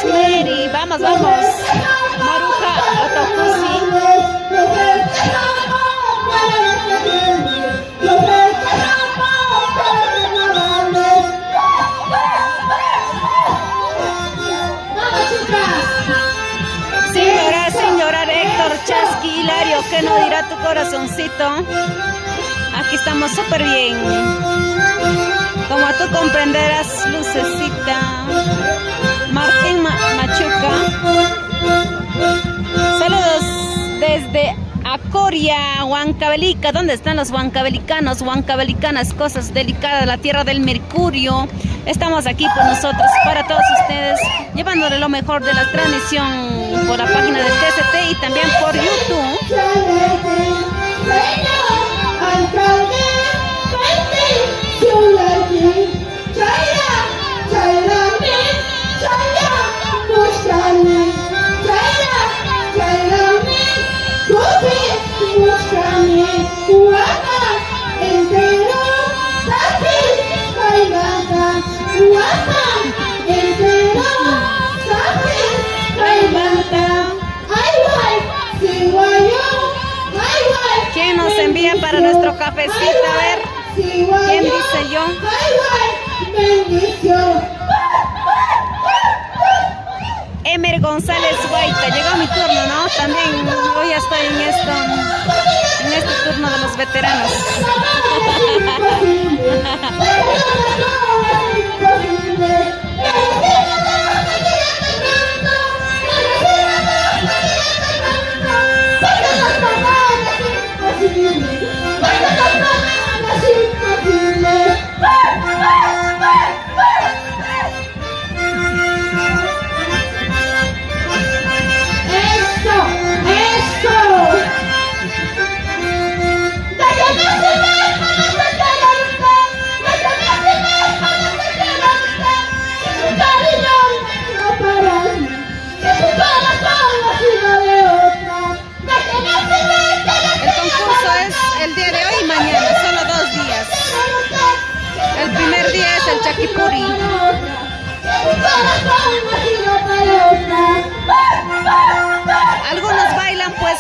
Mary, vamos, vamos. Maruja, Otokusi. Sin llorar, Héctor, Chasqui, Hilario, ¿qué no dirá tu corazoncito? Aquí estamos súper bien. Como tú comprenderás, Lucecita. Martín Machuca. Saludos desde Acoria, Huancavelica. ¿Dónde están los huancavelicanos, huancavelicanas? Cosas delicadas, la tierra del mercurio. Estamos aquí por nosotros, para todos ustedes, llevándole lo mejor de la transmisión por la página de TCT y también por YouTube. ¿Quién nos envía para nuestro cafecito? A ver, ¿quién dice yo? Emer González Guaita, llegó mi turno, ¿no? También hoy estoy en este turno de los veteranos. El día de hoy y mañana, solo 2 días. El primer día es el Chaquipuri. Algunos bailan pues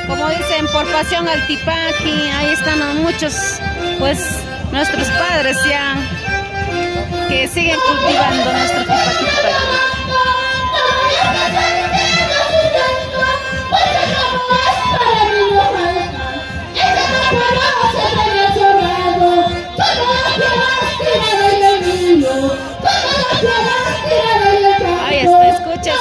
como dicen, por pasión al tipaqui. Ahí están muchos, pues nuestros padres ya, que siguen cultivando nuestro tipaqui. Ahí está, escucha.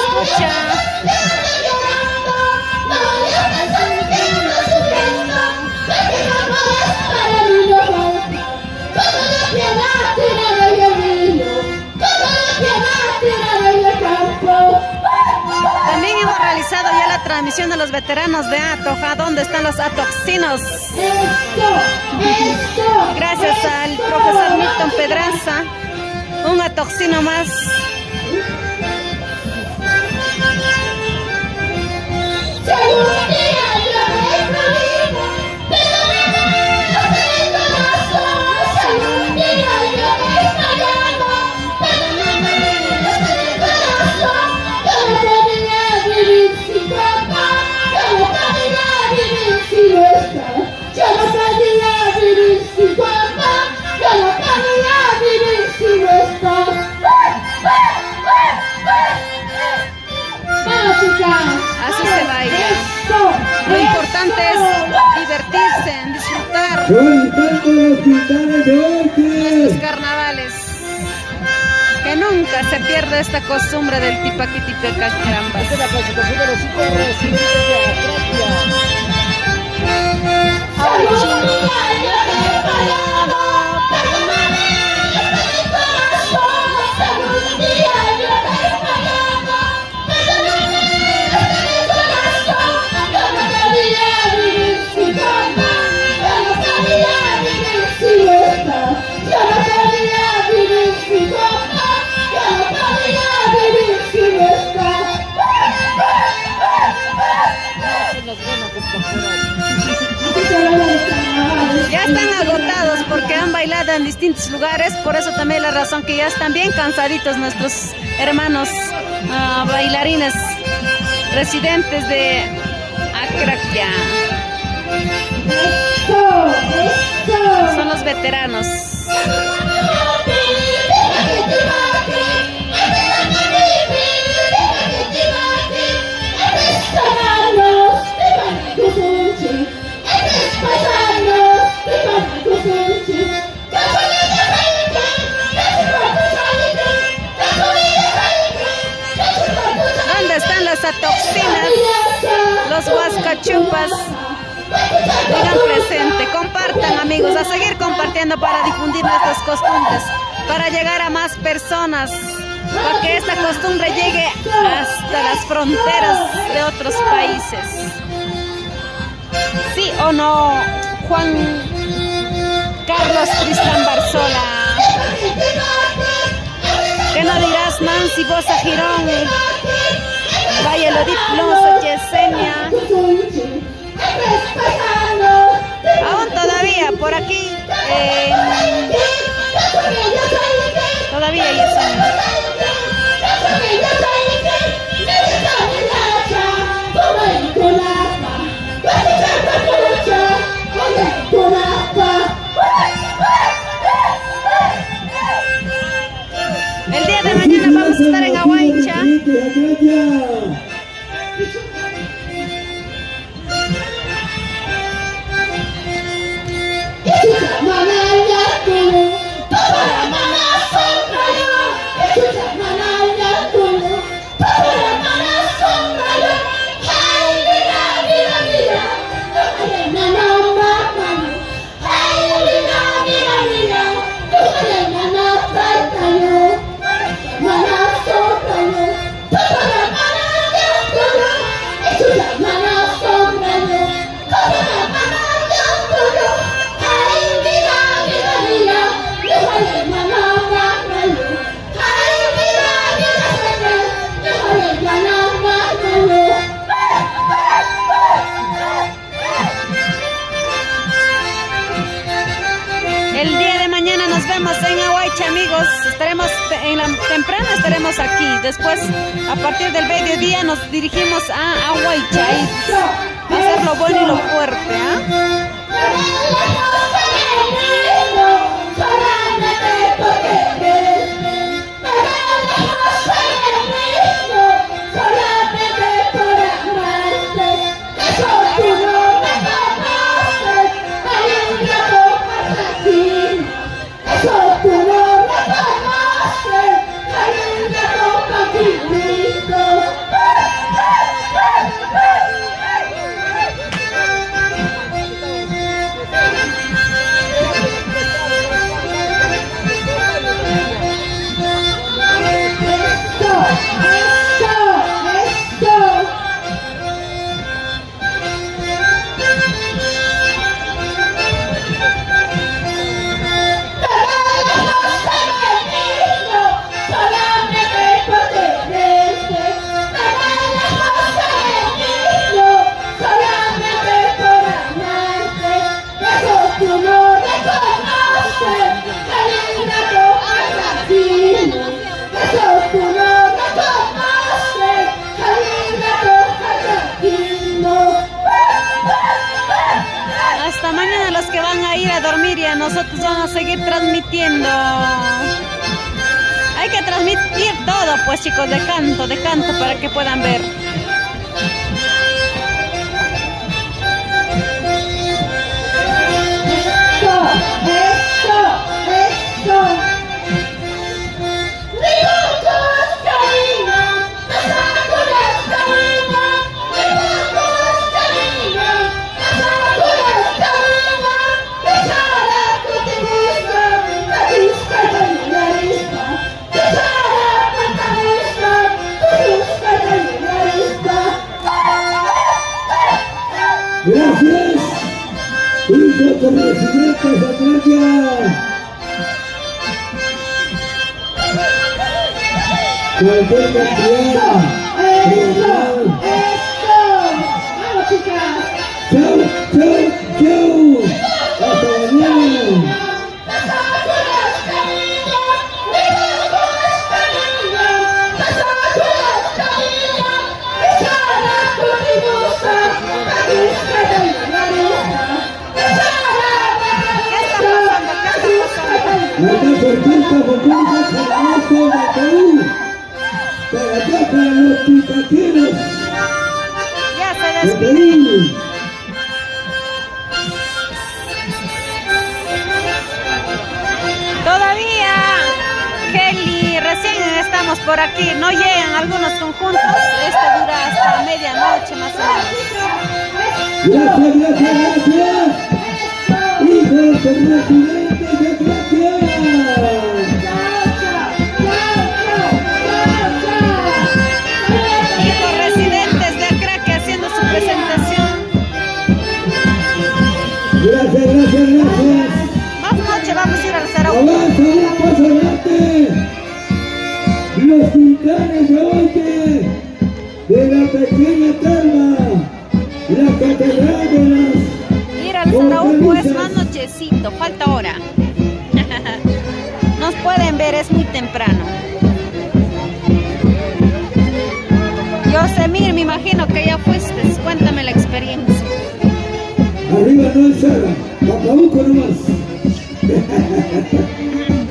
También hemos realizado ya la transmisión de los veteranos de Atoja. ¿Dónde están los atoxinos? Gracias al profesor Milton Pedraza. Un atoxino más. Así se baila. Lo importante es divertirse, disfrutar nuestros carnavales. Que nunca se pierda esta costumbre del tipaqui tipeca carambas. Esta es la clasificación de los 5 residentes de Ya están agotados porque han bailado en distintos lugares, por eso también la razón que ya están bien cansaditos nuestros hermanos bailarines residentes de Acraquia. Son los veteranos. ¿Dónde están las atoxinas? Los huascachupas. Digan presente, compartan amigos, a seguir compartiendo para difundir nuestras costumbres, para llegar a más personas, para que esta costumbre llegue hasta las fronteras de otros países. ¿Sí o no, Juan Carlos Tristán Barzola? ¿Qué no dirás, Nancy Bosa Girón? Vaya lo diploso, Yesenia. Aún todavía por aquí El día de mañana vamos a estar en Ahuaycha. El día de mañana nos vemos en Ahuaycha, amigos. Estaremos temprano estaremos aquí. Después, a partir del mediodía, nos dirigimos a Ahuaycha. Y va a ser lo bueno y lo fuerte, ¿ah? Hasta mañana los que van a ir a dormir y a nosotros vamos a seguir transmitiendo. Hay que transmitir todo, pues chicos, de canto, para que puedan ver. Gracias. Y con residentes de Atlanta. Cualquier cantidad. ¡Vamos, chicas! Chau, chau, chau. Hasta mañana. La portenta bombona Jalisco Macaú. Para acá para los tipaqueros. Ya se De despide. Perú. Todavía, Kelly, recién estamos por aquí. No llegan algunos conjuntos. Este dura hasta medianoche más o menos. Gracias, gracias, gracias. Hijos del residente de Gracia. Hijos residentes de Craque haciendo su presentación. Gracias, gracias, gracias. Más noche vamos a ir al Zaraú. Avanza un paso adelante. Los sultanes de hoy de la pequeña Calma, la catedral de las Ir al Zaraú pues más nochecito, falta hora. Nos pueden ver, es muy temprano. Yosemir, me imagino que ya fuiste. Cuéntame la experiencia. arriba no es Saga, Papabuco nomás.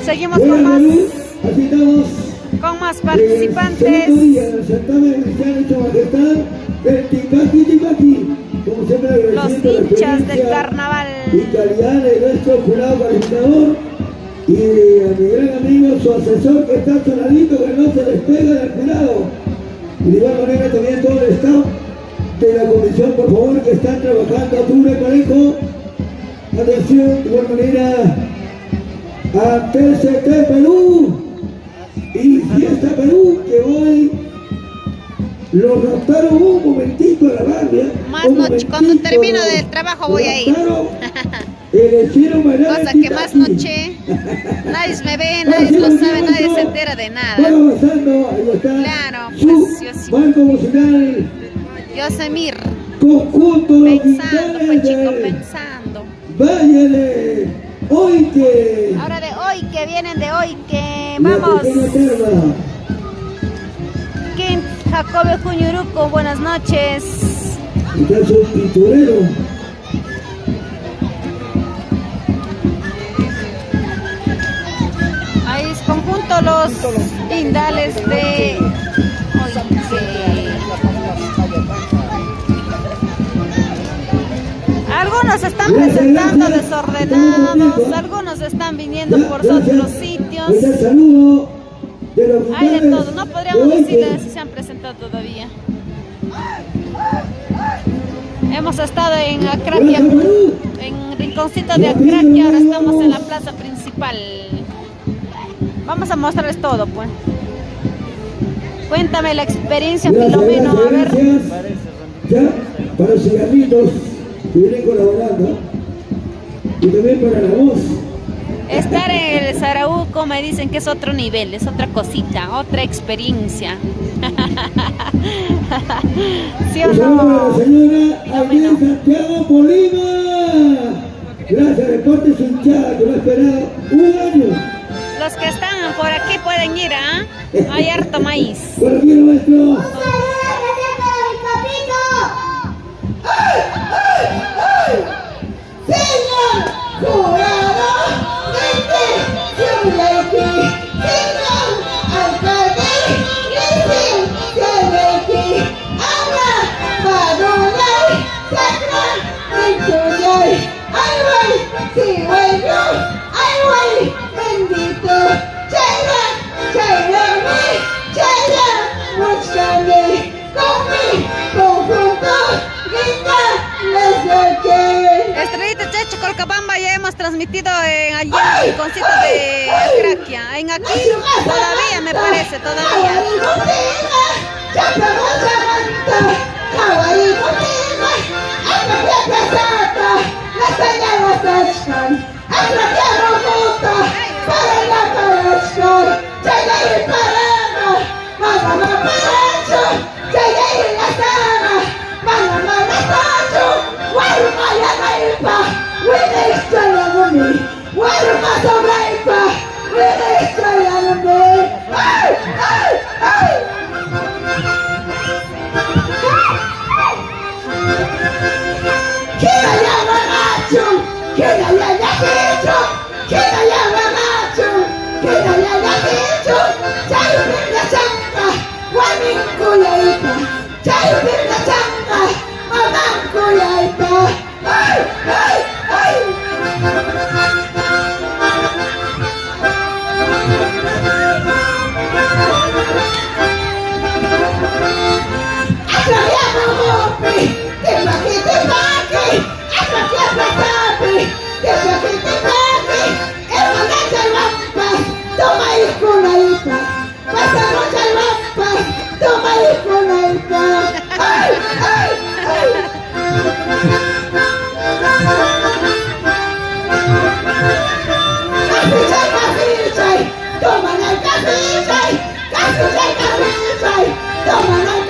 Seguimos con Buenas, más. Malú, así estamos. con más participantes. El certamen cristiano hecho majestad del Tipaqui, como siempre agradeciendo Los hinchas la del carnaval y calidad de nuestro jurado calificador y a mi gran amigo, su asesor que está sonadito, que no se despega del jurado. Y de igual manera también todo el staff de la comisión, por favor, que están trabajando a duro y parejo. Atención, de igual manera a TCT Perú y Fiesta Perú, que hoy lo raptaron un momentito a la barbia. Más noche, cuando termino del trabajo voy a ir. Cosa que más noche, nadie me ve, nadie lo sabe, nadie se entera de nada. Claro, pues yo sí. Banco Musical Yo sé mir, Conjunto pensando, pues chico, pensando. Váyale, hoy que. Ahora de hoy que vienen de hoy que vamos. Kim Jacobio Cuñuruco, buenas noches. Ya es un pinturero. Ahí es conjunto los pindales de algunos están presentando desordenados, algunos están viniendo por otros sitios. Hay de todo, no podríamos decirles si se han presentado todavía. Hemos estado en Acraquia, en Rinconcito de Acraquia, ahora estamos en la plaza principal. Vamos a mostrarles todo, pues. Cuéntame la experiencia, Filomeno, a ver. Ya, para los cigarritos que vienen colaborando y también para la voz. Estar en el Sarauco me dicen que es otro nivel, es otra cosita, otra experiencia. ¿Sí o no? La señora Aguirre Santiago Polima. Gracias, Deportes Hinchada, que lo ha esperado un año. Los que están por aquí pueden ir, ¿ah? Hay harto maíz. Por aquí, maestro. Señor jurado, señor alcalde, habla, padulay, sacra, victoriay, ay, bendito, Estrellita Checho Colcabamba ya hemos transmitido allí en el concito de Acraquia. En aquí todavía me parece, todavía. Toma la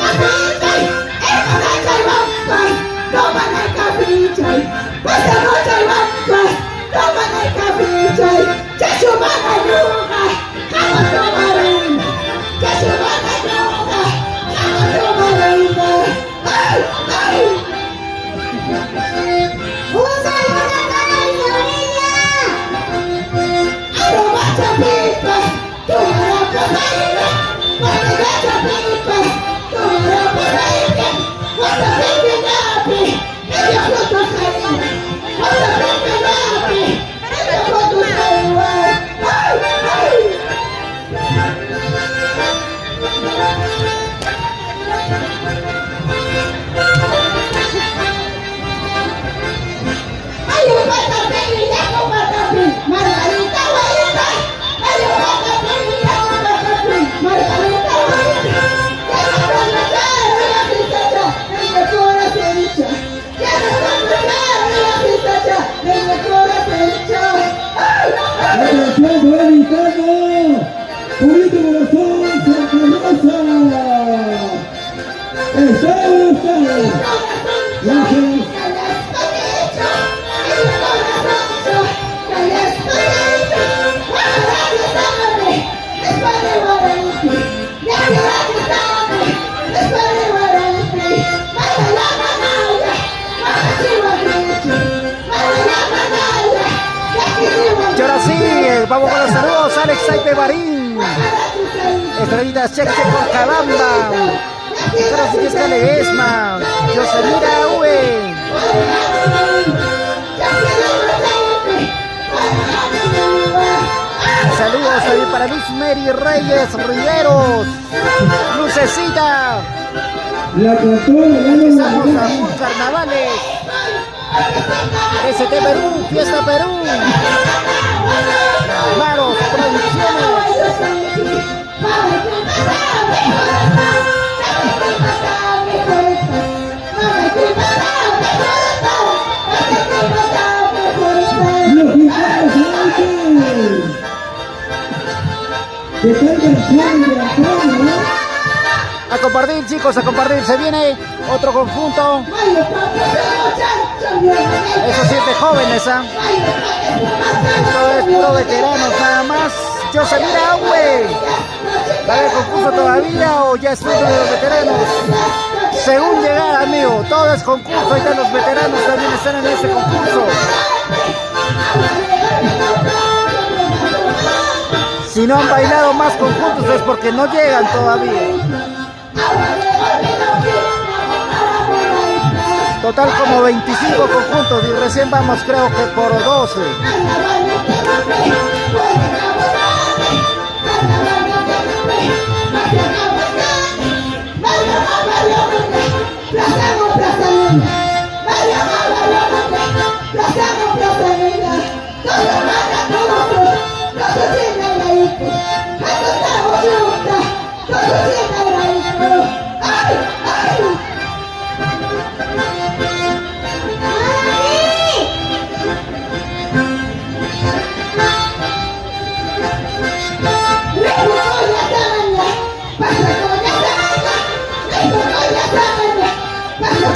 Y ahora sí, vamos con los saludos. Alex Saipe Barín, Estrellitas Cheche con Cabamba, Carlos Siquesca Ledesma, Yosemira Uwe. Saludos también para Luz Mary Reyes Riveros, Lucecita. Estamos a un carnavales. ST Perú, Fiesta Perú. Maros Producciones. A compartir, chicos, a compartir. Se viene otro conjunto. Eso sí es de jóvenes, ¿ah? Esto es puro veteranos nada más. Yosemira Uwe. ¿Va a haber concurso todavía o ya es uno de los veteranos? Según llegar, amigo, todo es concurso. Ahorita los veteranos también están en ese concurso. Si no han bailado más conjuntos es porque no llegan todavía. Total como 25 conjuntos y recién vamos creo que por 12.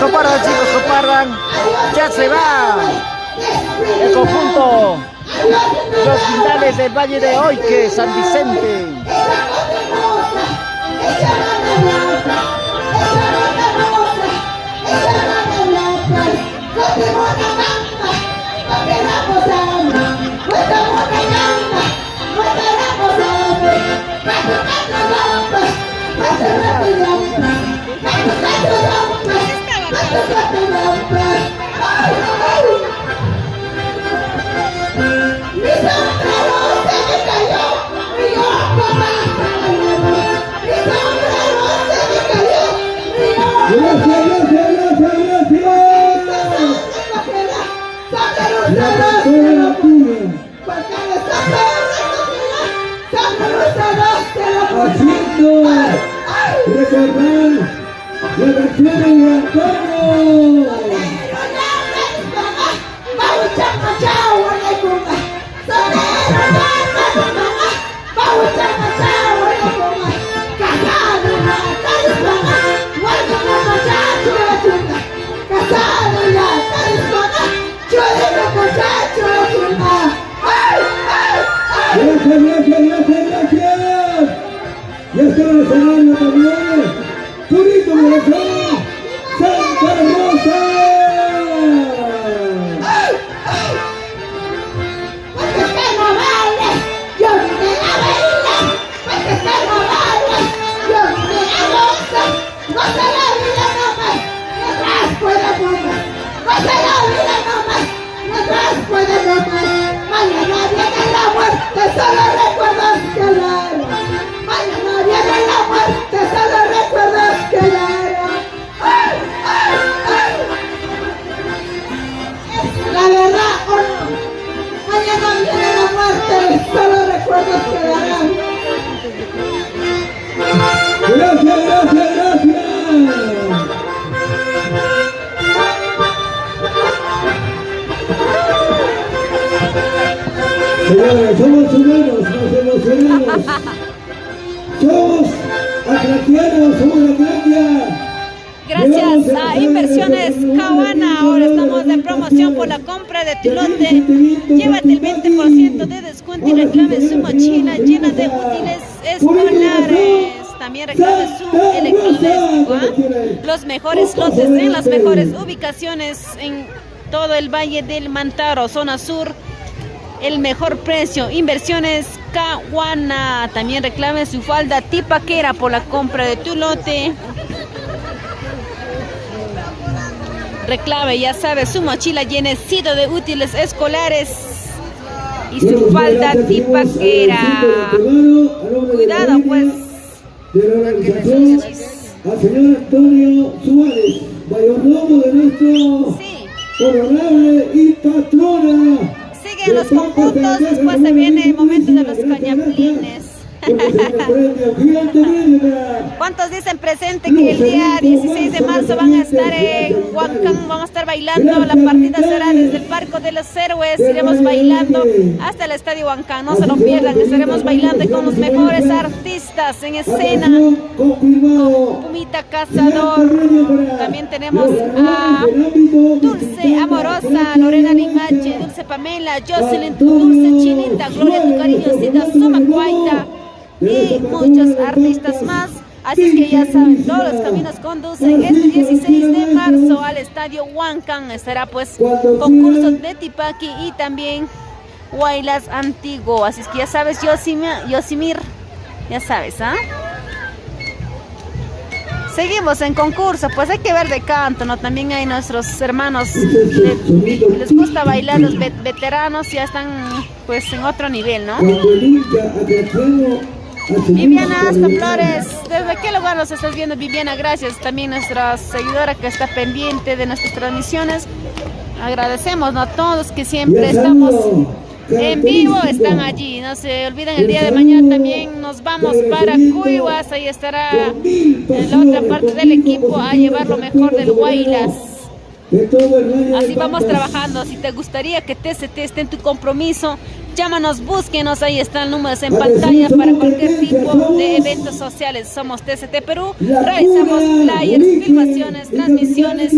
Compartan, chicos, compartan. Ya se va el conjunto Los Quintales del Valle de Oique, San Vicente. Ya está en el escenario también, Purito Corazón, Santa Rosa. Yo vine a bailar, porque está no vale, yo vine Somos humanos, nos emocionamos. Somos acraquianos, somos acraquia. Gracias a Inversiones Cahuana, ahora estamos de promoción por la compra de tu lote. Llévate el 20% de descuento y reclame su mochila llena de útiles escolares. También reclame su electrodoméstico. Los mejores lotes en las mejores ubicaciones en todo el Valle del Mantaro, zona sur. El mejor precio, Inversiones Cahuana. También reclame su falda tipaquera por la compra de tu lote. Reclame, ya sabes, su mochila llenecito de útiles escolares y su falda tipaquera. Cuidado pues. De la organización al señor Antonio Suárez, mayordomo de nuestro honorable y patrona. Siguen los conjuntos, después se viene el momento de los cañapines. ¿Cuántos dicen presente que el día 16 de marzo van a estar en Huancán? Vamos a estar bailando, la partida será desde el Parque de los Héroes, iremos bailando hasta el Estadio Huancán, no se lo pierdan, estaremos bailando con los mejores artistas en escena, con Pumita Cazador, también tenemos a Dulce Amorosa, Lorena Limache, Dulce Pamela, Jocelyn, tu Dulce Chinita, Gloria tu cariñosita, Suma Cuaita, y muchos artistas más. Así es que ya saben, todos los caminos conducen. Este 16 de marzo al Estadio Huancán estará pues concursos de Tipaqui y también Huaylas Antiguo. Así es que ya sabes, Yosimir, ya sabes, ¿ah? Seguimos en concurso, pues hay que ver de canto, ¿no? También hay nuestros hermanos, les gusta bailar, los veteranos ya están pues en otro nivel, ¿no? Viviana hasta Flores, ¿desde qué lugar nos estás viendo, Viviana? Gracias, también nuestra seguidora que está pendiente de nuestras transmisiones. Agradecemos, ¿no? A todos que siempre estamos en vivo, están allí. No se olviden, el día de mañana también nos vamos para Cuivas, ahí estará en la otra parte del equipo a llevar lo mejor del Huaylas. Así vamos trabajando. Si te gustaría que TCT esté en tu compromiso, llámanos, búsquenos, ahí están números en pantalla para cualquier tipo de eventos sociales. Somos TCT Perú, realizamos flyers, filmaciones, transmisiones,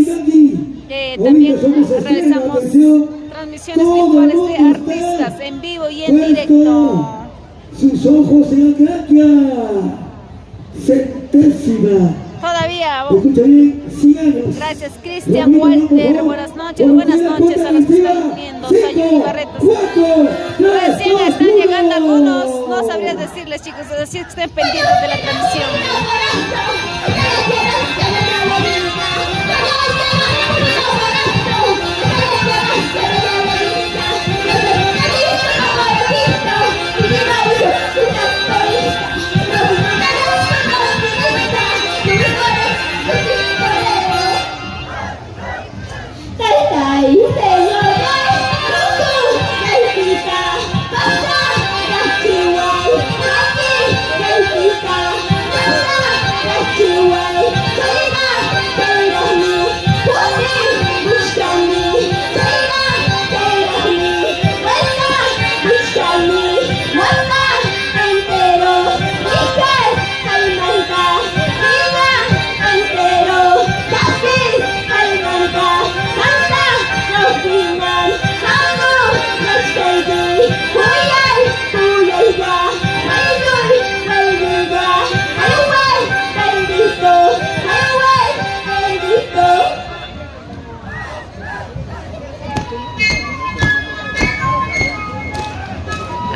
también realizamos transmisiones virtuales de artistas en vivo y en directo. Sus ojos en Acraquia, centésima. Todavía. Escucha bien, 100 años. Gracias, Cristian Walter. Buenas noches a los que están viendo. Sayuri Barretos. Recién están llegando algunos. No sabría decirles, chicos, decir que estén pendientes de la transmisión.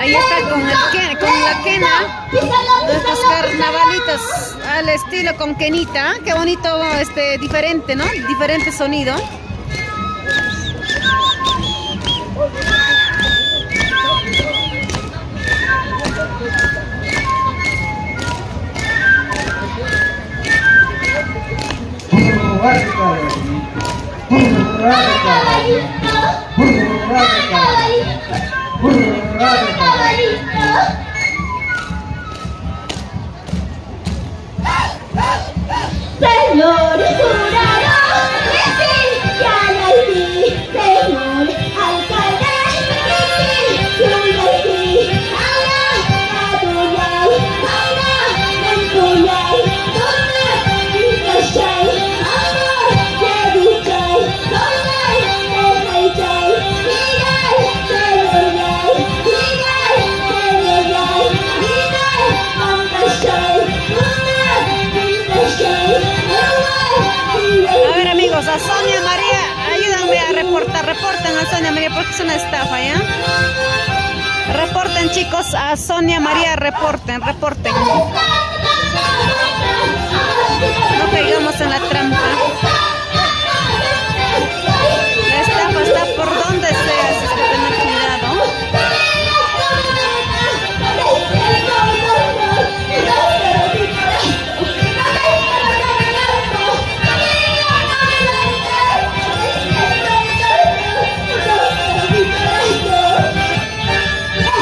Ahí está con la quena, nuestros carnavalitos al estilo con quenita. Qué bonito, diferente, ¿no? Diferente sonido. Señor jurado, sí, ya lo vi. Señor alcalde, sí, yo lo vi. a Sonia María porque es una estafa, ¿ya? Reporten, chicos, a Sonia María, reporten. No caigamos en la trampa. La estafa está por donde sea, así que tener cuidado.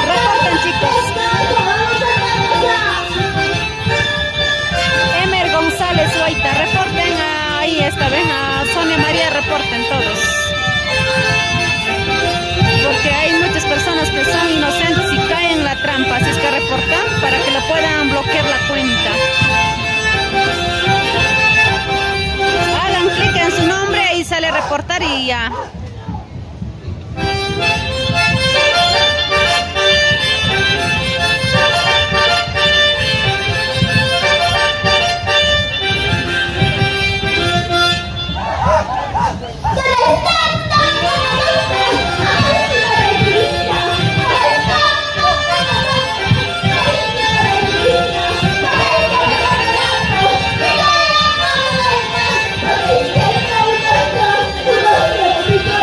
Reporten, chicos. Emer González Huaita, reporten ahí esta vez a Sonia María, reporten todos. Porque hay muchas personas que son inocentes y caen en la trampa, así es que reportan para que lo puedan bloquear la cuenta. Hagan clic en su nombre, ahí sale reportar y ya. ¡Viva!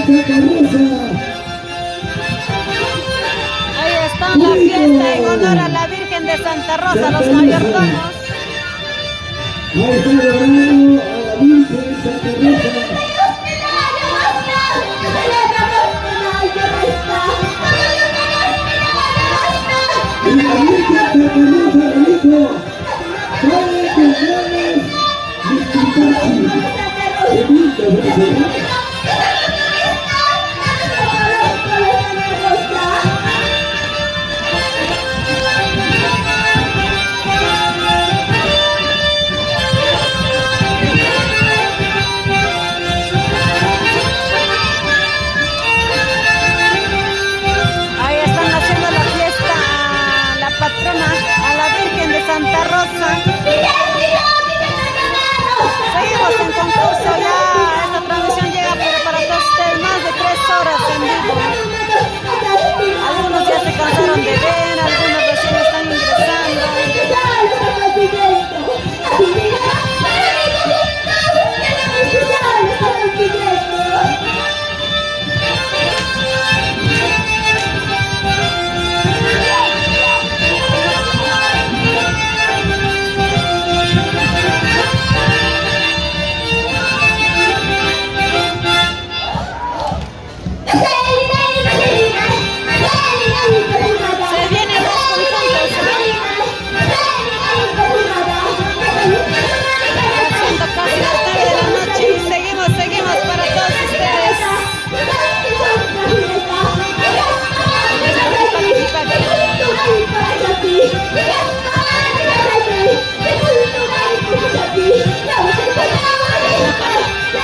Ahí está la fiesta en honor a la Virgen de Santa Rosa, los mayordomos. Ahí está llamando a la Virgen de Santa Rosa. Y la Virgen de Santa Rosa, hijo, trae tus flores, mis pintachos. ¡Qué bonito, Santa Rosa. Seguimos en concurso ya. Esta transmisión llega para todos ustedes más de 3 horas en vivo. Algunos ya se cansaron de ver, algunos recién están ingresando.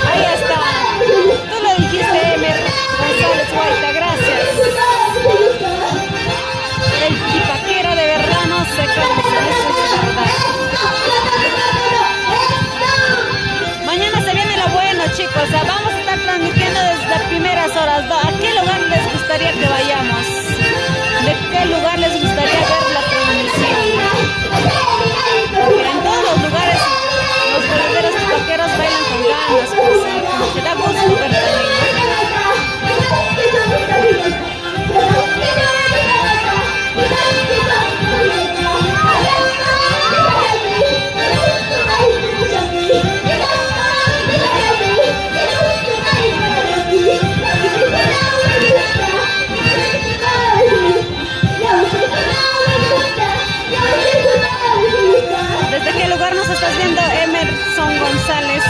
Ahí está. Tú lo dijiste, Emer González Guaita, gracias. El tipaquero de verdad no se cansa, eso es verdad. Mañana se viene lo bueno, chicos. Vamos a estar transmitiendo desde las primeras horas. ¿A qué lugar les gustaría que vayamos? ¿De qué lugar les gustaría ver la transmisión? Porque en todos los lugares los verdaderos tipaqueros bailan con ganas, pues, como que da gusto ver también. ¿Desde qué lugar nos estás viendo, Emerson González?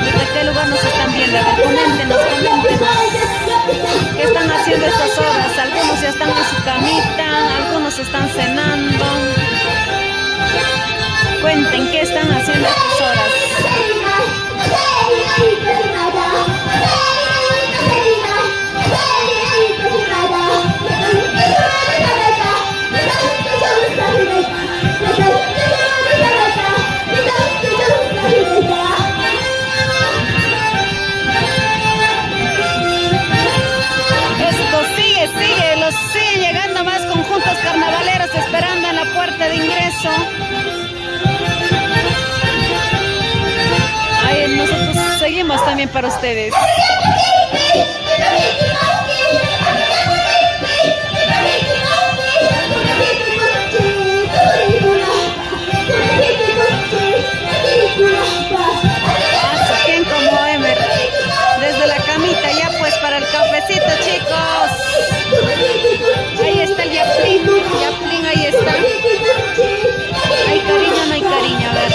¿Desde qué lugar nos están viendo? A ver, coméntenos. ¿Qué están haciendo estas horas? Algunos ya están en su camita, algunos están cenando. Cuenten, ¿qué están haciendo estas horas? Siguen llegando más conjuntos carnavaleros esperando en la puerta de ingreso. Ahí nosotros seguimos también para ustedes. ¿Quién como Emer? Desde la camita ya pues para el cafecito, chicos. Ahí está el Yaplin, ahí está. ¿Hay cariño o no hay cariño? A ver.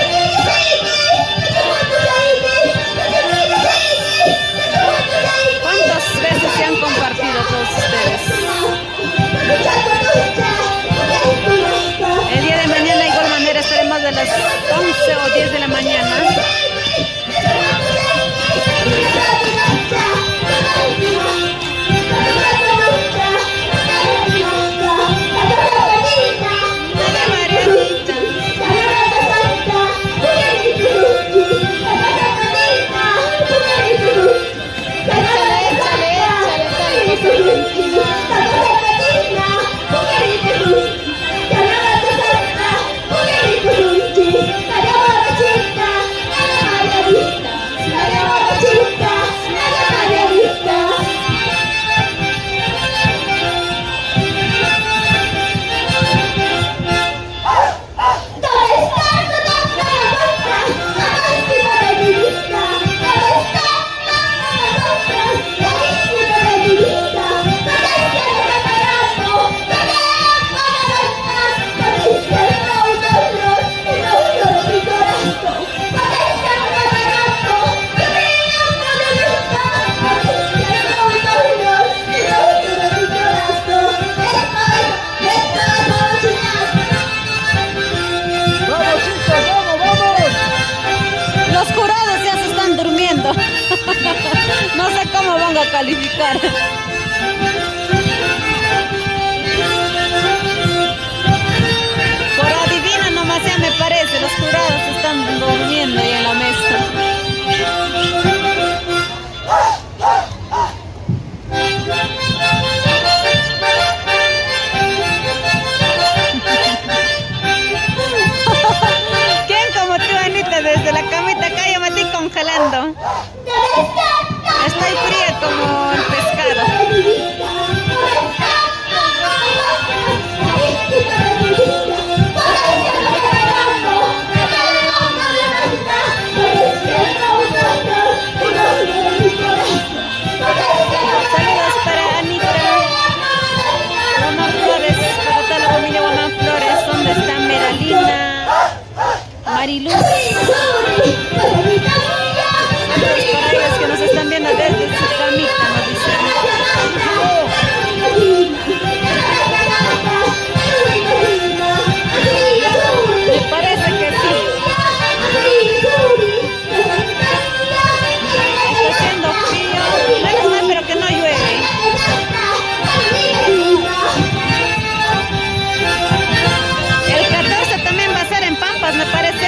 van a calificar. Por adivina nomás ya me parece, los jurados están durmiendo ahí en la mesa. ¿Quién como tú, Anita? Desde la camita acá yo me estoy congelando. Estoy fría como el pescado. Saludos para Anita Guamán Flores, para toda la familia Guamán Flores, donde está Meralina, Mariluz. Saludos para ellos que nos están viendo desde su camita, nos dicen. Me parece que sí. Está haciendo frío, menos mal, pero que no llueve. El 14 también va a ser en Pampas, me parece.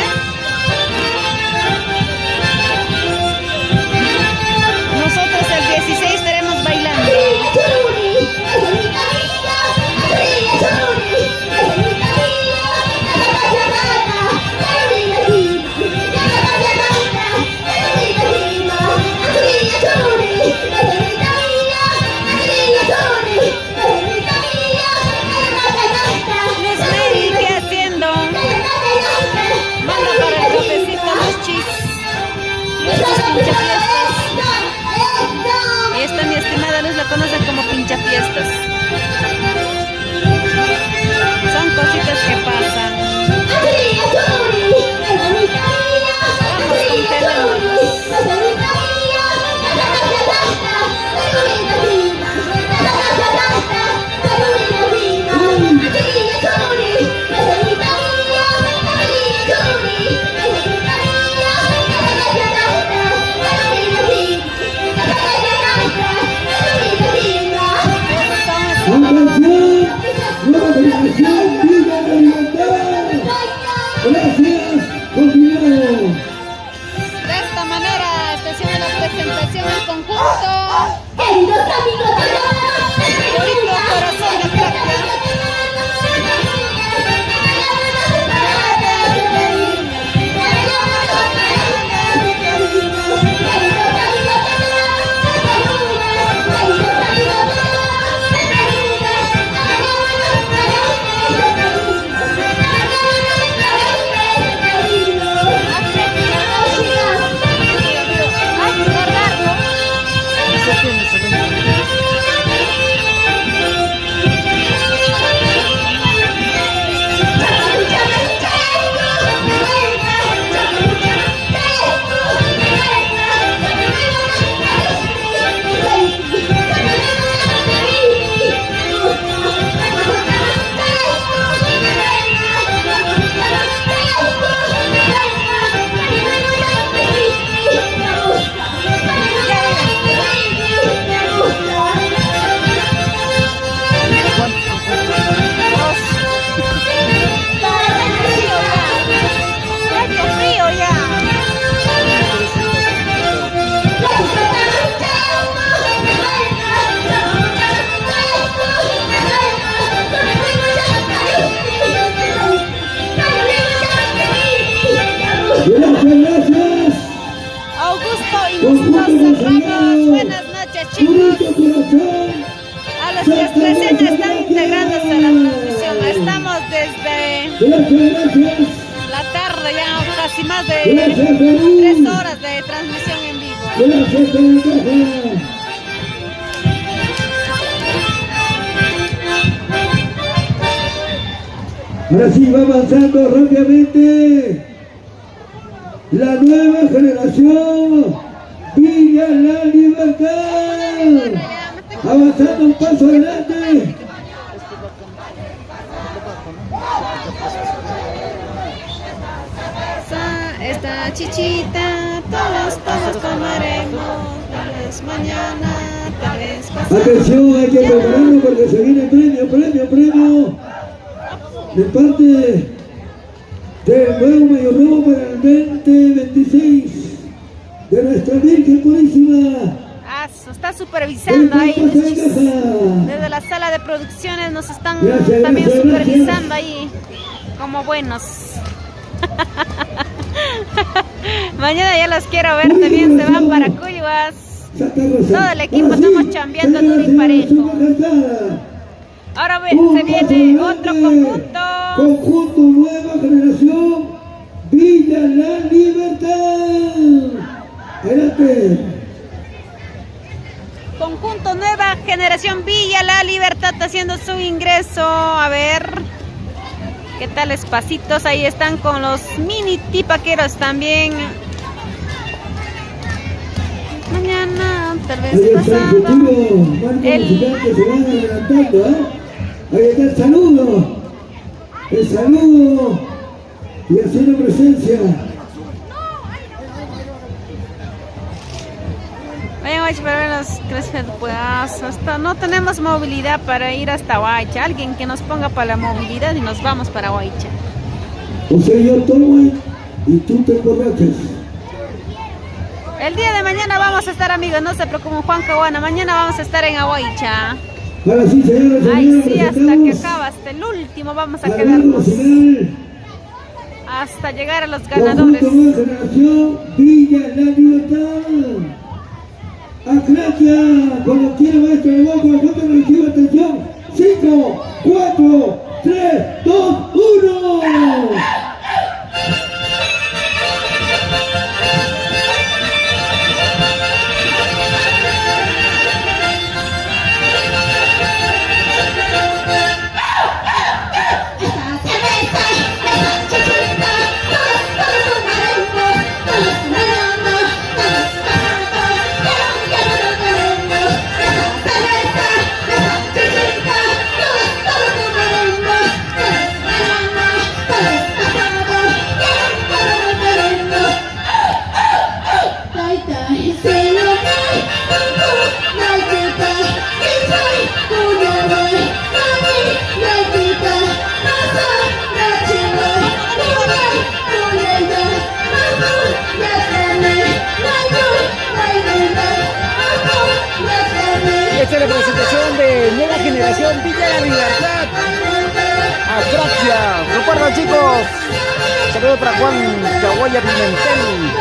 Nosotros el 16 estaremos bailando. Luz Mary, ¿qué haciendo? Manda para el cafecito Luchis. Luchis Pinchafiestas. Ahí está mi estimada Luz, la conocen como Pinchafiestas. Son cositas que pasan. Vamos congelándonos. Gracias, continuamos. De esta manera, estación de la presentación en conjunto. Queridos amigos de Bonito corazón de Tráquea. Gracias. Augusto y Gustavo Ramos, buenas noches, chicos. A los que recién están integrándose a la transmisión, estamos desde la tarde, ya casi más de 3 horas de transmisión en vivo. Ahora sí, va avanzando rápidamente la nueva generación Villa La Libertad, avanzando un paso adelante. Esta chichita, todos tomaremos. mañana, tal vez pasado. Atención, hay que prepararlo porque se viene premio de parte del nuevo mayordomo para el 2026 de nuestra Virgen Purísima. Está supervisando ahí desde la sala de producciones, nos están también supervisando ahí como buenos. Mañana ya los quiero ver también, se van para Cuyuas. Todo el equipo estamos chambeando duro y parejo. Ahora se viene otro conjunto. Conjunto Nueva Generación Villa La Libertad. Adelante. Conjunto Nueva Generación Villa La Libertad está haciendo su ingreso. A ver qué tal espacitos. Ahí están con los mini tipaqueros también. Mañana, tal vez pasado. Ahí está el saludo y haciendo presencia. Vayamos para ver los pedazos. No tenemos movilidad para ir hasta Huaycha. Alguien que nos ponga para la movilidad y nos vamos para Huaycha. O sea, yo tomo y tú te emborrachas. El día de mañana vamos a estar, amigos, no se preocupen, Juan Caguana. Mañana vamos a estar en Huaycha. Ahora sí, señoras, Ay, sí, hasta que acaba, hasta el último vamos a quedarnos. Hasta llegar a los ganadores. Generación Villa La Libertad. Acracia, cuando quiera maestro de boca, cuando reciba atención. 5, 4, 3, 2, 1. Esta es la presentación de Nueva Generación Villa La Libertad. Acracia. Recuerda, chicos. Saludos para Juan Caguaya Pimentel.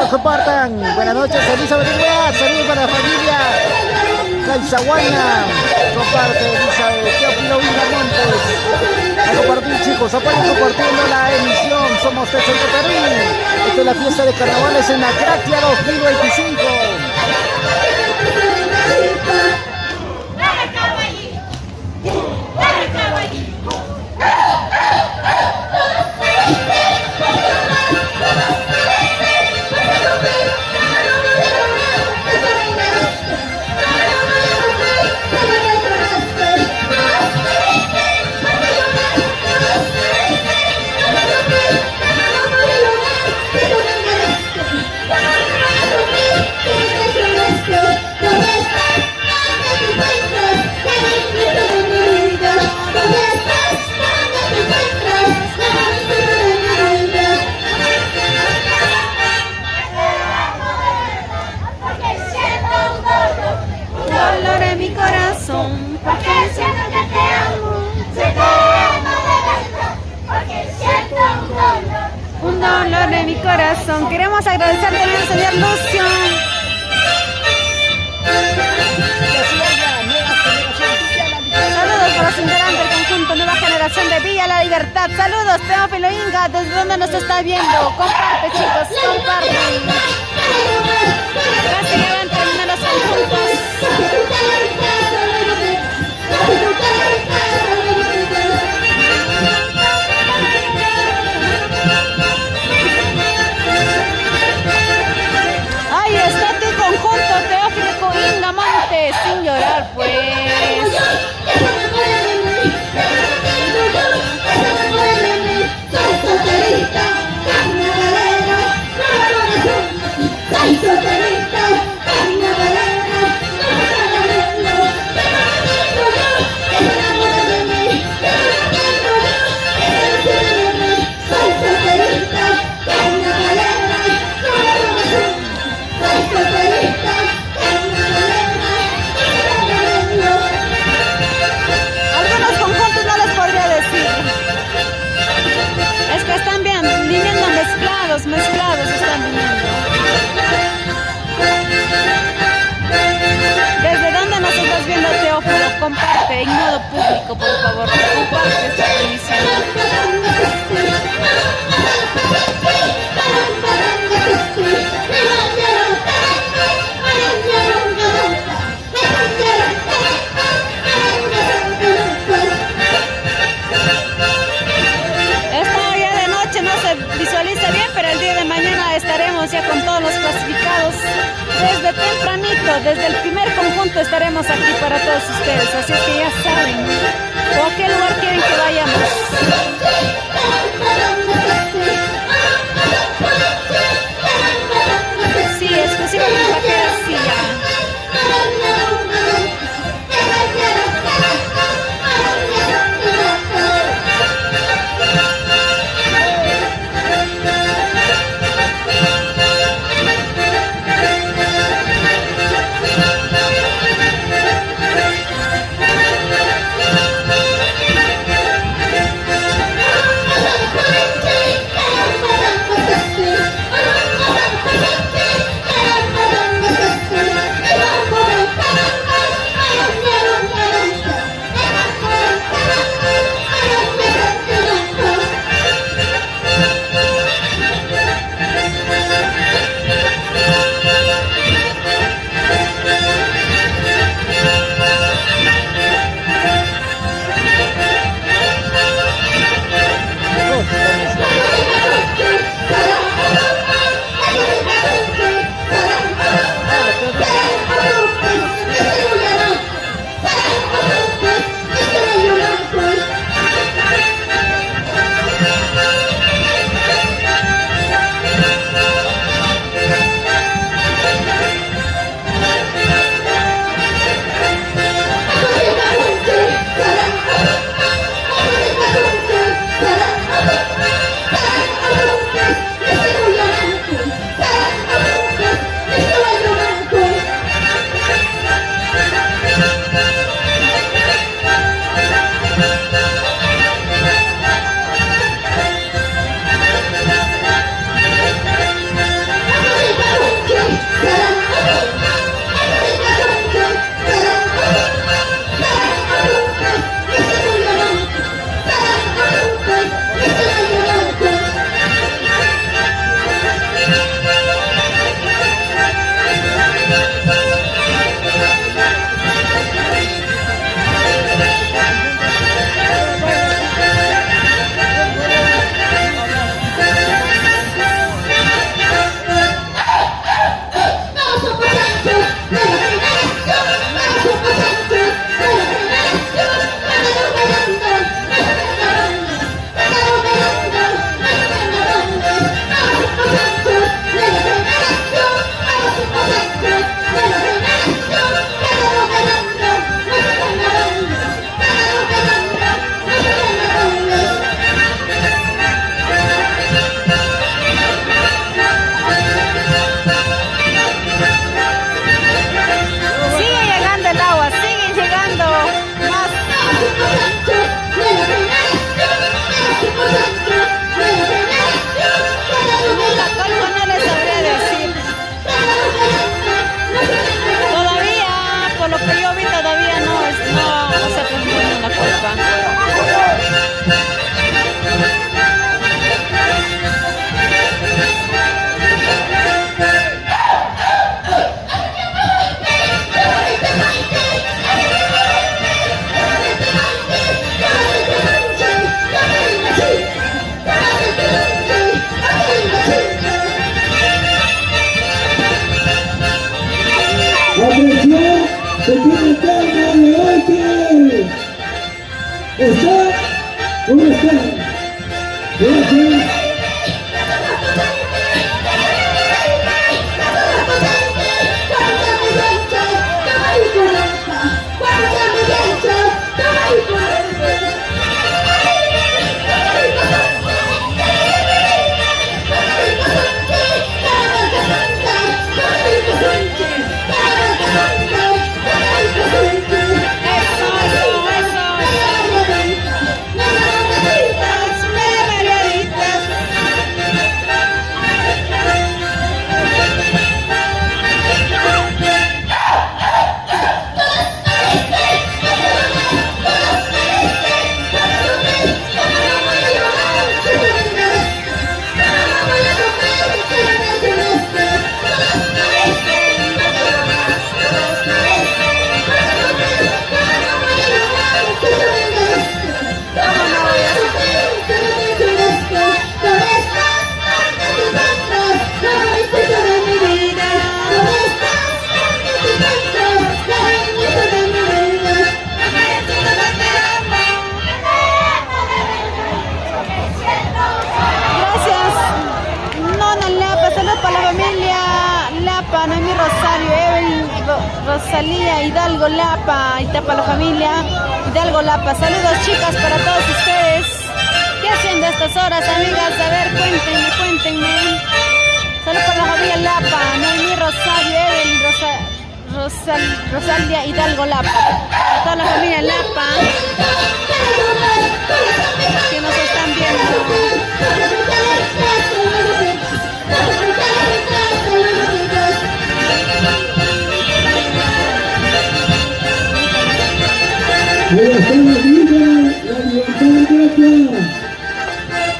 Compartan. Buenas noches, Elizabeth Rivera. Saludos para la familia Caizahuayna. Comparte, Elizabeth. Teófilo Montes. A compartir, chicos. Apoyen compartiendo la emisión. Somos Techo Cotarín. Esta es la fiesta de carnavales en Acracia 2025. Un dolor de mi corazón. Queremos agradecer también al señor Lucio. Saludos para los integrantes del conjunto Nueva Generación de Villa La Libertad. Saludos, Teófilo Inga, desde donde nos está viendo. Comparte, chicos, comparte. Casi ya van terminando los conjuntos. Ahí está tu conjunto, Teófilo Inga Montes, sin llorar, pues. Algunos conjuntos no les podría decir. Es que están bien, viniendo mezclados están viniendo. ¿Desde dónde nos estás viendo, Teófilo? Comparte en modo público, por favor. Comparte esta transmisión. Esta día de noche no se visualiza bien, pero el día de mañana estaremos ya con todos los clasificados. Desde tempranito, desde el primer conjunto estaremos aquí para todos ustedes, así es que ya saben, o a qué lugar quieren que vayamos. Sí, exclusivamente vaqueras, sí, ya. Gracias. Rosalía, Hidalgo, Lapa, y tapa la familia, Hidalgo, Lapa. Saludos chicas para todos ustedes. ¿Qué hacen de estas horas, amigas? A ver, cuéntenme. Saludos para la familia Lapa, Noemí, Rosario, Evelyn, Rosalia, Hidalgo, Lapa. Para toda la familia Lapa que nos están viendo.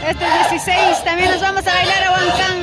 Este 16 también nos vamos a bailar a Huancán.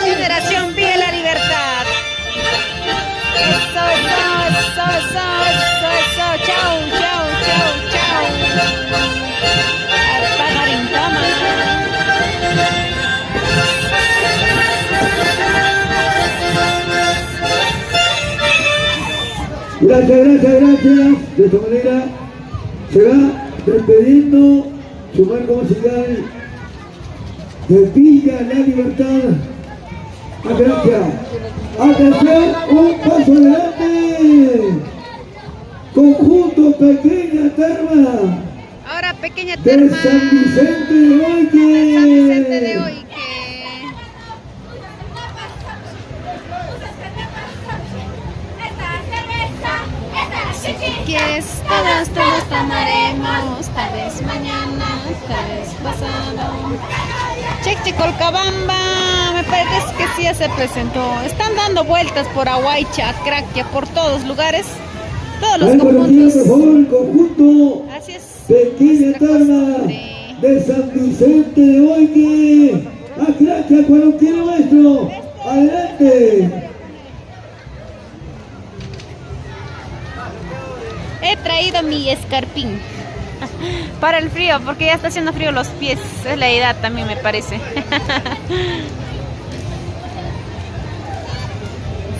Generación Viva la Libertad. Eso. Chau. Al pajarín toma. Gracias. De esta manera se va despidiendo su marco musical de Villa La Libertad. Gracias. Atención, un paso adelante. Conjunto Pequeña Terma. Ahora Pequeña Terma de San Vicente de Oique. San Vicente de Oique. Si quieres, todos tomaremos. Tal vez mañana, tal vez pasado. Colcabamba, me parece que sí ya se presentó. Están dando vueltas por Aguaycha, Craquia, por todos lugares. Todos los conjuntos. Por favor, el conjunto Así es. Pequeña Terma de San Vicente de Oique. A Craquia cuando quiere, maestro. Adelante. He traído mi escarpín para el frío, porque ya está haciendo frío los pies. Es la edad también, me parece.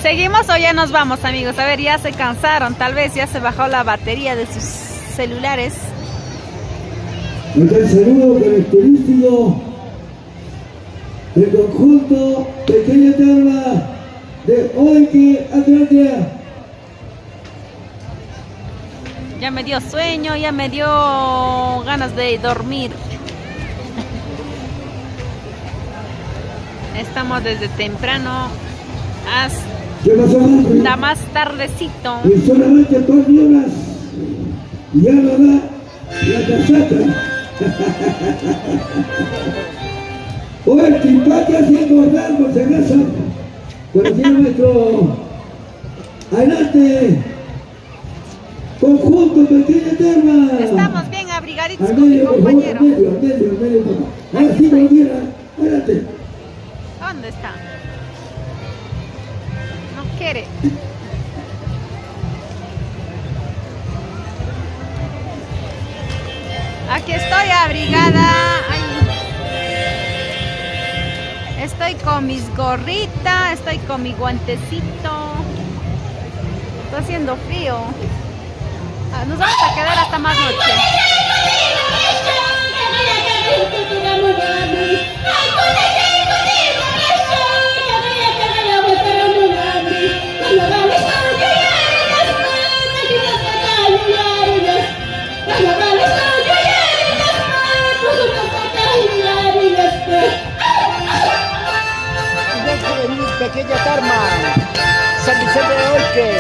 ¿Seguimos o ya nos vamos, amigos? A ver, ya se cansaron, tal vez ya se bajó la batería de sus celulares. El saludo característico del conjunto Pequeña Terma de Oique, Atlanta. Ya me dio sueño, ya me dio ganas de dormir. Estamos desde temprano hasta más tardecito. Y solamente 2 horas ya no da La casaca. O el trimpate así engordar por si acaso. Bueno, tiene nuestro adelante conjunto pequeño tema. Estamos bien abrigaditos con mi compañero. Al medio. Ahora sí, cualquiera. Adelante. ¿Dónde está? No quiere. Aquí estoy abrigada. Ay. Estoy con mis gorritas, estoy con mi guantecito. Está haciendo frío. Nos vamos a quedar hasta más noche. Pequeña Karma, San Vicente de Olque.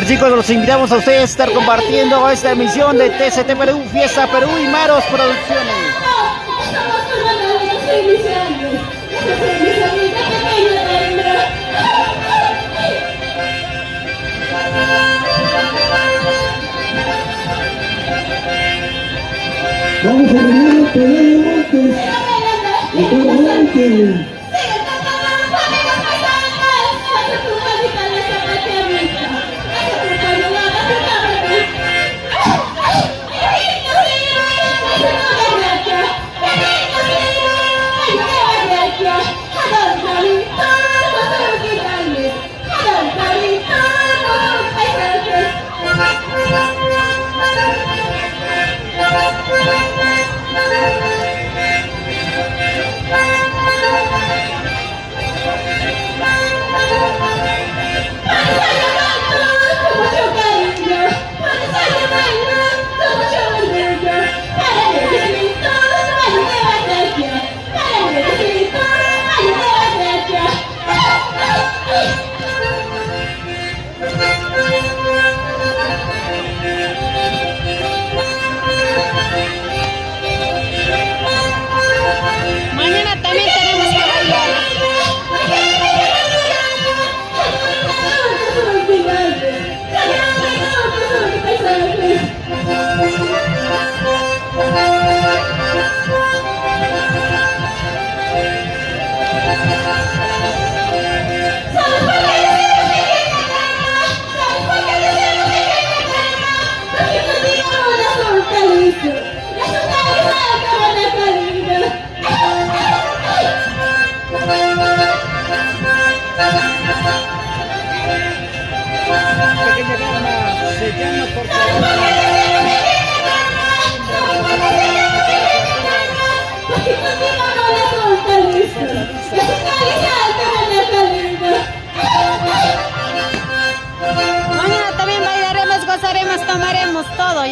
Chicos, los invitamos a ustedes a estar compartiendo esta emisión de TCT Perú, Fiesta Perú y Maros Producciones. Vamos a terminar Pelea Montes. Y todo Montes.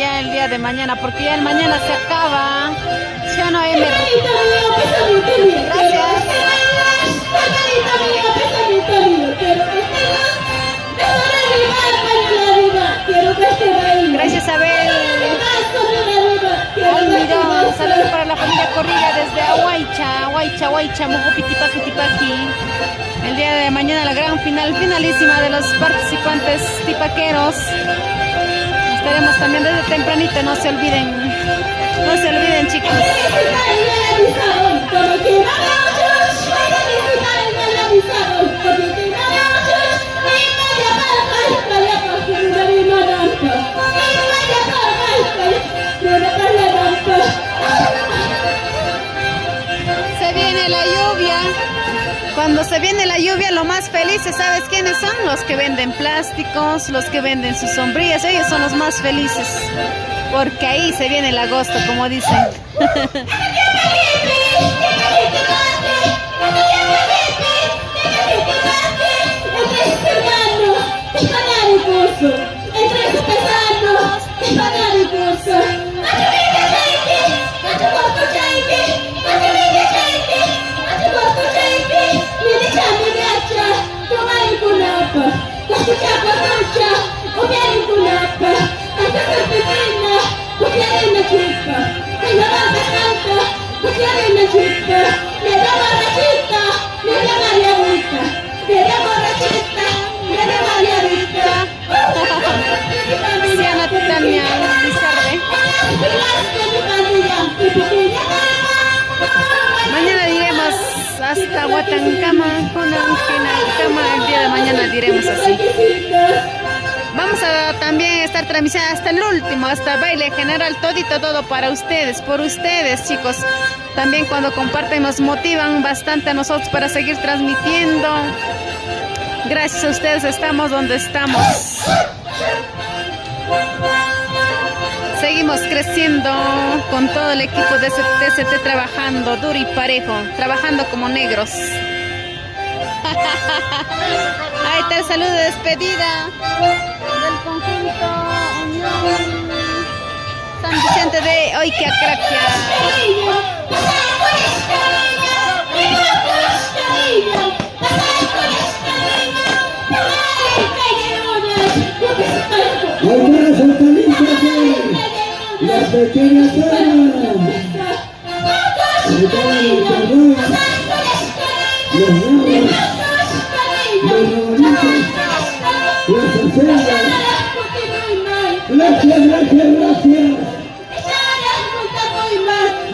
ya el día de mañana, porque ya el mañana se acaba. ¿Sí o no, Emer? Gracias. Gracias, Abel. Almirón, saludos para la familia Corriga desde Ahuaycha, Tipaqui. El día de mañana la gran finalísima de los participantes tipaqueros. Estaremos también desde tempranito, no se olviden, chicos. Se viene la lluvia. Cuando se viene la lluvia, lo más felices, ¿sabes quiénes son? Los que venden plásticos, los que venden sus sombrillas. Ellos son los más felices, porque ahí se viene el agosto, como dicen. Mañana diremos hasta Huatancama, Cama, el día de mañana diremos así. Vamos a también estar transmitiendo hasta el último, hasta baile general, todo para ustedes, por ustedes, chicos. También cuando comparten nos motivan bastante a nosotros para seguir transmitiendo. Gracias a ustedes estamos donde estamos. Seguimos creciendo con todo el equipo de TCT trabajando duro y parejo, trabajando como negros. Ahí está el saludo de despedida del conjunto Unión San Vicente de Oiquiacraquia. La pequeña Sara, los rabanitos,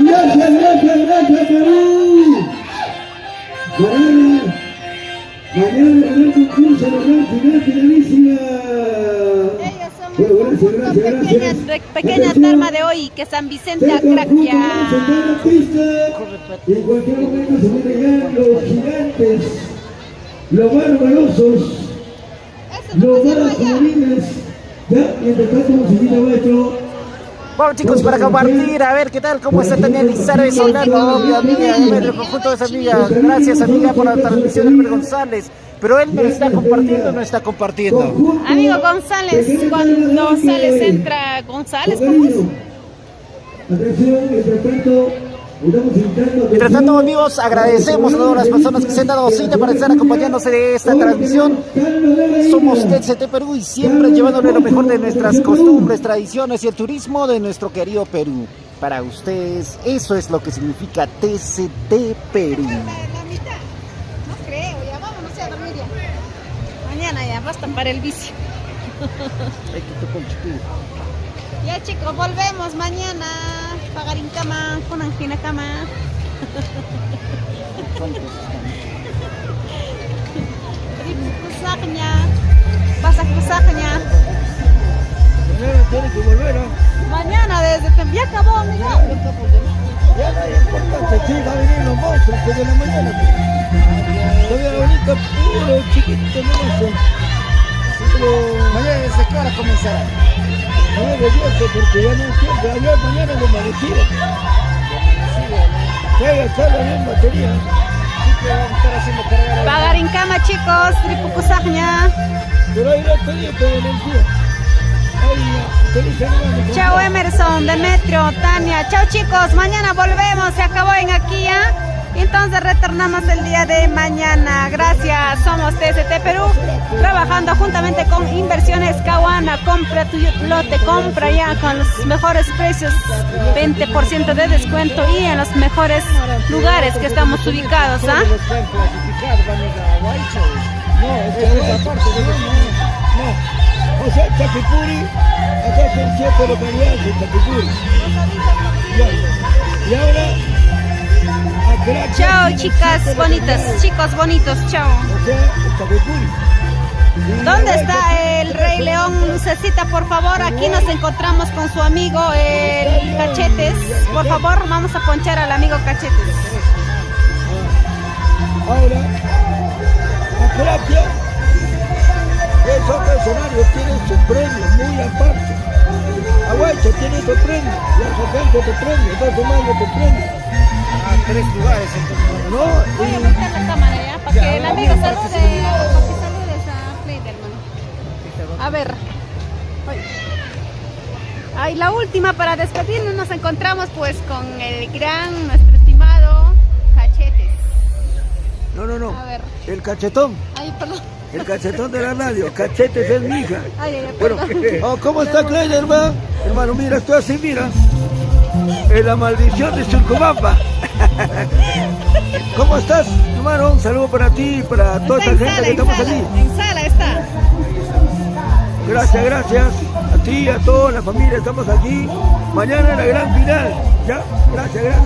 las acelgas. Gracias, Perú. Mañana el gran concurso, la gran finalísima. Pequeña tarma de hoy, que San Vicente Acraquia. Y en cualquier momento se vienen ya los gigantes, los barbarosos, los barajuveniles. Ya, mientras tanto, musiquita maestro. Bueno, chicos, para compartir, a ver qué tal, cómo está Tania Lizarbe sonando, mi amiga, el conjunto de esa amiga. Gracias, amiga, por la transmisión de Elmer González. Pero él me está compartiendo o no está compartiendo. Amigo González, cuando sales entra González, ¿cómo es? Atención, Mientras tanto, amigos, agradecemos a todas las personas que se han dado cita para estar acompañándose de esta transmisión. Somos TCT Perú y siempre llevándole lo mejor de nuestras costumbres, tradiciones y el turismo de nuestro querido Perú. Para ustedes, eso es lo que significa TCT Perú. Mañana ya, basta para el vicio. Ya, chicos, volvemos mañana. Pagarincama, con Anginacama. Vas a cruzarña. Tiene que volver, ¿no? Mañana desde ya acabó, amigo. Ya no es importante, sí, va a venir los monstruos de la mañana. Todavía bonito, puro, chiquito, no sé. Mañana se queda a comenzar. No es belloso porque ya no es tiempo. Ayer mañana lo amanecido. Traiga echarle bien batería. Pagarincama, chicos, Tripucusagña. Pero ahí no tenía todo el día. Ahí Feliz año nuevo. Chao Emerson, Demetrio, Tania. Chao chicos, mañana volvemos, se acabó en aquí ya. Entonces retornamos el día de mañana. Gracias, somos TST Perú, trabajando juntamente con Inversiones Caguana. Compra tu lote, compra ya con los mejores precios, 20% de descuento y en los mejores lugares que estamos ubicados. ¿Ah? Los que han clasificado van a ir a Huaycho. No, esta parte No. O sea, Chapipuri, acá son 7 localidades de Chapipuri. Y ahora, a Craquia. Chao chicas bonitas, chicos bonitos, chao. O sea, Chapipuri. ¿Dónde está el Rey León? Lucecita, por favor, aquí nos encontramos con su amigo el Cachetes. Por favor, vamos a ponchar al amigo Cachetes. Ahora, a Craquia, es otro escenario, tiene su premio muy aparte. Aguacho tiene su premio, y Arjacán otro premio, está sumando otro premio. Ah, 3 lugares entonces. No, Voy a voltear la cámara ya, para que el amigo salude, para que saludes a Fleiderman. A ver. Ay, la última para despedirnos, nos encontramos pues con el gran, nuestro estimado Cachetes. no, A ver. el cachetón. Ay, perdón. El cachetón de la radio, Cachetes es mi hija. Ay, Bueno, perdón. ¿cómo está Kleiderman? Hermano, mira, estoy así, mira. En la maldición de Surcubamba. ¿Cómo estás, hermano? Un saludo para ti y para toda esta gente que estamos aquí. En sala está. Gracias a ti, a toda la familia, estamos aquí. Mañana la gran final. ¿Ya? Gracias.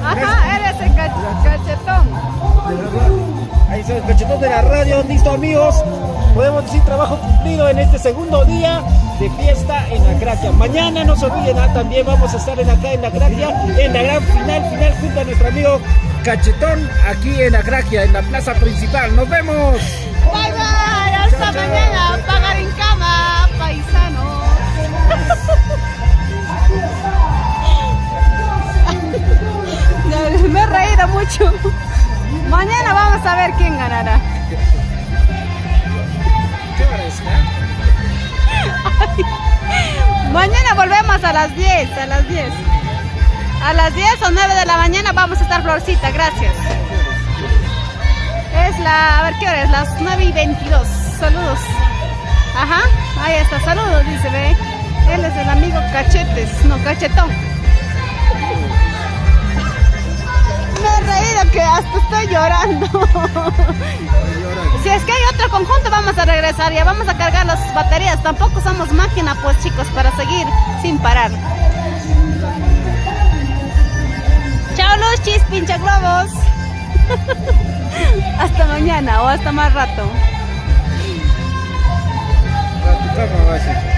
Ajá, eres el cachetón. De la radio. Ahí está el cachetón de la radio, listo amigos. Podemos decir trabajo cumplido en este segundo día de fiesta en la Craquia. Mañana no se olviden, también vamos a estar acá en la Craquia, en la gran final junto a nuestro amigo Cachetón, aquí en la Craquia, en la plaza principal. ¡Nos vemos! Bye bye, hasta mañana. Pagar en cama, paisano. Me he reído mucho. Mañana vamos a ver quién ganará. ¿Qué hora es? Mañana volvemos a las 10, a las 10. A las 10 o 9 de la mañana vamos a estar Florcita, gracias. Es la, a ver qué hora es, las 9:22. Saludos. Ajá, ahí está, saludos, dice, ve. Él es el amigo Cachetes, no, Cachetón. Me he reído que hasta estoy llorando. Si es que hay otro conjunto vamos a regresar, ya vamos a cargar las baterías. Tampoco somos máquina pues chicos para seguir sin parar. Chao Luchis, pincha globos. Hasta mañana o hasta más rato. A tu cama, va a ser.